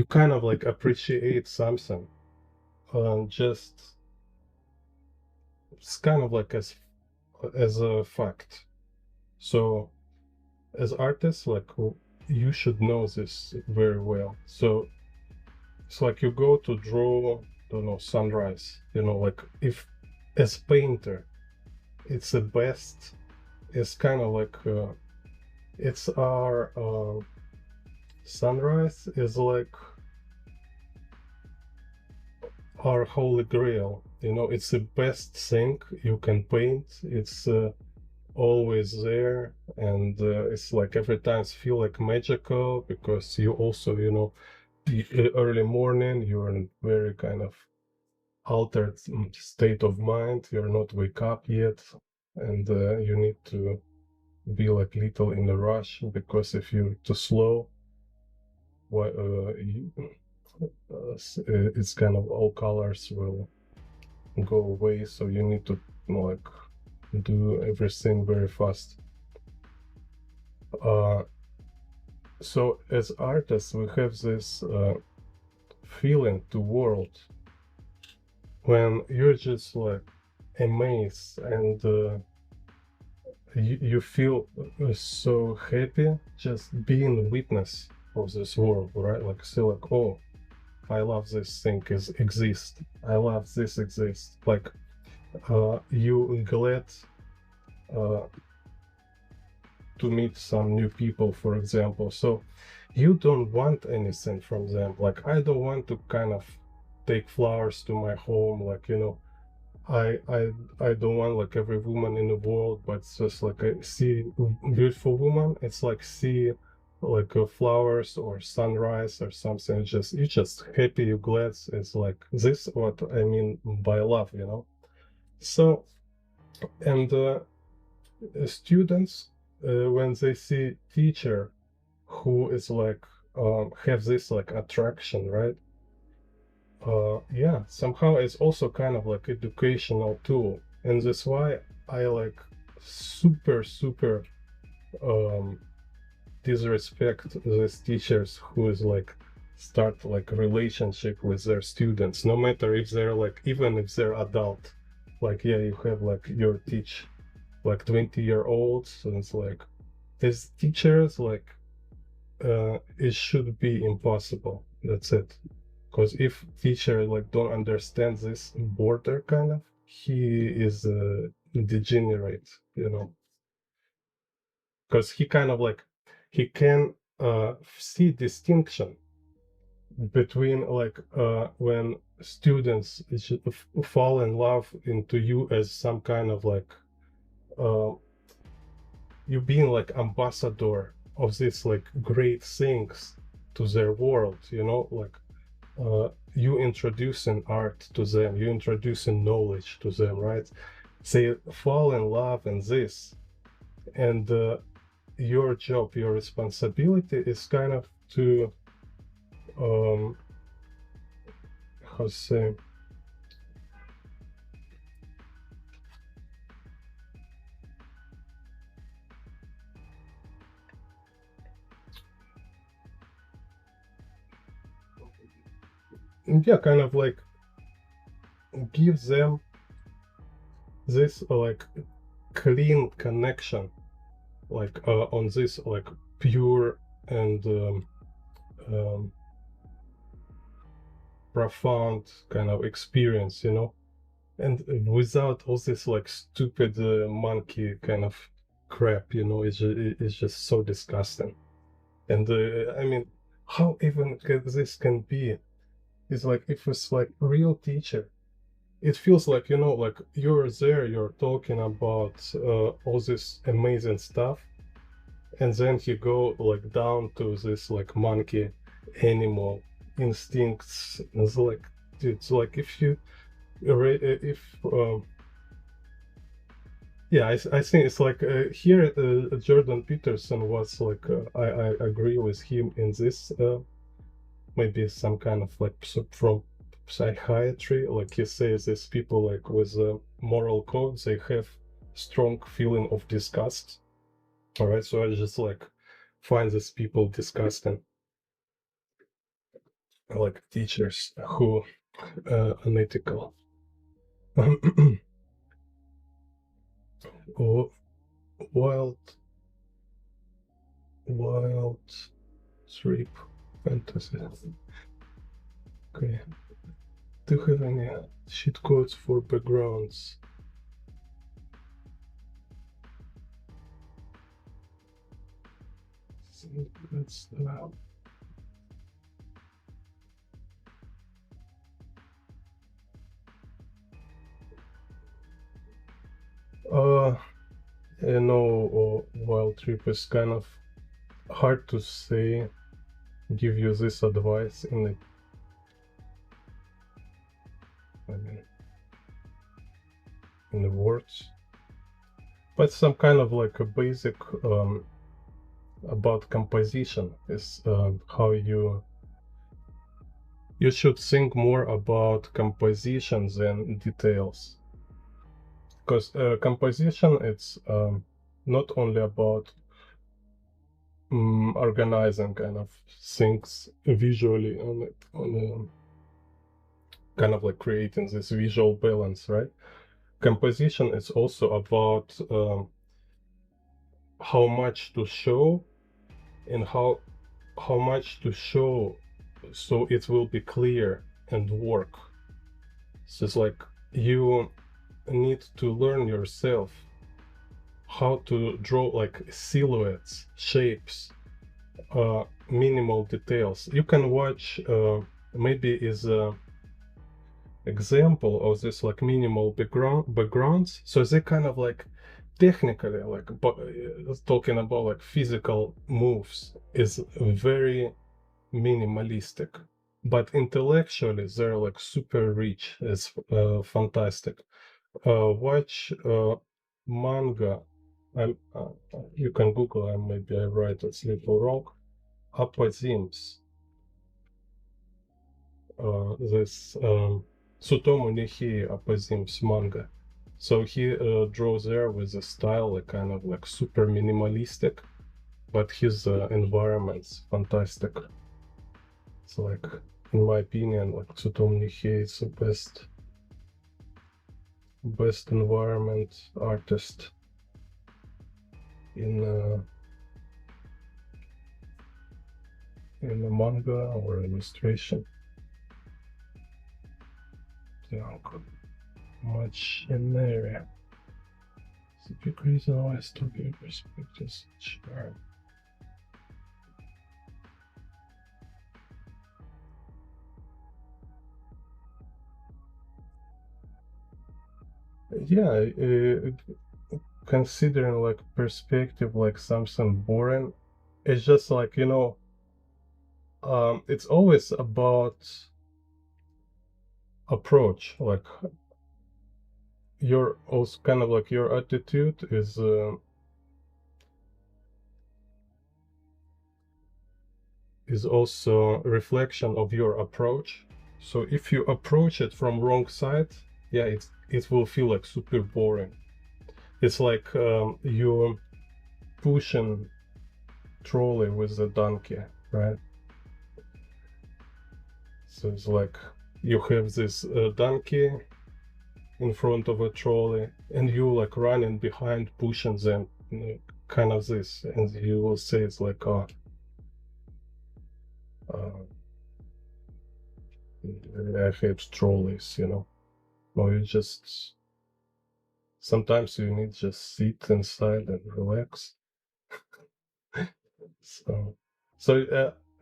kind of like appreciate something, just it's kind of like as a fact. So as artists, like you should know this very well. So it's like you go to draw, don't know, sunrise. You know, like if as painter, it's the best. It's kind of like it's our sunrise is like our holy grail. You know, it's the best thing you can paint. It's always there, and it's like every time feel like magical because you also, you know, early morning you're in very kind of altered state of mind. You're not wake up yet, and you need to be like little in a rush, because if you're too slow, it's kind of all colors will go away, so you need to like do everything very fast. So as artists we have this feeling to world when you're just like amazed, and you feel so happy just being a witness of this world, right? Like still like, oh, I love this thing exists. I love this exists. Like you glad to meet some new people, for example. So you don't want anything from them. Like I don't want to kind of take flowers to my home, like, you know, I don't want like every woman in the world, but it's just like I see beautiful woman, it's like see like flowers or sunrise or something. Just you just happy, you glad. It's like this what I mean by love, you know. So and students when they see teacher who is like have this like attraction, right? Yeah, somehow it's also kind of like educational tool, and that's why I like super disrespect these teachers who is like start like a relationship with their students, no matter if they're like, even if they're adult. Like yeah, you have like your teach like 20-year-olds, and it's like as teachers like it should be impossible. That's it. Because if teacher like don't understand this border kind of, he is a degenerate, you know. Because he kind of like he can see distinction between like when students fall in love into you as some kind of like you being like ambassador of this like great things to their world, you know, like you introducing art to them, you introducing knowledge to them, right? They fall in love in this, and your job, your responsibility is kind of to how to say, yeah, kind of like give them this like clean connection, like on this like pure and profound kind of experience, you know, and without all this like stupid monkey kind of crap, you know. It's just so disgusting. And I mean, how even this can be? It's like if it's like real teacher, it feels like, you know, like you're there, you're talking about all this amazing stuff, and then you go like down to this like monkey animal instincts. It's like, dude, it's like if you if Yeah, I think it's like here Jordan Peterson was like I agree with him in this maybe some kind of like from psychiatry, like he says these people like with moral codes, they have strong feeling of disgust. All right, so I just like find these people disgusting, like teachers who unethical. Oh, wild wild trip fantasy. Okay. Do you have any cheat codes for backgrounds? That's you know, wild trip is kind of hard to say. Give you this advice in the, I mean, in the words, but some kind of like a basic about composition is how you should think more about composition than details, because composition it's not only about organizing kind of things visually on kind of like creating this visual balance, right? Composition is also about how much to show and how much to show so it will be clear and work. So it's like you need to learn yourself how to draw like silhouettes, shapes, minimal details. You can watch maybe is a example of this like minimal backgrounds. So they kind of like technically like talking about like physical moves is very minimalistic, but intellectually they're like super rich. It's fantastic. Watch manga. You can Google. Maybe I write it's a little wrong. Apasims. This Tsutomu Nihei Apasims manga. So he draws there with a style like kind of like super minimalistic, but his environment's fantastic. It's like, in my opinion, like Tsutomu Nihei is the best environment artist in the manga or illustration. Yeah, much in there. It's a big reason why I still give respect to such art. Yeah, considering like perspective like something boring, it's just like, you know, it's always about approach, like your also kind of like your attitude is also a reflection of your approach. So if you approach it from wrong side, yeah, it will feel like super boring. It's like you're pushing trolley with a donkey, right? So it's like you have this donkey in front of a trolley and you like running behind pushing them, you know, kind of this, and you will say it's like I hate trolleys, you know. Or you just sometimes you need just sit inside and relax. So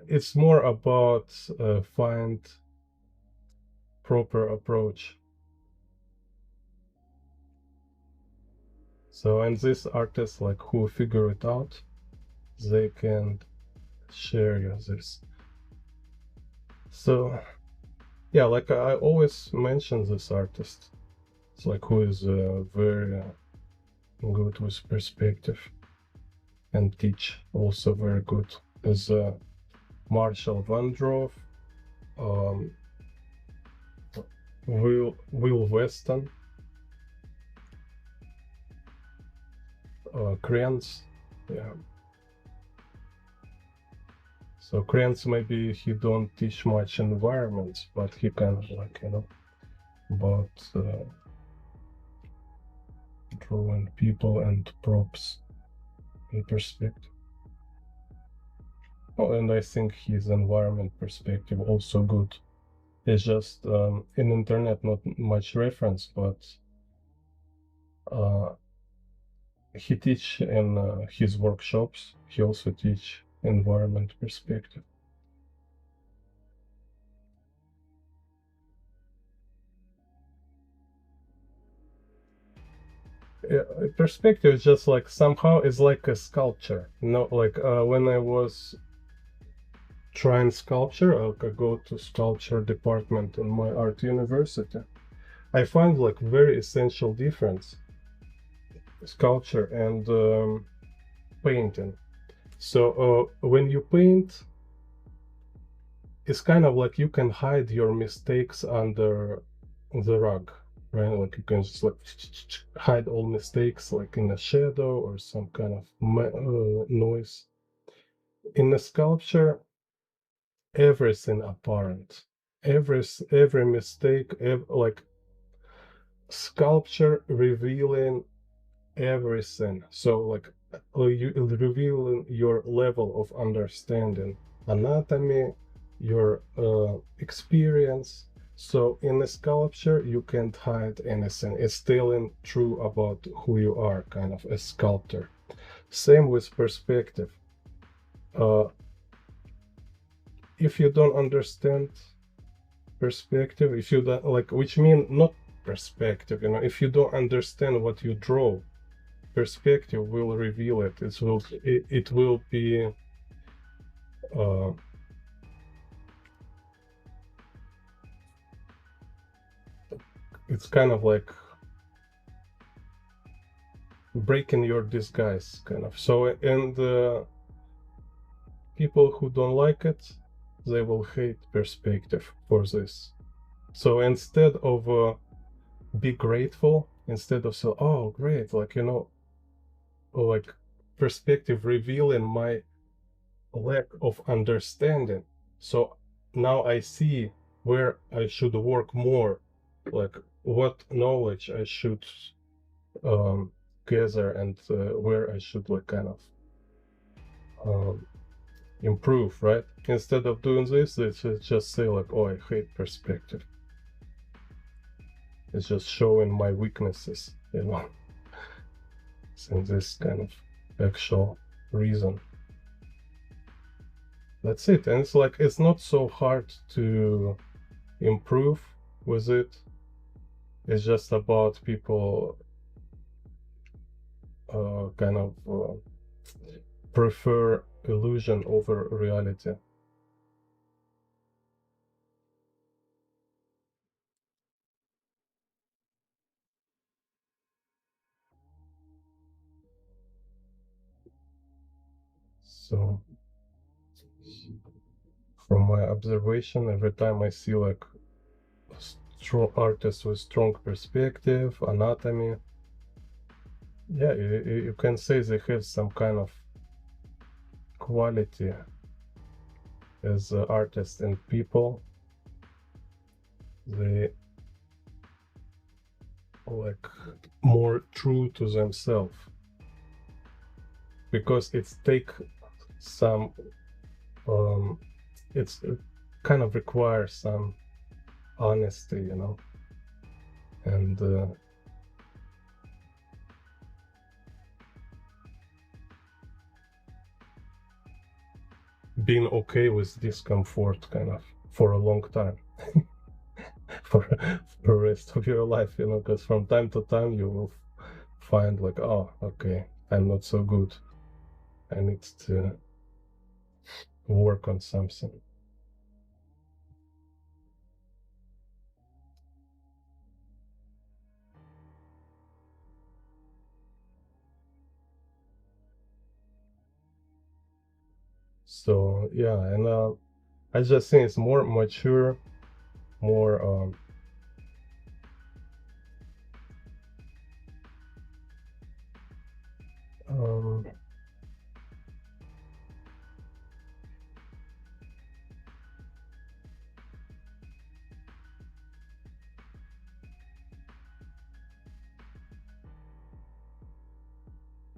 it's more about find proper approach. So and these artists like who figure it out, they can share you this. So yeah, like I always mention this artist. It's like who is very good with perspective, and teach also very good is Marshall Vandroff, um, Will Weston, Kranz, yeah. So Kranz, maybe he don't teach much environments, but he kind of like, you know, about drawing people and props in perspective. Oh, and I think his environment perspective also good. It's just in internet not much reference, but he teach in his workshops. He also teach environment perspective. Yeah, perspective is just like somehow is like a sculpture. You know, like when I was trying sculpture, I go to sculpture department in my art university. I find like very essential difference sculpture and painting. So when you paint, it's kind of like you can hide your mistakes under the rug, right? Like you can just like hide all mistakes like in a shadow or some kind of noise. In a sculpture, everything apparent, every mistake, like sculpture revealing everything. So like you revealing your level of understanding anatomy, your experience. So in a sculpture you can't hide anything. It's telling true about who you are, kind of a sculptor. Same with perspective. If you don't understand perspective, if you don't like, which mean not perspective, you know, if you don't understand what you draw, perspective will reveal it. It will be it's kind of like breaking your disguise, kind of. So and people who don't like it, they will hate perspective for this. So instead of be grateful, instead of say, oh great, like, you know, like perspective revealing my lack of understanding, so now I see where I should work more, like what knowledge I should gather, and where I should like kind of improve, right? Instead of doing this, they just say like, oh, I hate perspective. It's just showing my weaknesses, you know. And this kind of actual reason. That's it. And it's like, it's not so hard to improve with it. It's just about people kind of prefer illusion over reality. So from my observation, every time I see like strong artists with strong perspective, anatomy, yeah, you can say they have some kind of quality as artists and people. They like more true to themselves, because it's take some it kind of requires some honesty, you know, and being okay with discomfort kind of for a long time. for the rest of your life, you know, because from time to time you will find like, oh, okay, I'm not so good, I need to work on something. So yeah, and I just think it's more mature, more um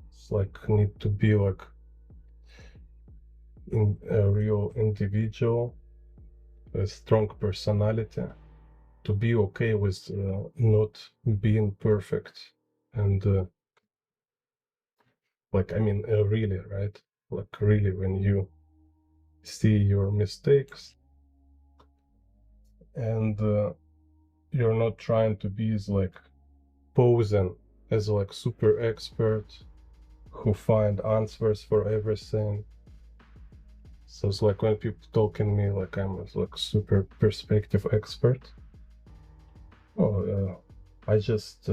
it's like need to be like in a real individual, a strong personality, to be okay with not being perfect. And like, I mean, really, right? Like, really, when you see your mistakes and you're not trying to be as like posing as like super expert who find answers for everything. So it's like when people talking me like I'm like super perspective expert. Oh, I just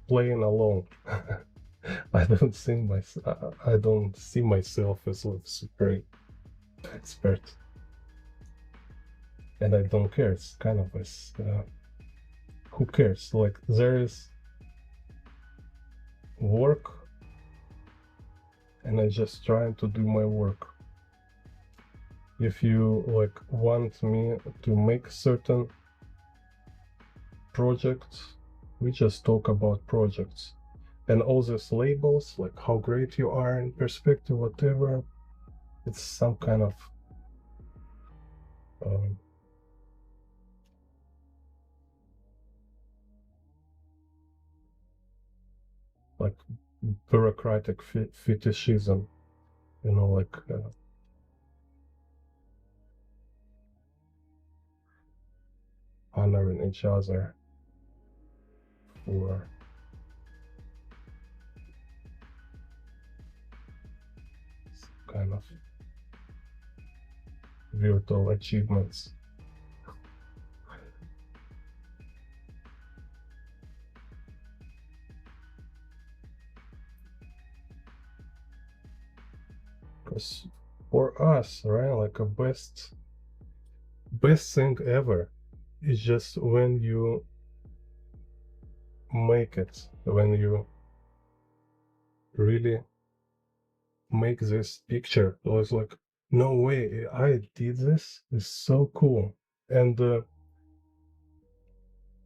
playing along. I don't I don't see myself as like super expert, and I don't care. It's kind of as who cares? Like there is work, and I just trying to do my work. If you like want me to make certain projects, we just talk about projects. And all these labels, like how great you are in perspective, whatever, it's some kind of um, like bureaucratic fetishism, you know, like honoring each other for kind of virtual achievements. Because for us, right, like a best thing ever is just when you make it, when you really make this picture. It was like, no way, I did this. It's so cool. And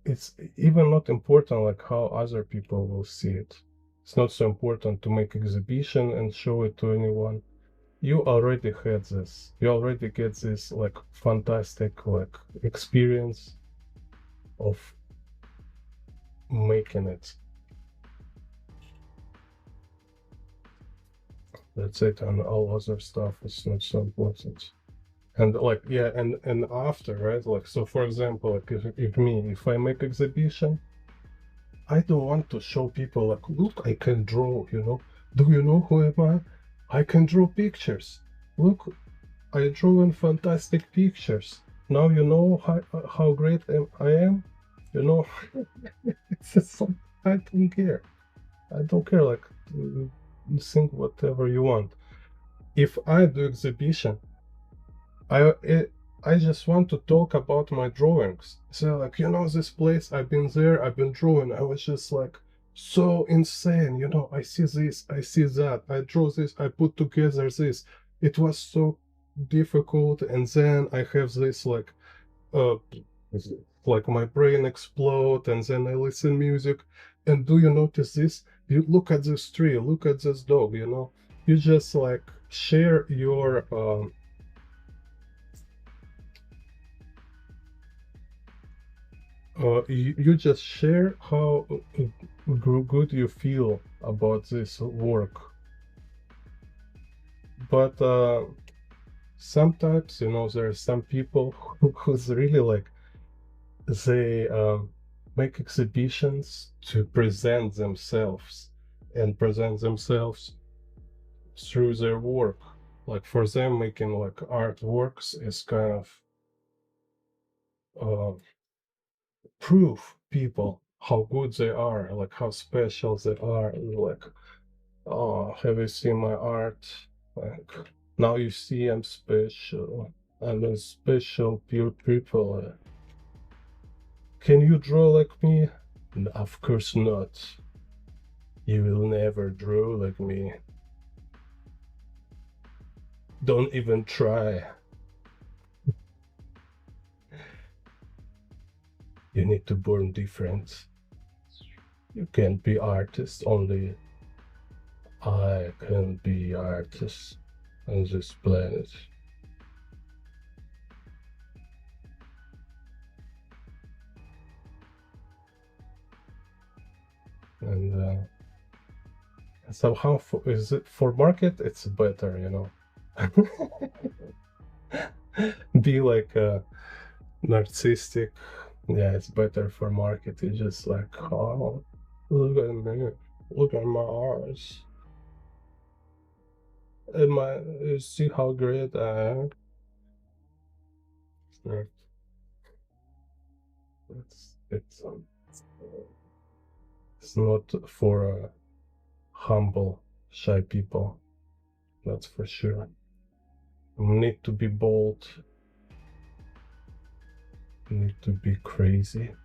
it's even not important like how other people will see it. It's not so important to make exhibition and show it to anyone. You already had this. You already get this like fantastic like experience of making it. That's it, and all other stuff is not so important. And like yeah, and after, right, like, so for example, like if I make exhibition, I don't want to show people like, look, I can draw, you know. Do you know who am I can draw pictures. Look, I drew in fantastic pictures. Now you know how great I am, you know. It's just I don't care. I don't care, like, you think whatever you want. If I do exhibition, I just want to talk about my drawings. So like, you know, this place, I've been there, I've been drawing. I was just like so insane, you know. I see this, I see that, I draw this, I put together this. It was so difficult, and then I have this uh like my brain explode, and then I listen music. And do you notice this? You look at this tree, look at this dog, you know. You just like share your you just share how good you feel about this work. But sometimes, you know, there are some people who's really like, they make exhibitions to present themselves and present themselves through their work. Like for them, making like artworks is kind of prove people how good they are, like how special they are. Like, oh, have you seen my art? Like, Now you see I'm special. I'm a special pure people. Can you draw like me? Of course not. You will never draw like me. Don't even try. You need to born different. You can't be artist, only I can be artist on this planet. And somehow is it for market it's better, you know. Be like narcissistic. Yeah, it's better for market. It's just like, oh, look at me, look at my eyes, and my see how great I am. Yeah. It's not for humble, shy people. That's for sure. You need to be bold. You need to be crazy.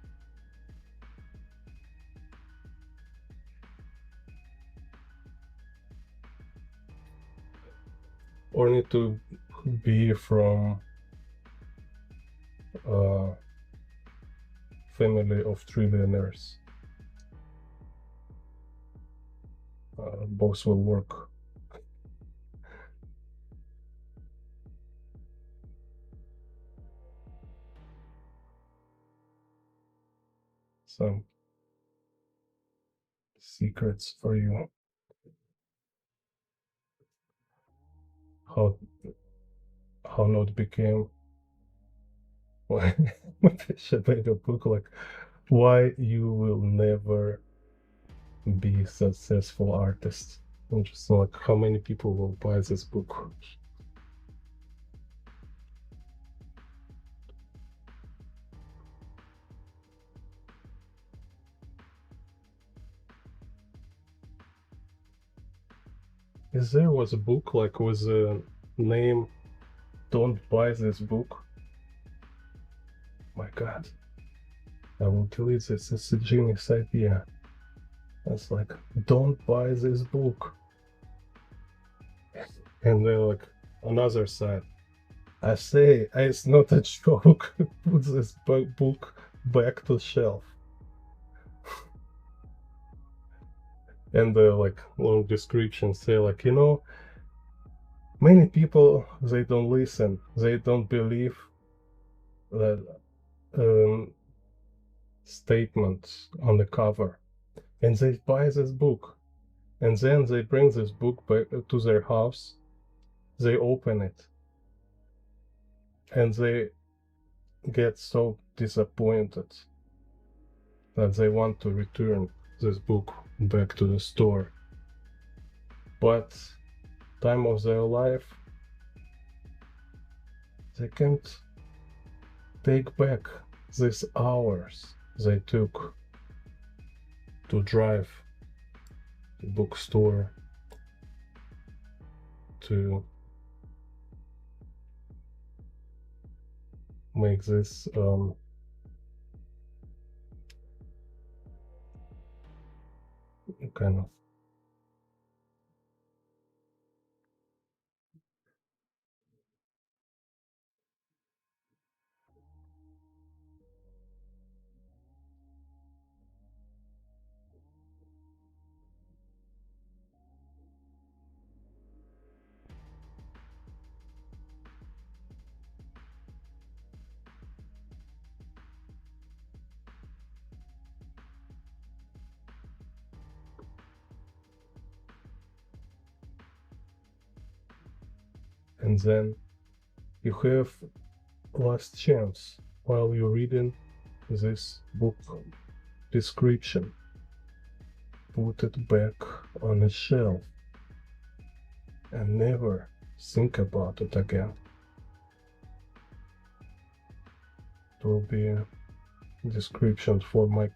Or need to be from a family of trillionaires. Both will work. Some secrets for you. How not became. Why should I a book like why you will never be a successful artist? I'm just like how many people will buy this book? Is there was a book like with a name "Don't buy this book"? My God, I will delete this. It's a genius idea. It's like, don't buy this book. And then like another side, I say it's not a joke. Put this book back to shelf. And the like long description say like, you know, many people they don't listen, they don't believe that statement on the cover, and they buy this book, and then they bring this book back to their house, they open it, and they get so disappointed that they want to return this book back to the store. But time of their life, they can't take back these hours they took to drive to bookstore, to make this kind of and then you have last chance while you're reading this book description. Put it back on a shelf and never think about it again. It will be a description for my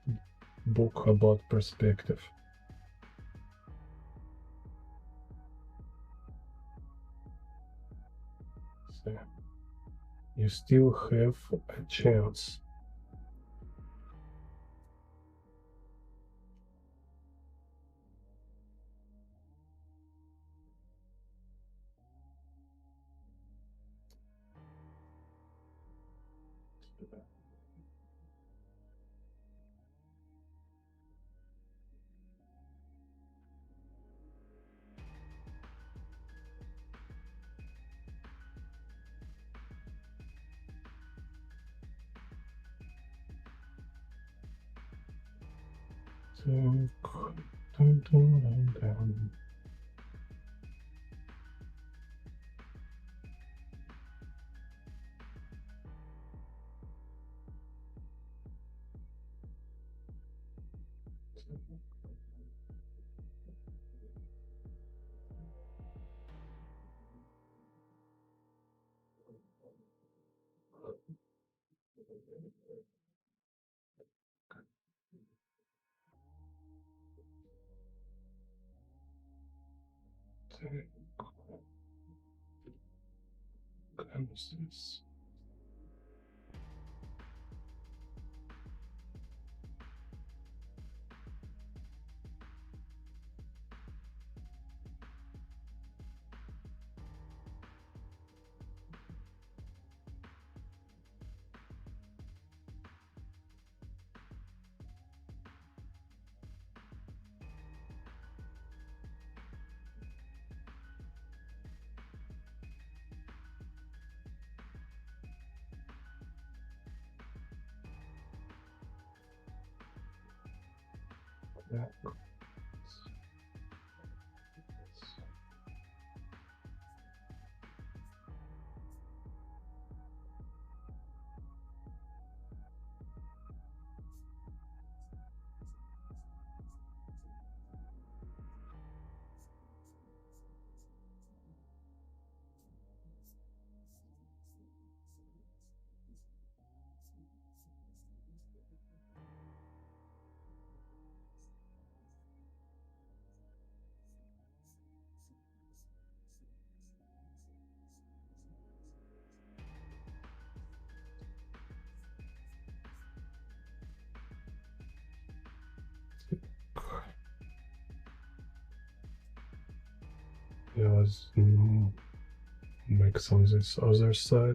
book about perspective. see. You still have a chance. Dun, dun, dun, dun. Canvases. Yeah. Yeah, let's make some of this other side.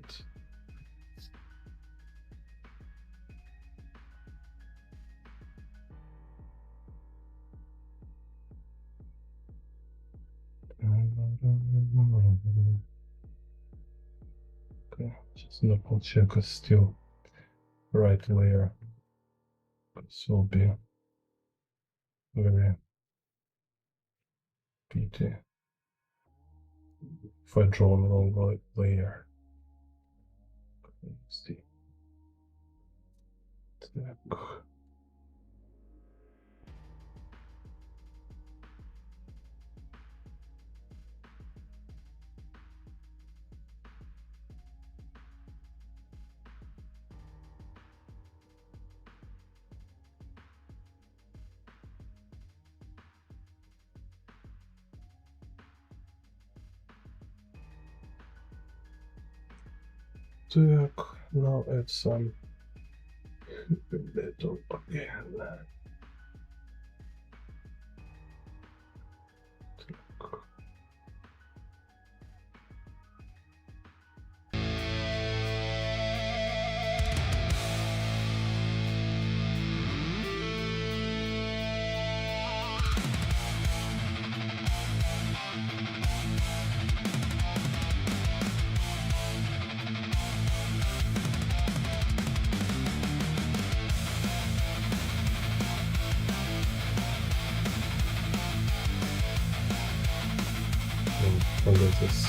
Okay, just double check it's still right layer. This will be very pity if I draw a long layer. Let's see. Так. Так, now add some little again. Так. Forget this.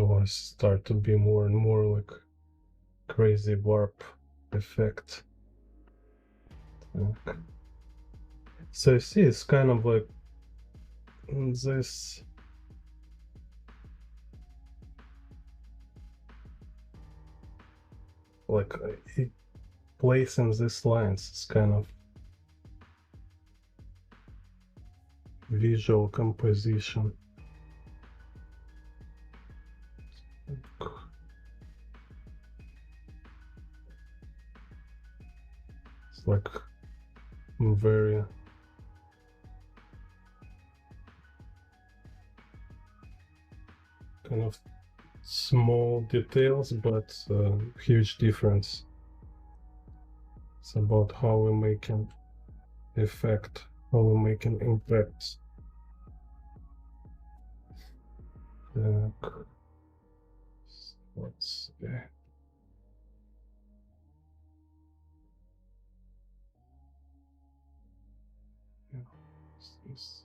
will start to be more and more like crazy warp effect. Так. So you see, it's kind of like this. Like it placing these lines is kind of visual composition. It's like very kind of small details, but huge difference. It's about how we're making effect, how we're making impacts. Так, let's see. Yeah, what's this?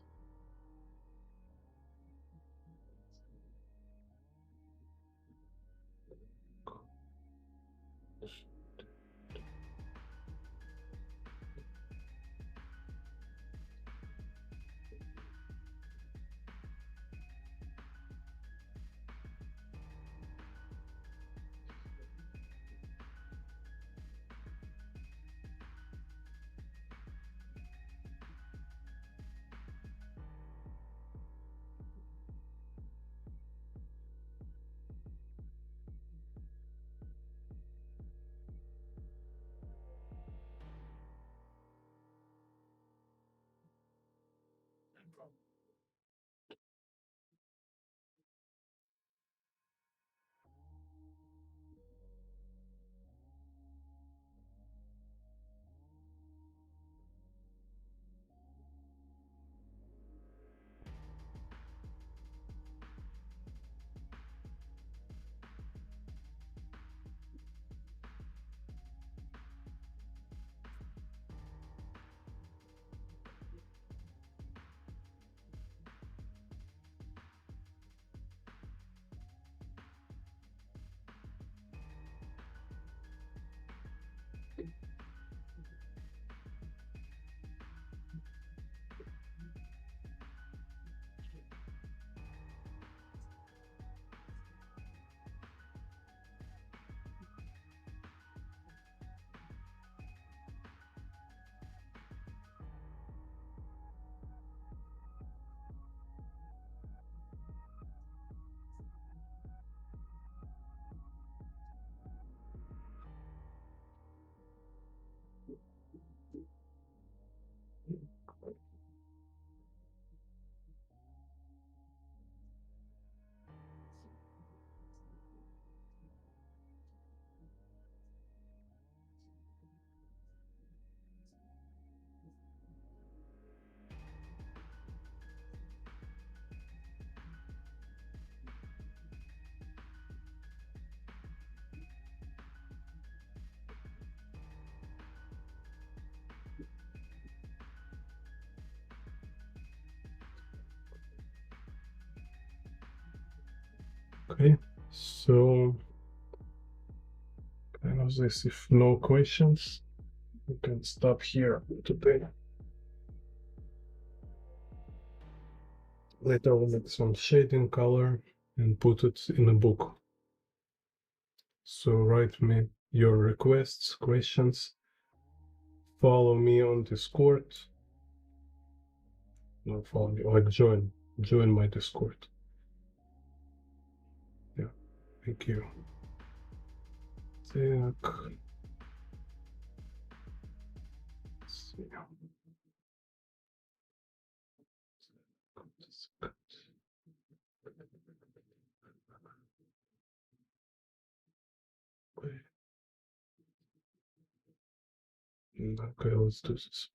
Okay, so kind of this. If no questions, we can stop here today. Later we'll make some shading color and put it in a book. So write me your requests, questions. Follow me on Discord. No, follow me, like join my Discord. Yeah, thank you. Так. See. Okay, let's do this.